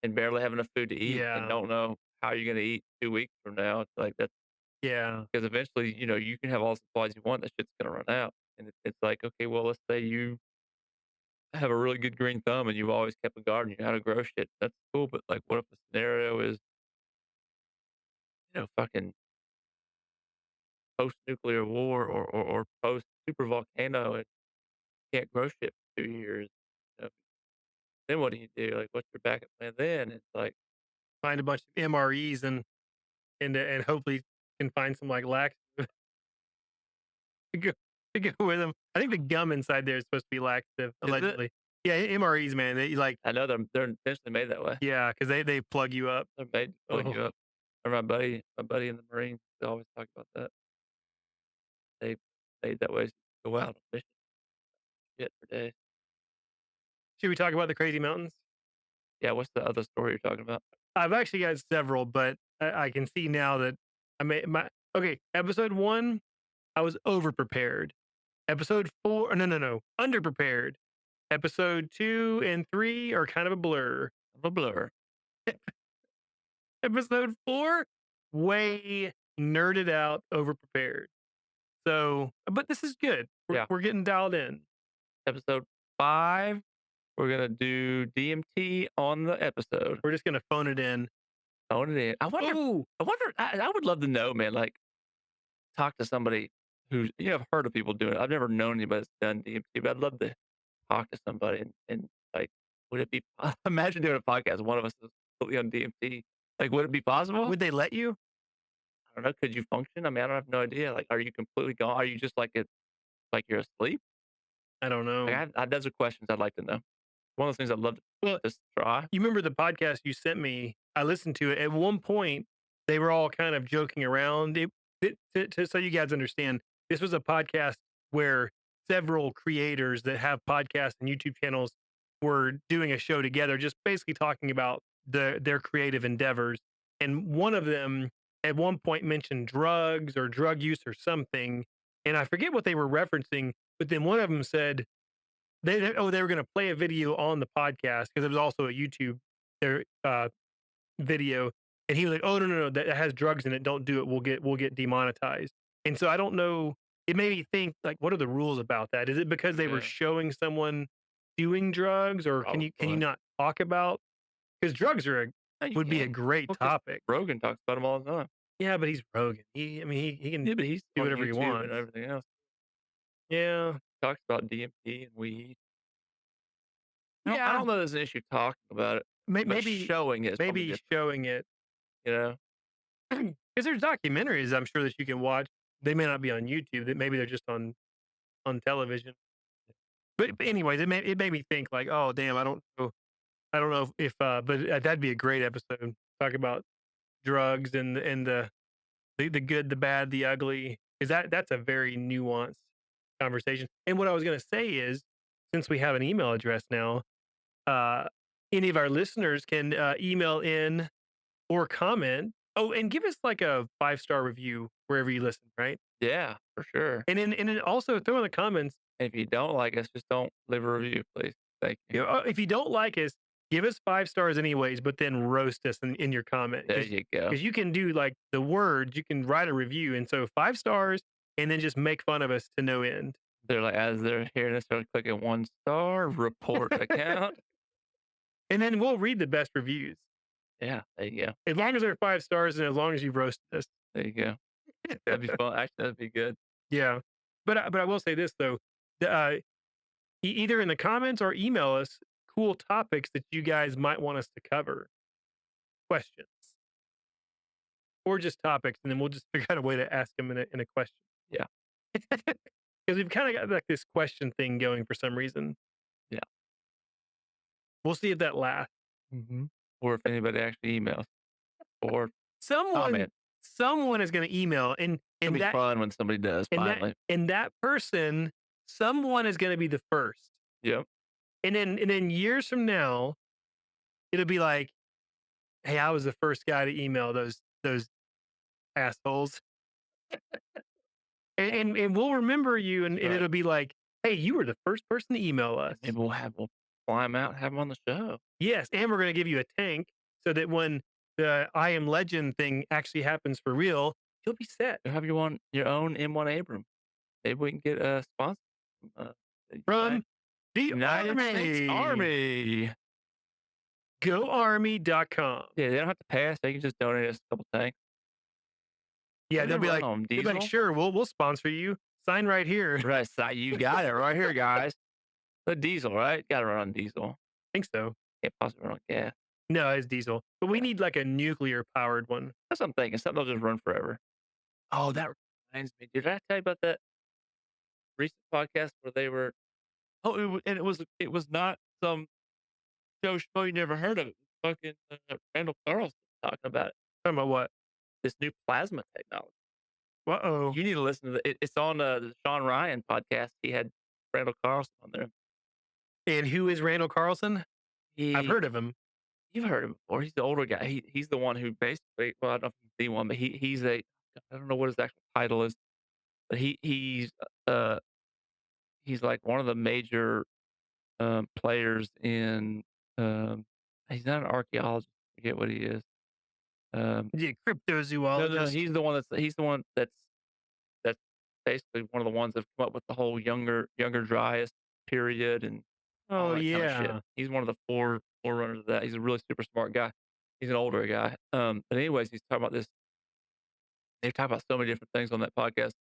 and barely have enough food to eat and yeah, don't know how you're gonna eat 2 weeks from now, it's like that's yeah, because eventually, you can have all the supplies you want, that shit's gonna run out, and it's like, okay, well, let's say you have a really good green thumb and you've always kept a garden, you know how to grow shit, that's cool, but, like, what if the scenario is, fucking post-nuclear war or post-super volcano and can't grow shit for 2 years, you know? Then what do you do? Like, what's your backup plan then? It's like, find a bunch of MREs and hopefully can find some, like, laxative to go with them. I think the gum inside there is supposed to be laxative, is it? allegedly. Yeah, MREs, man, they like I know they're intentionally made that way. yeah, because they plug you up. They're made to plug Oh, you up. Or my buddy in the Marines, they always talk about that. They made that way so you go out on mission shit for days. should we talk about the crazy mountains? Yeah, what's the other story you're talking about? I've actually got several, but I can see now that I made my okay, episode 1, I was overprepared. Episode 4 no, no, no, underprepared. Episode 2 and 3 are kind of a blur. I'm a blur. Episode 4, way nerded out, overprepared. So, but this is good. Yeah. We're getting dialed in. Episode 5, we're gonna do DMT on the episode. We're just gonna phone it in. Own it in. Oh, I would love to know, man, like, talk to somebody who's I've heard of people doing it. I've never known anybody that's done DMT, but I'd love to talk to somebody and like, would it be imagine doing a podcast, one of us is completely on DMT. Like, would it be possible? would they let you? I don't know. Could you function? I mean, I don't have no idea. Like, are you completely gone? Are you just like you're asleep? I don't Like, know. those are questions I'd like to know. One of those things I'd love to Well, just try. you remember the podcast you sent me? I listened to it. At one point, they were all kind of joking around. So you guys understand, this was a podcast where several creators that have podcasts and YouTube channels were doing a show together, just basically talking about their creative endeavors. And one of them at one point mentioned drugs or drug use or something, and I forget what they were referencing. But then one of them said they were gonna play a video on the podcast because it was also a YouTube their, video, and he was like, "Oh, no, no, no, that has drugs in it, don't do it, we'll get demonetized." And so I don't know, it made me think, like, what are the rules about that? Is it because they were Yeah, showing someone doing drugs, or can you probably. not talk about, because drugs No, you would be a can. great Well, because topic. Rogan talks about them all the time. Yeah, but he's Rogan. I mean, he can Yeah, but he's do on whatever he YouTube and wants. everything else. Yeah. Talks about DMT and weed. I Yeah. don't know there's an issue talking about it, but Maybe showing it is probably maybe different, showing it you know? because there's documentaries I'm sure that you can watch. They may not be on YouTube. That maybe they're just on television. But anyways, it made me think like, oh damn, I don't know if but that'd be a great episode. Talk about drugs and the good, the bad, the ugly. Is that's a very nuanced conversation. And what I was gonna say is, since we have an email address now, uh, any of our listeners can email in or comment. Oh, and give us like a 5-star review wherever you listen, right? Yeah, for sure. And then also throw in the comments. And if you don't like us, just don't leave a review, please. Thank you. You know, if you don't like us, give us 5 stars anyways, but then roast us in your comment There you go. because you can do like the words. You can write a review, and so 5 stars, and then just make fun of us to no end. They're like, as they're hearing this, they're clicking 1 star, report account. And then we'll read the best reviews Yeah, there you go. as long as they're 5 stars and as long as you roasted us. There you go. That'd be fun. Actually, that'd be good. Yeah, but I will say this though, the, either in the comments or email us cool topics that you guys might want us to cover, questions, or just topics, and then we'll just figure out a way to ask them in a question. Yeah, Because we've kind of got like this question thing going for some reason. yeah. We'll see if that lasts. Or if anybody actually emails or Someone comment. someone is going to email, It's gonna be fun when somebody does finally. and that person, someone is going to be the first. Yep. And then years from now, it'll be like, "Hey, I was the first guy to email those assholes." And we'll remember you, and Right. it'll be like, "Hey, you were the first person to email us." Maybe we'll fly them out and have them on the show. Yes, and we're gonna give you a tank so that when the I Am Legend thing actually happens for real, you'll be set. You'll have your own M1 Abram. Maybe we can get a sponsor from, the From the United States Army. Army. GoArmy.com. Yeah, they don't have to pay us. They can just donate us a couple tanks. Yeah, What do they run on, they'll be like, diesel? "Sure, we'll sponsor you. Sign right here." I Right, so you got it right here, guys. The diesel, right? Gotta run on diesel. think so. Can't possibly run on gas. No, it's diesel, but we Yeah. need like a nuclear powered one. That's what I'm thinking. Something that'll just run forever. Oh, that reminds me. Did I tell you about that recent podcast where they were and it was not some show you never heard of. It was fucking, Randall Carlson talking about it, Talking about what? this new plasma technology. Uh-oh. You need to listen to it's on, the Sean Ryan podcast. He had Randall Carlson on there. And who is Randall Carlson? I've He heard of him. You've heard him before. He's the older guy. He's the one who basically well, I don't know if you've seen one, but he's a I don't know what his actual title is, but uh he's like one of the major players in um he's not an archaeologist, I forget what he is. Um Yeah, no, cryptozoologist. he's the one that's basically one of the ones that come up with the whole younger Dryas period and all Oh, that kind of shit. yeah. He's one of the forerunners of that. He's a really super smart guy. He's an older guy. But anyways, he's talking about this. They talk about so many different things on that podcast.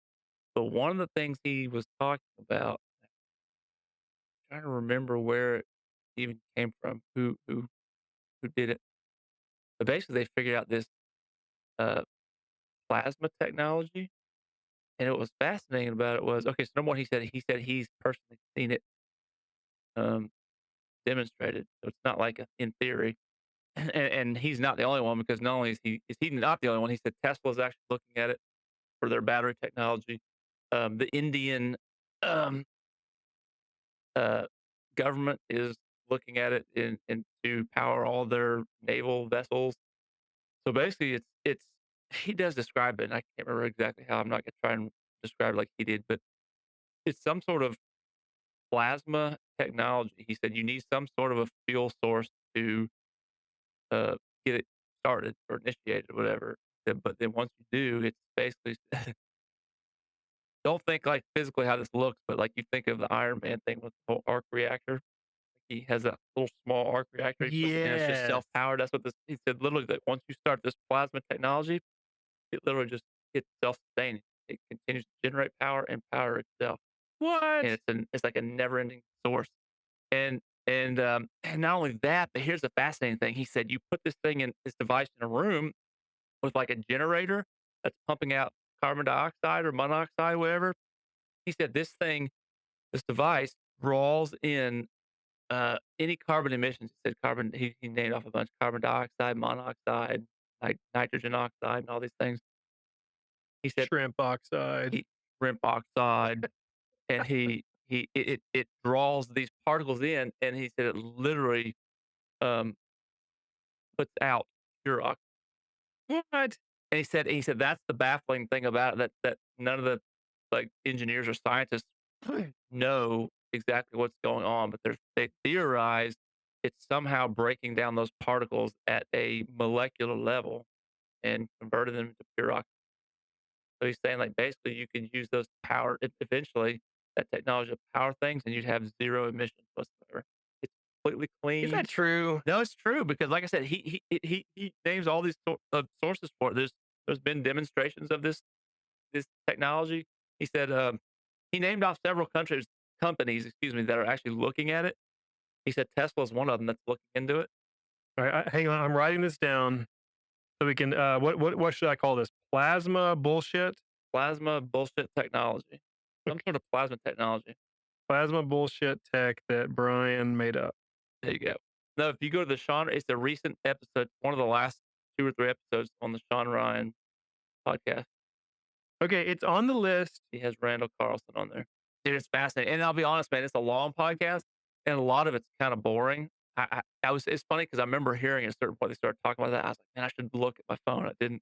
But one of the things he was talking about, I'm trying to remember where it even came from, who did it. But basically, they figured out this uh, plasma technology, and what was fascinating about it was okay. So number one, he said he's personally seen it um, demonstrated. So it's not like in theory, and he's not the only one because not only is he not the only one. He said Tesla's actually looking at it for their battery technology. The Indian um, uh, government is looking at it in to power all their naval vessels. So basically, it's he does describe it, and I can't remember exactly how. I'm not gonna try and describe it like he did, but it's some sort of plasma technology. He said you need some sort of a fuel source to uh, get it started or initiated or whatever. But then once you do, it's basically don't think like physically how this looks, but like you think of the Iron Man thing with the whole arc reactor. He has that little small arc reactor he puts it in, it's just Yes. self-powered. That's what this he said literally that once you start this plasma technology, It literally just it's self-sustaining. It continues to generate power and power itself, What? and it's like a never-ending source. And not only that, but here's the fascinating thing. He said you put this device in a room with like a generator that's pumping out carbon dioxide or monoxide, whatever. He said this device draws in any carbon emissions. He said carbon. He named off a bunch: carbon dioxide, monoxide, like nitrogen oxide, and all these things. He said Shrimp oxide. he shrimp oxide, and it draws these particles in, and he said it literally um, puts out pure oxygen. What? And he said that's the baffling thing about it, that none of the like engineers or scientists know exactly what's going on, but they theorize it's somehow breaking down those particles at a molecular level and converting them to pure oxygen. So he's saying like basically you could use those power eventually that technology to power things and you'd have zero emissions whatsoever. It's completely Is clean. that true? No, it's true because, like I said, he names all these sources for it. There's been demonstrations of this technology. He said he named off several companies, excuse me, that are actually looking at it. He said Tesla is one of them that's looking into it. All right, hang on. I'm writing this down so we can. What should I call this? Plasma bullshit. Plasma bullshit technology, some sort of plasma technology. Plasma bullshit tech that Brian made up. There you go. No, if you go to the Sean, it's a recent episode, one of the last 2 or 3 episodes on the Sean Ryan podcast. Okay, it's on the list. He has Randall Carlson on there. Dude, it's fascinating. And I'll be honest, man, it's a long podcast and a lot of it's kind of boring. It's funny because I remember hearing at a certain point they started talking about that. I was like, man, I should look at my phone. I didn't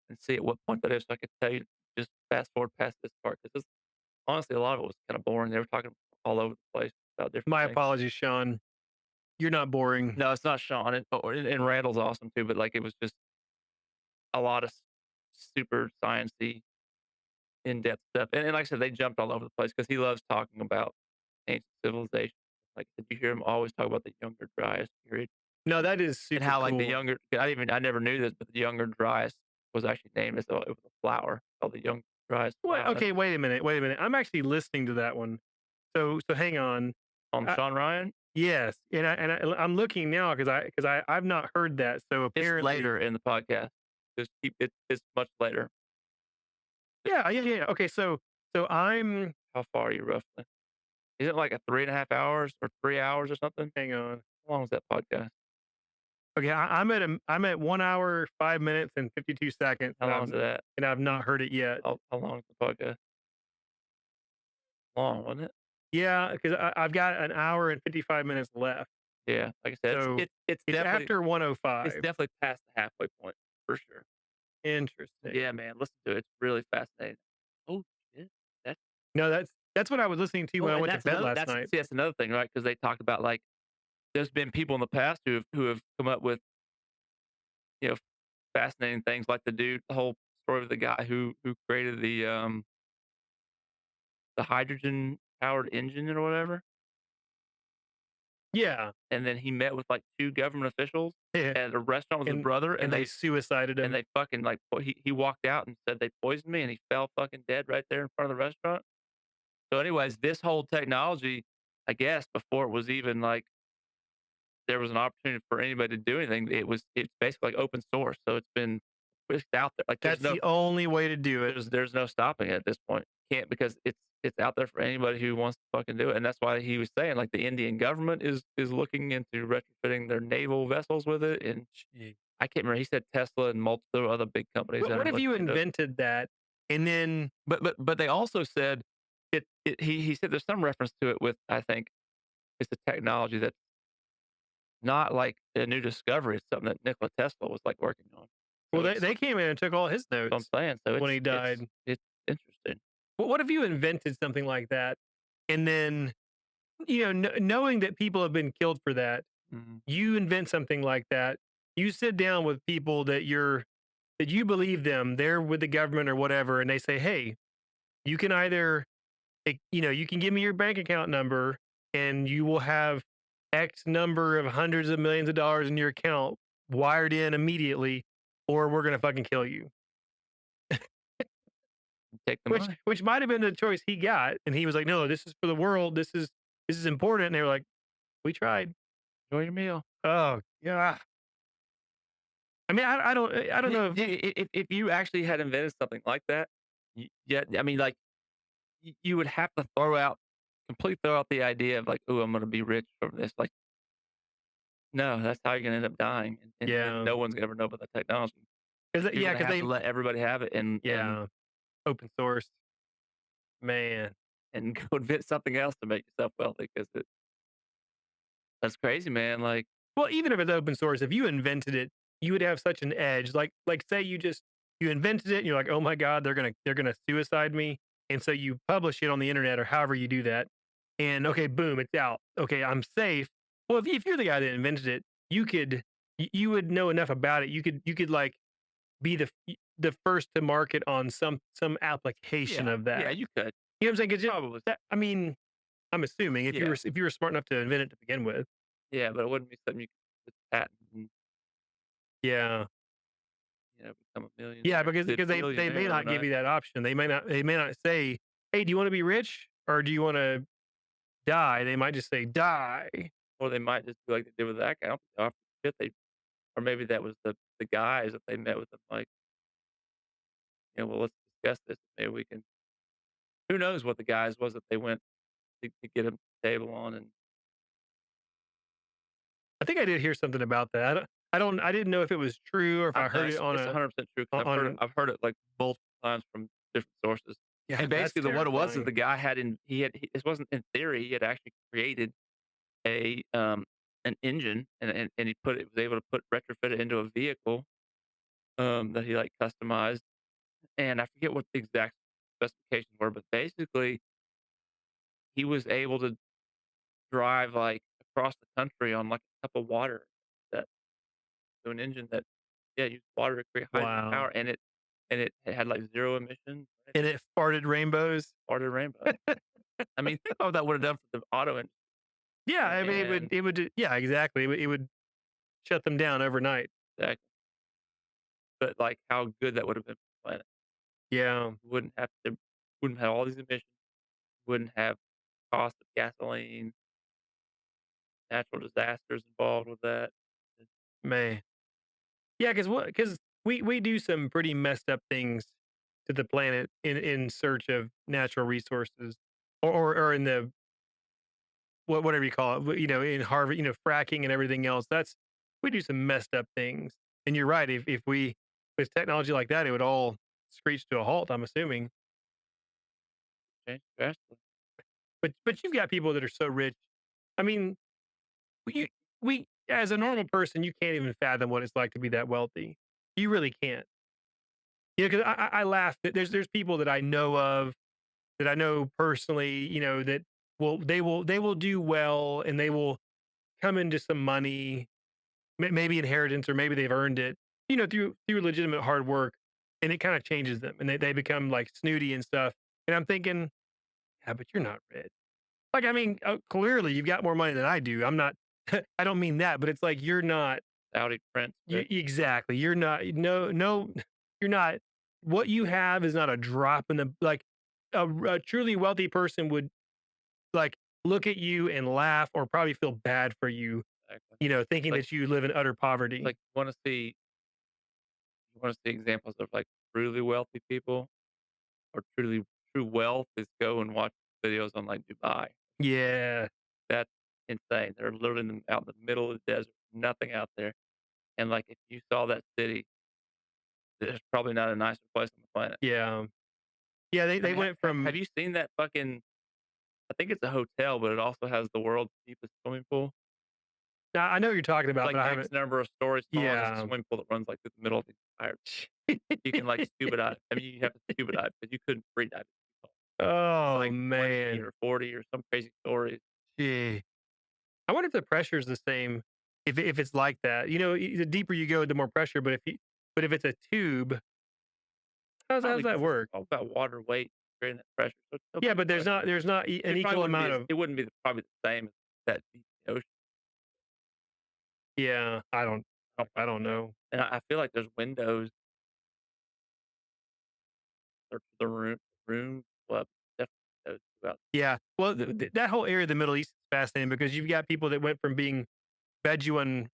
and see at what point that is so I could tell you just fast forward past this part because honestly, a lot of it was kind of boring. They were talking all over the place about different My things. apologies, Sean. You're not boring. No, it's not Sean. And Randall's awesome too, but like it was just a lot of super sciencey in-depth stuff, and like I said, they jumped all over the place because he loves talking about ancient civilization. Like, did you hear him always talk about the Younger Dryas period No, that is and super how, like, cool. I never knew this, but the Younger Dryas was actually named as it was a flower called the Younger Dryas What? flower. That's Okay, wait a minute. Wait a minute. I'm actually listening to that one. So hang on. on I, Sean Ryan. yes, I'm looking now because I've not heard that. So It's apparently, later in the podcast. Just keep it's much later. yeah. Okay, so I'm How far are you roughly? Is it like a 3.5 hours or 3 hours or something? hang on. How long is that podcast? Okay, I'm at 1 hour 5 minutes and 52 seconds, How long is that? and I've not heard it yet. How long is the podcast? Long, wasn't it? Yeah, because I've got an hour and 55 minutes left. Yeah, like I said, So it's it's definitely after it's 105. definitely past the halfway point for sure. Interesting. Yeah, man, listen to it. It's really fascinating. Oh shit, that's No, that's what I was listening to when I and went to bed last night. that's another thing, right? Because they talk about like there's been people in the past who have come up with you know fascinating things, like the whole story of the guy who created the hydrogen powered engine or whatever, Yeah. and then he met with like 2 government officials at a restaurant with his and brother, and they suicided and him. they fucking like he walked out and said they poisoned me, and he fell fucking dead right there in front of the restaurant. So, anyways, this whole technology, I guess, before it was even like there was an opportunity for anybody to do anything, it's basically like open source. So it's out there. Like That's the only way to do it. there's no stopping it at this point. Can't because it's out there for anybody who wants to fucking do it. And that's why he was saying like the Indian government is looking into retrofitting their naval vessels with it. And Gee. I can't remember. He said Tesla and multiple other big companies that What are if you looking into it. invented that and then But they also said he said there's some reference to it with I think it's a technology that's not like a new discovery. It's something that Nikola Tesla was like working on. well So they came in and took all his what I'm notes saying. So when he died. it's interesting. What if you invented something like that and then knowing that people have been killed for that, Mhm. you invent something like that. You sit down with people that you believe them, they're with the government or whatever, and they say, "Hey, you can either you can give me your bank account number and you will have X number of hundreds of millions of dollars in your account wired in immediately, or we're gonna fucking kill you." take the which money. which might have been the choice he got, and he was like, "No, this is for the world. This is important." And they were like, "We tried." Enjoy your meal. Oh, yeah. I mean, I don't know if If you actually had invented something like that, yeah, I mean, like, you would have to completely throw out the idea of like, "Oh, I'm gonna be rich from this." Like, no, that's how you're gonna end up dying, and yeah. no one's gonna ever know about the technology. 'Cause You're yeah, gonna because have to they let everybody have it and yeah, open source. Man. and go invent something else to make yourself wealthy because that's crazy, man. Like, Well, even if it's open source, if you invented it, you would have such an edge. Like say you invented it and you're like, "Oh my god, they're gonna suicide me." And so you publish it on the internet or however you do that. And okay, boom, it's out. Okay, I'm safe. Well, if you're the guy that invented it, you would know enough about it. You could like be the first to market on some application yeah, of yeah, that. you could You know what I'm saying? 'Cause probably, that I mean, I'm assuming yeah, if you were smart enough to invent it to begin with. yeah, but it wouldn't be something you could just patent and Yeah. become a Yeah, millionaire, because they may billionaire not give overnight, you that option. They may not say, "Hey, do you wanna be rich or do you wanna die?" They might just say, "Die." or they might just do like they did with that guy. I don't think they offered shit. They or maybe that was the guys that they met with them. Like, well, let's discuss this. Maybe we can. Who knows what the guys was that they went to get them table on and I think I did hear something about that. I didn't know if it was true or if I heard it on it's a 100% true because on I've heard it, like, multiple times from different sources, yeah, and that's basically what it was is terrifying. the guy had in he this wasn't in theory, he had actually created a, an engine and he was able to retrofit it into a vehicle, that he, like, customized, and I forget what the exact specifications were, but basically, he was able to drive, like, across the country on, like, a cup of water that to an engine that, yeah, used water to create hydrogen Wow. power, and it had, like, 0 emissions, right? And it farted rainbows? Farted rainbow. I mean, think about what that would've done for the auto industry, Yeah, I mean, and it would yeah, exactly. It would shut them down overnight. exactly, but, like, how good that would've been for the planet. Yeah, Wouldn't have all these emissions, wouldn't have cost of gasoline, natural disasters involved with that. man. Yeah, because we do some pretty messed up things to the planet in search of natural resources, or in the whatever you call it, in Harvard, fracking and everything else. We do some messed up things. And you're right. If we with technology like that, it would all screech to a halt. I'm assuming. Change drastically. But you've got people that are so rich. I mean, we as a normal person, you can't even fathom what it's like to be that wealthy. You really can't. Because I laugh that there's people that I know of that I know personally, that they will do well and they will come into some money, maybe inheritance or maybe they've earned it, through legitimate hard work, and it kind of changes them and they become like snooty and stuff. And I'm thinking, yeah, but you're not rich. Like, I mean, clearly you've got more money than I do. I'm not. I don't mean that, but it's like you're not. Saudi prince, bitch. Exactly. You're not. No, no, you're not. What you have is not a drop in the like. A truly wealthy person would like look at you and laugh or probably feel bad for you, Exactly. thinking Like that you live in utter poverty. like, you wanna see examples of, like, truly wealthy people or true wealth is go and watch videos on, like, Dubai. Yeah, That's insane. They're literally out in the middle of the desert, nothing out there, and, like, if you saw that city, there's probably not a nicer place on the planet. yeah, yeah. They I they mean, went have from you seen that fucking I think it's a hotel, but it also has the world's deepest swimming pool. now I know what you're talking It's about, like but I X haven't. number of stories tall, and it's a Yeah. swimming pool that runs, like, through the middle of the entire you can, like, scuba dive. I mean, you have to scuba dive, but you couldn't free dive. It's Oh like 20 man. or 40 or some crazy story. Gee. I wonder if the pressure is the same if it's like that. The deeper you go, the more pressure. But if it's a tube, how's Probably that because it's work? all about water weight creating that pressure, so it's still Yeah, pretty but there's pressure. not an It probably equal wouldn't be amount of. it wouldn't be probably the same as that deep in the ocean. Yeah, I don't I think don't so. know. And I feel like there's windows or to the room. room club, definitely knows about. Yeah. Well, that whole area of the Middle East is fascinating because you've got people that went from being Bedouin,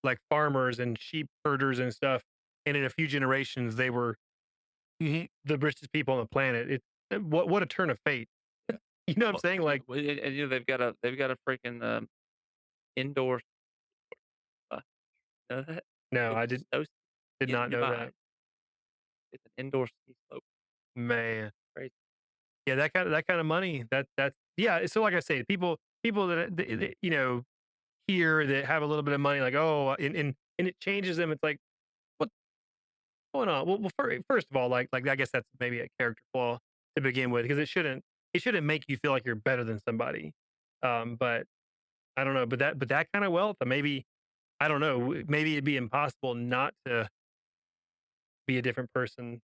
like farmers and sheep herders and stuff, and in a few generations, they were the richest people on the planet. What a turn of fate. Yeah. You know what I'm Well, saying? Like, they've got a freaking, indoor, uh, know that? no, It's I so did in not know Dubai. that. It's an indoor ski slope. Man. Crazy. Yeah, that kind of money, that's yeah, so like I say, people that, here that have a little bit of money, like, oh, and it changes them. It's like, what's going on? Well, first of all, I guess that's maybe a character flaw to begin with, because it shouldn't make you feel like you're better than somebody. But I don't know, but that kind of wealth, maybe I don't know, maybe it'd be impossible not to be a different person,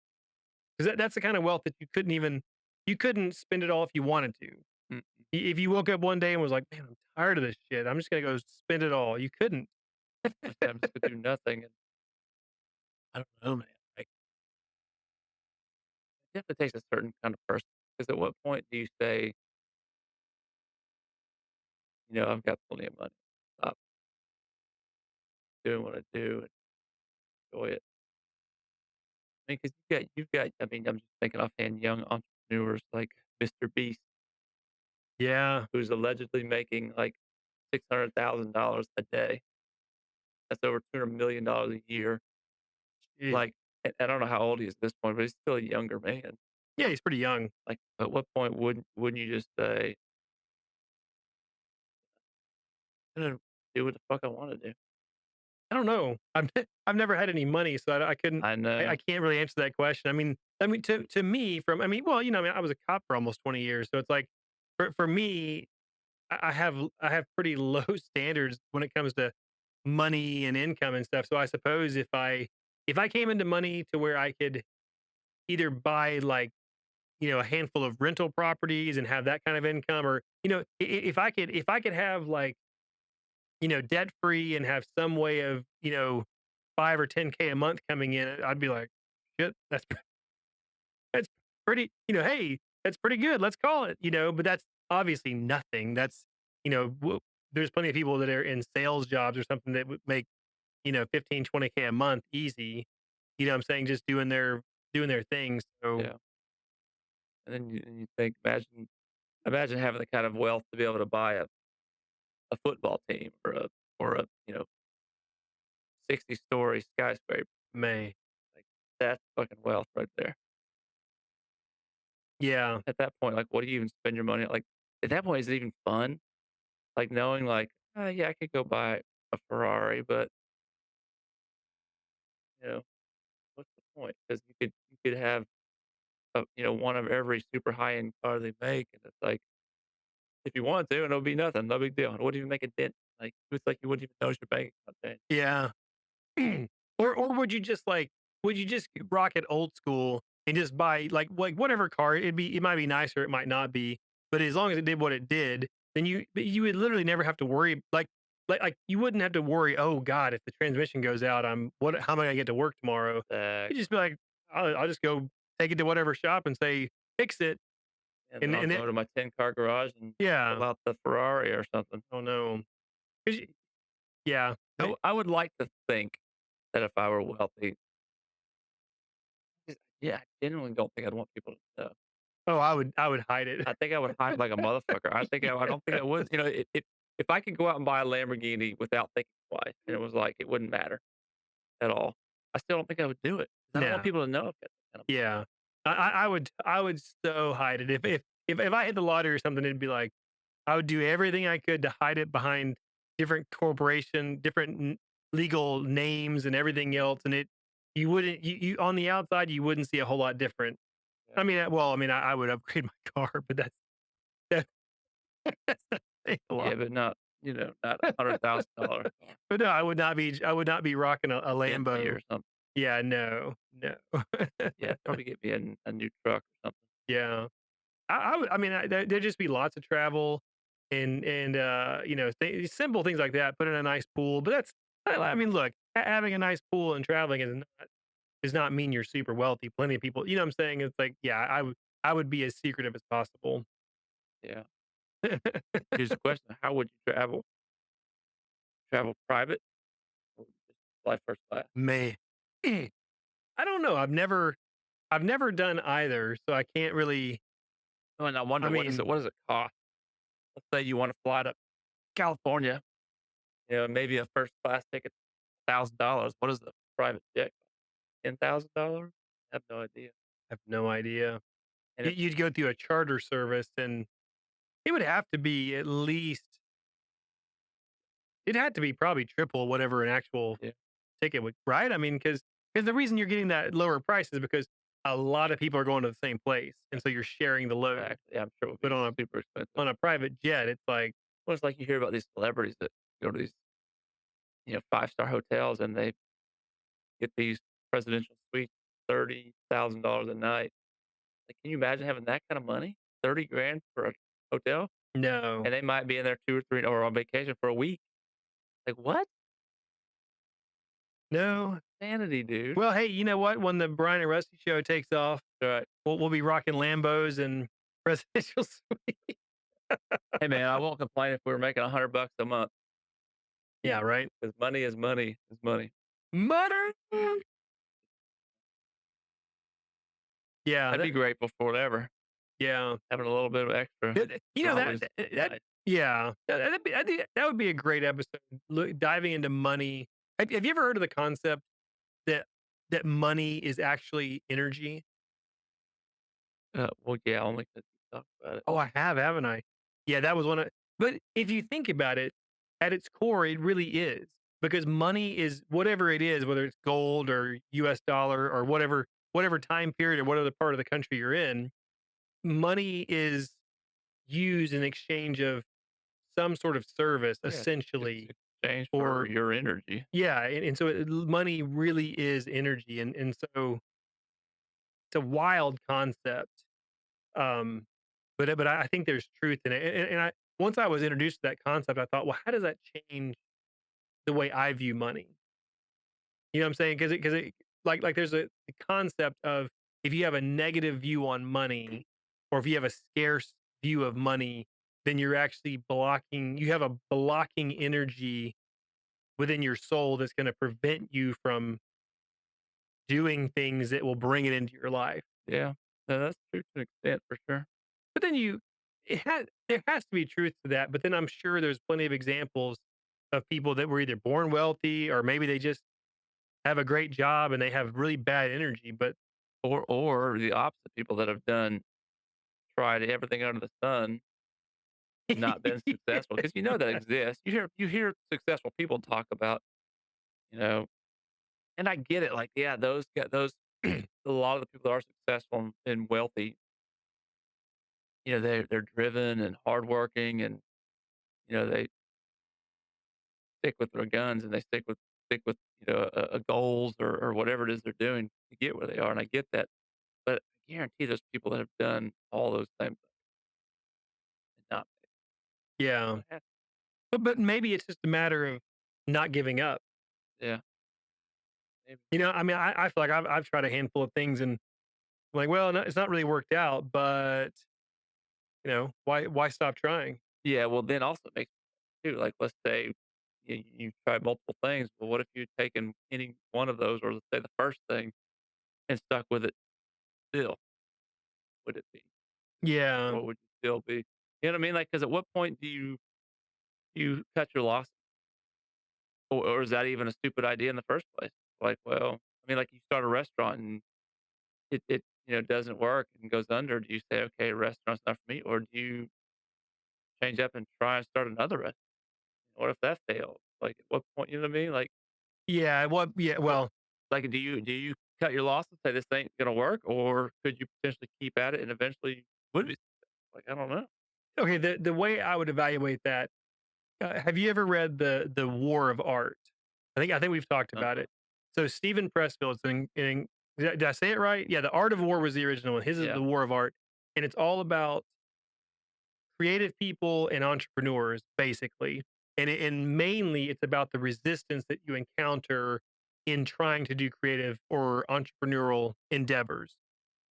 because that's the kind of wealth that you couldn't spend it all if you wanted to. Mm, If you woke up one day and was like, "Man, I'm tired of this shit. I'm just gonna go spend it all." You couldn't. I'm just gonna do nothing, and I don't know, man. Like, it definitely takes a certain kind of person. Because at what point do you say, "I've got plenty of money. Stop doing what I do and enjoy it." I mean, because I mean, I'm just thinking offhand, young entrepreneurs like Mr. Beast, Yeah. who's allegedly making, like, $600,000 a day. That's over $200 million a year. Jeez. Like, and I don't know how old he is at this point, but he's still a younger man. Yeah, he's pretty young. Like, at what point wouldn't you just say, "I'm gonna do what the fuck I wanna do?" I don't know. I've never had any money, so I couldn't. I I know. can't really answer that question. I mean, to me, well, I was a cop for almost 20 years, so it's like for me, I have pretty low standards when it comes to money and income and stuff. So I suppose if I came into money to where I could either buy, like, a handful of rental properties and have that kind of income, or if I could have, like, debt free and have some way of 5 or 10K a month coming in, I'd be like, shit, that's pretty, hey, that's pretty good, let's call it, but that's obviously nothing. That's, there's plenty of people that are in sales jobs or something that would make 15, 20K a month easy. What I'm saying, just doing their things. So Yeah. And then you think, imagine having the kind of wealth to be able to buy a football team or a 60-story skyscraper. May Like, that's fucking wealth right there. yeah. At that point, like, what do you even spend your money on? Like, at that point, is it even fun? Like, knowing, like, "Oh, yeah, I could go buy a Ferrari, but, you know, what's the point?" Because you could have, one of every super high-end car they make, and it's like, if you want to, and it'll be nothing, no big deal. It wouldn't even make a dent. Like, it's like you wouldn't even notice your bank account change. Yeah. Or would you just rock it old school and just buy, like whatever car, it might be nicer, it might not be, but as long as it did what it did, then you would literally never have to worry, like you wouldn't have to worry, oh god, if the transmission goes out, how am I gonna get to work tomorrow? You just be like, I'll just go take it to whatever shop and say, fix it. And then And I'll and it go to my 10-car garage and yeah. pull out the Ferrari or something. Oh no. 'Cause yeah. I would like to think that if I were wealthy, yeah, I genuinely don't think I'd want people to know. Oh, I would hide it. I think I would hide like a motherfucker. I don't think I would. If I could go out and buy a Lamborghini without thinking twice, and it was like it wouldn't matter at all, I still don't think I would do it. 'Cause I don't want No. people to know I've got that kind of money. Yeah. I would so hide it. If I hit the lottery or something, it'd be like I would do everything I could to hide it behind different corporation, different legal names and everything else. And you wouldn't, you on the outside, you wouldn't see a whole lot different. Yeah, I would upgrade my car, but that, that's not saying a lot. yeah, but not $100,000 But no, I would not be rocking a Bentley Lambo. or something. Yeah, no, no. Yeah, probably get me a new truck or something. Yeah. I would. There'd just be lots of travel and simple things like that. Put in a nice pool, but look, having a nice pool and traveling does not mean you're super wealthy. Plenty of people, I'm saying, it's like, yeah, I would be as secretive as possible. Yeah. Here's the question: how would you travel? Travel private or just fly first class? May I don't know. I've never done either, so I can't really. Oh, and I I wonder mean, what does it cost? Let's say you want to fly to California. Maybe a first class ticket, $1,000. What is the private jet? $10,000? I have no idea. I have no idea. And it, You'd go through a charter service, and it would have to be at least. It had to be probably triple whatever an actual yeah, ticket would, right? I mean, because the reason you're getting that lower price is because a lot of people are going to the same place, and so you're sharing the load. exactly. Yeah, I'm sure it would But be super expensive. on a private jet, it's like, Well, it's like you hear about these celebrities that go to these, five-star hotels and they get these presidential suites, $30,000 a night. Like, can you imagine having that kind of money? 30 grand for a hotel? no, And they might be in there 2 or 3 or on vacation for a week. Like, what? no. Insanity, dude. Well, hey, you know what? When the Brian and Rusty show takes off, Right. we'll be rocking Lambos and presidential suite. Hey, man, I won't complain if we were making $100 a month Yeah, right. because money is money is money. Mutter. Yeah, I'd be grateful for whatever. yeah. Having a little bit of extra is You know always that nice. yeah, I think that would be a great episode. Diving into money. Have you ever heard of the concept that money is actually energy? Well, yeah, only 'cause you talked about it. Oh, I have, haven't I? Yeah, that was one of. But if you think about it, at its core, it really is because money is whatever it is, whether it's gold or U.S. dollar or whatever time period or whatever part of the country you're in. Money is used in exchange of some sort of service, Yeah, it's essentially, exchange for or your energy. yeah, and so money really is energy, and so it's a wild concept. Um, but I think there's truth in it, and I once I was introduced to that concept, I thought, well, how does that change the way I view money? You know what I'm saying? Because like there's a concept of if you have a negative view on money, or if you have a scarce view of money, then you're actually blocking. You have a blocking energy within your soul that's going to prevent you from doing things that will bring it into your life. Yeah. No, that's true to an extent for sure. But then there has to be truth to that. But then I'm sure there's plenty of examples of people that were either born wealthy or maybe they just have a great job and they have really bad energy. But Or the opposite, people that have tried everything under the sun and not been successful, because that exists. You hear successful people talk about, you know and I get it, like, yeah, those a lot of the people that are successful and wealthy, they're driven and hardworking and, they stick with their guns and they stick with, goals or whatever it is they're doing to get where they are, and I get that. But I guarantee there's people that have done all those same things and not made it. yeah, What happened? but maybe it's just a matter of not giving up. Yeah, maybe. I mean, I feel like I've tried a handful of things and I'm like, well, no, it's not really worked out. But why stop trying? Yeah, well, then also it makes too, like, let's say you've tried multiple things, but what if you'd taken any one of those, or let's say the first thing, and stuck with it still? Would it be Yeah, or would you still be? You know what I mean? Like, because at what point do you cut your loss, or is that even a stupid idea in the first place? Like, well, I mean, like, you start a restaurant and it doesn't work and goes under. Do you say, okay, restaurant's not for me, or do you change up and try and start another restaurant? What if that fails? Like, at what point, you know what I mean? yeah. What? Yeah. What Well, like, do you cut your losses, say this ain't gonna work, or could you potentially keep at it and eventually would be successful? Like, I don't know. okay. The way I would evaluate that. Have you ever read the War of Art? I think we've talked about Uh-uh. it. So Stephen Pressfield's did I say it right? Yeah, The Art of War was the original one. His is Yeah. the War of Art, and it's all about creative people and entrepreneurs, basically. And mainly, it's about the resistance that you encounter in trying to do creative or entrepreneurial endeavors.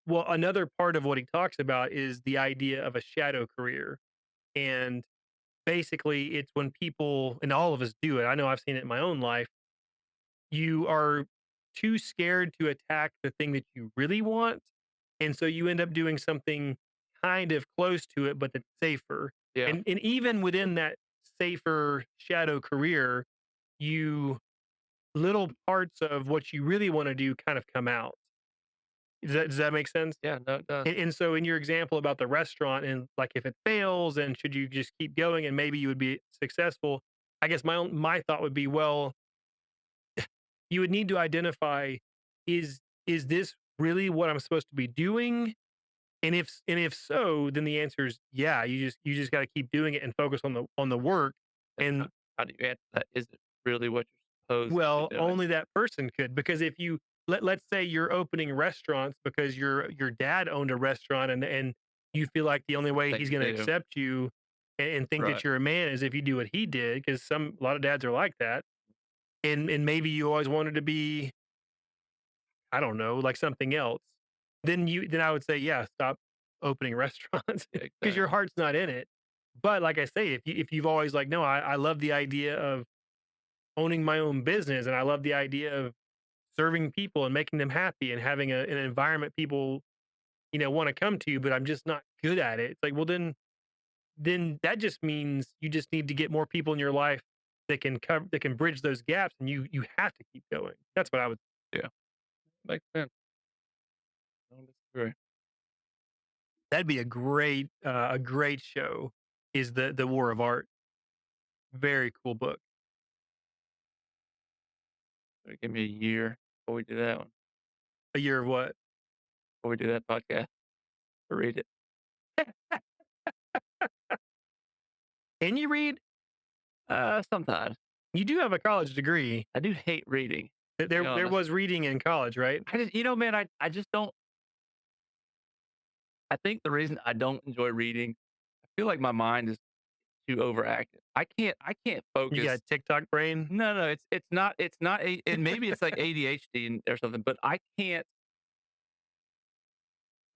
well, another part of what he talks about is the idea of a shadow career. And basically, it's when people, and all of us do it. I know I've seen it in my own life. You are too scared to attack the thing that you really want. And so you end up doing something kind of close to it, but that's safer. Yeah. And even within that safer shadow career, you little parts of what you really want to do kind of come out. Does that make sense? Yeah, no, it does. And so in your example about the restaurant and like if it fails and should you just keep going and maybe you would be successful, I guess my thought would be, well, you would need to identify, is this really what I'm supposed to be doing? And if so, then the answer is yeah, you just got to keep doing it and focus on the work. And And how do you answer that? Is it really what you're supposed to be well, doing? only that person could, because if you let's say you're opening restaurants because your dad owned a restaurant, and you feel like the only way Think he's you going to do. accept you and think Right. that you're a man is if you do what he did, because some a lot of dads are like that. And maybe you always wanted to be, I don't know, like something else. Then I would say, yeah, stop opening restaurants Yeah, because your exactly. heart's not in it. But like I say, if you've always like, no, I love the idea of owning my own business, and I love the idea of serving people and making them happy and having an environment people, want to come to, but I'm just not good at it. It's like, well, then that just means you just need to get more people in your life that can bridge those gaps, and you have to keep going. That's what I would. Yeah, makes sense. I don't disagree. That'd be a great show. Is the War of Art. Very cool book. So give me a year before we do that one, A Year of what? before we do that podcast to read it. Can you read? Sometimes. You do have a college degree. I do hate reading, to be There honest. was reading in college, right? I just, man, I just don't. I think the reason I don't enjoy reading, I feel like my mind is too overactive. I can't You got focus. TikTok brain. No, no, it's not and maybe it's like ADHD or something, but I can't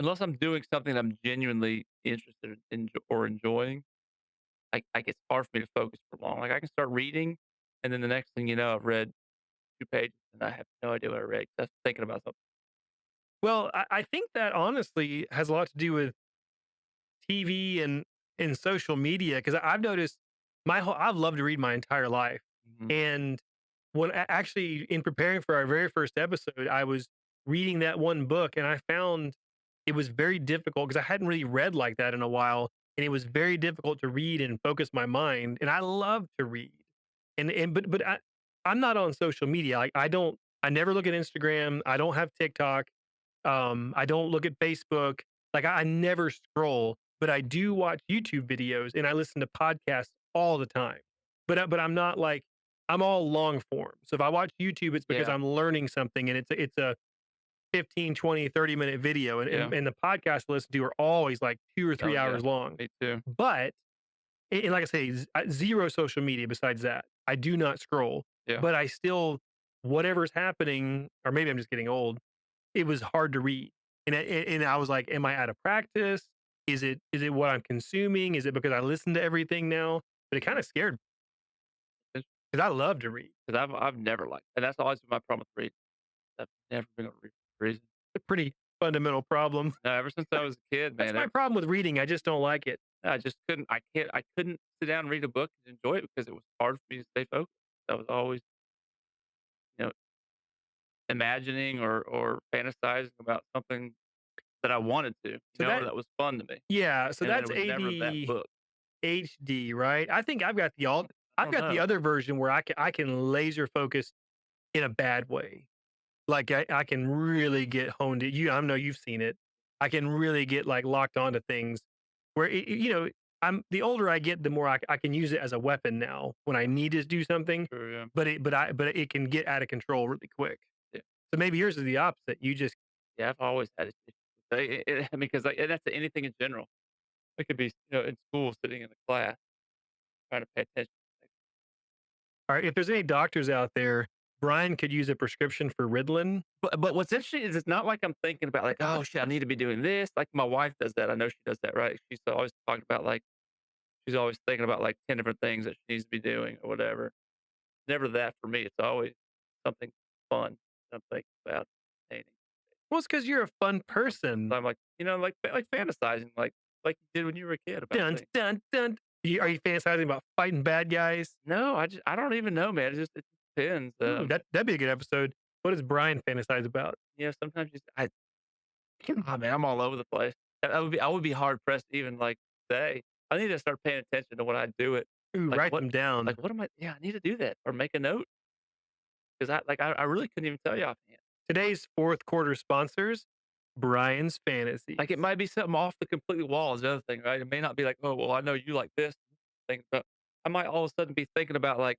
unless I'm doing something I'm genuinely interested in or enjoying. It's hard for me to focus for long. Like I can start reading, and then the next thing you know, I've read 2 pages and I have no idea what I read. That's thinking about something. Well, I think that honestly has a lot to do with TV and social media, because I've noticed I've loved to read my entire life. Mhm. And actually in preparing for our very first episode, I was reading that one book, and I found it was very difficult because I hadn't really read like that in a while, and it was very difficult to read and focus my mind. And I love to read, and I'm not on social media. Like I never look at Instagram. I don't have TikTok. I don't look at Facebook. Like I never scroll, but I do watch YouTube videos and I listen to podcasts all the time. But I'm not like, I'm all long form. So if I watch YouTube, it's because Yeah, I'm learning something, and it's a 15, 20, 30-minute video, yeah. and the podcast I listen to are always like 2 or Oh 3 yeah, hours long. me too. But and like I say, zero social media besides that. I do not scroll, Yeah, but I still, whatever's happening, or maybe I'm just getting old, it was hard to read. And I was like, "Am I out of practice? Is it what I'm consuming? Is it because I listen to everything now?" But it yeah. kinda scared me because I love to read. Because I've never liked, and that's always been my problem with reading. I've never been able to read for a reason. It's a pretty fundamental problem. No, ever since I was a kid, That's man, my problem with reading, I just don't like it. I just couldn't. I couldn't sit down and read a book and enjoy it because it was hard for me to stay focused. I was always, you know, imagining or fantasizing about something that I wanted to, So that that was fun to me, Yeah, so and then that's it was never that book. ADHD, right? I think I I've don't got the know. other version where I can laser focus in a bad way. Like, I can really get honed in. I know you've seen it. I can really get, like, locked onto things where I'm the older I get, the more I can use it as a weapon now when I need to do something, True, yeah. but it can get out of control really quick. Yeah, So maybe yours is the opposite. You just yeah, I've always had it. I mean, because like, and that's anything in general. It could be, in school, sitting in the class, trying to pay attention. All right, if there's any doctors out there Brian could use a prescription for Ritalin. But what's interesting is it's not like I'm thinking about like, "Oh, shit, I need to be doing this." Like, my wife does that. I know she does that, right? She's always talking about, like she's always thinking about, like, 10 different things that she needs to be doing or whatever. Never that for me. It's always something fun that I'm thinking about, entertaining. Well, it's because you're a fun So person. I'm like, like fantasizing like you did when you were a kid about Dun, things. dun, dun. Are you fantasizing about fighting bad guys? No, I don't even know, man. It depends. Ooh, that'd be a good episode. What does Brian fantasize about? Sometimes man, I'm all over the place. I would be hard pressed to even like say. I need to start paying attention to when I do it. Ooh, Like write what them down. like what am I yeah, I need to do that or make a note because I really couldn't even tell you offhand. Today's fourth quarter sponsors, Brian's Like it Fantasies. might be something off the completely wall is the other thing, right? It may not be like, oh well, I know you like this thing, but I might all of a sudden be thinking about like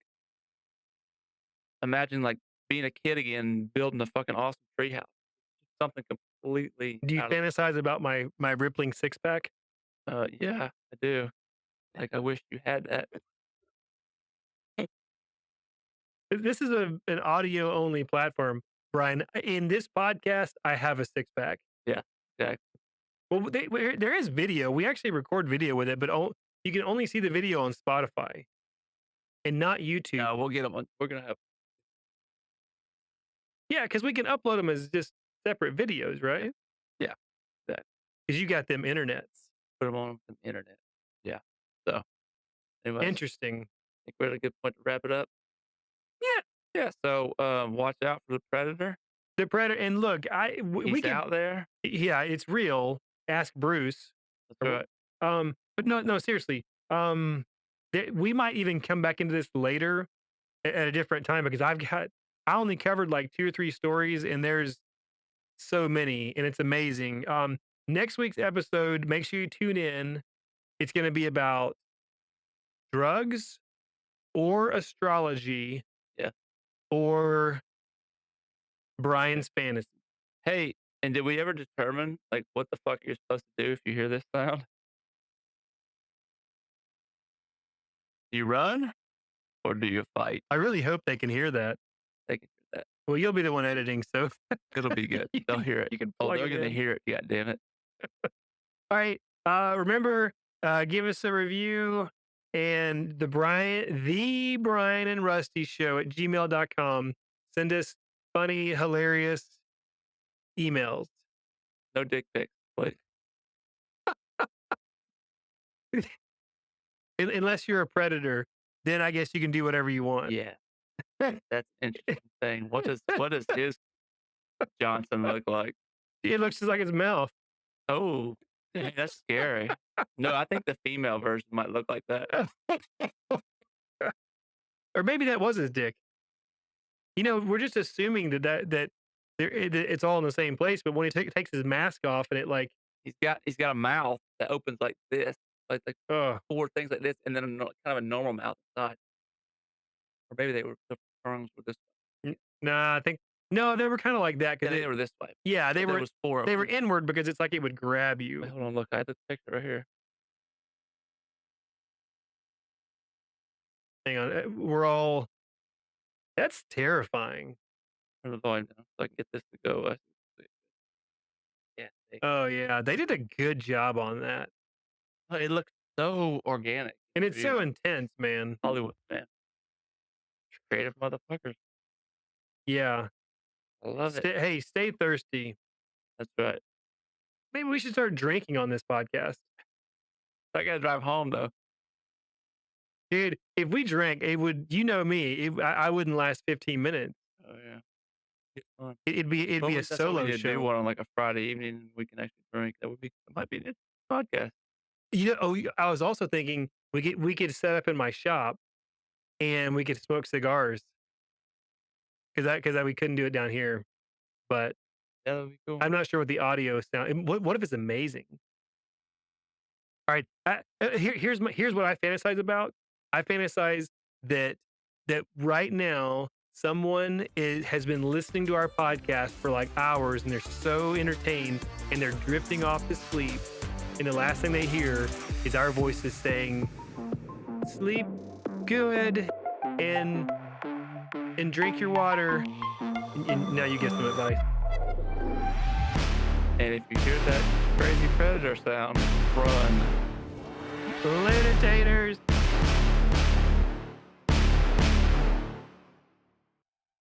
imagine like being a kid again, building a fucking awesome treehouse. Something completely Do you out of fantasize about my rippling six pack? yeah, I do. Like I wish you had that. This is an audio only platform, Brian. In this podcast, I have a six pack. Yeah, exactly. Well, there is video. We actually record video with it, but you can only see the video on Spotify and not YouTube. No, we'll get them on. We're gonna have Yeah, because we can upload them as just separate videos, yeah, right? yeah, exactly. Because you got them internets. Put them on the internet. Yeah. So anyway, I Interesting. think we're at a good point to wrap it up. Yeah, Yeah. So watch out for the predator. the predator. And look, we He's could. out there. Yeah, it's real. Ask Bruce. That's right. But no, seriously. We might even come back into this later at a different time because I only covered like 2 or 3 stories and there's so many and it's amazing. Next week's episode, make sure you tune in. It's going to be about drugs or astrology Yeah. or Yeah. Brian's fantasy. Hey, and did we ever determine like what the fuck you're supposed to do if you hear this sound? Do you run or do you fight? I really hope they can hear that. They can hear that. Well, you'll be the one editing, so It'll be good. you They'll can hear it. you can Oh, plug they're it gonna in. hear it. God damn it. All right. Remember, give us a review and the Brian and Rusty show at gmail.com. Send us funny, hilarious emails. No dick pics, please. Unless you're a predator, then I guess you can do whatever you want. Yeah. That's an interesting thing. What does his Johnson look like? It looks just like his mouth. Oh, dang, that's scary. No, I think the female version might look like that. Or maybe that was his dick. We're just assuming that it's all in the same place, but when he takes his mask off and it like, He's got a mouth that opens like this, like oh, 4 things like this, and then kind of a normal mouth inside. Or maybe the prongs were this nah, I think no, they were kind of like that yeah, because they were this way. yeah, But there was 4 of they were them. inward because it's like it would grab Wait, you. hold on, look, I have the picture right here. Hang on, we're all. That's terrifying. Turn the volume down so I can get this to go. Yeah, Oh yeah, they did a good job on that, it looks so organic. and it's so Real. intense, man. Hollywood, man. Creative motherfuckers. Yeah. I love it. Hey, stay thirsty. That's right. Maybe we should start drinking on this podcast, I gotta drive home though. dude. If we drank, it would. You know me. I wouldn't last 15 minutes. Oh yeah. Get fun. It'd be a That's what we solo need to do show. one on like a Friday evening and we can actually drink. That might be an interesting podcast. I was also thinking we could set up in my shop and we could smoke cigars because we couldn't do it down here. But Yeah, that'd be cool. I'm not sure what the audio sound. And what if it's amazing? All right, here's what I fantasize about. I fantasize that right now someone has been listening to our podcast for like hours and they're so entertained and they're drifting off to sleep, and the last thing they hear is our voices saying, "Sleep good," and and drink your water, and now you get some advice. And if you hear that crazy predator sound, run. Later, Tater.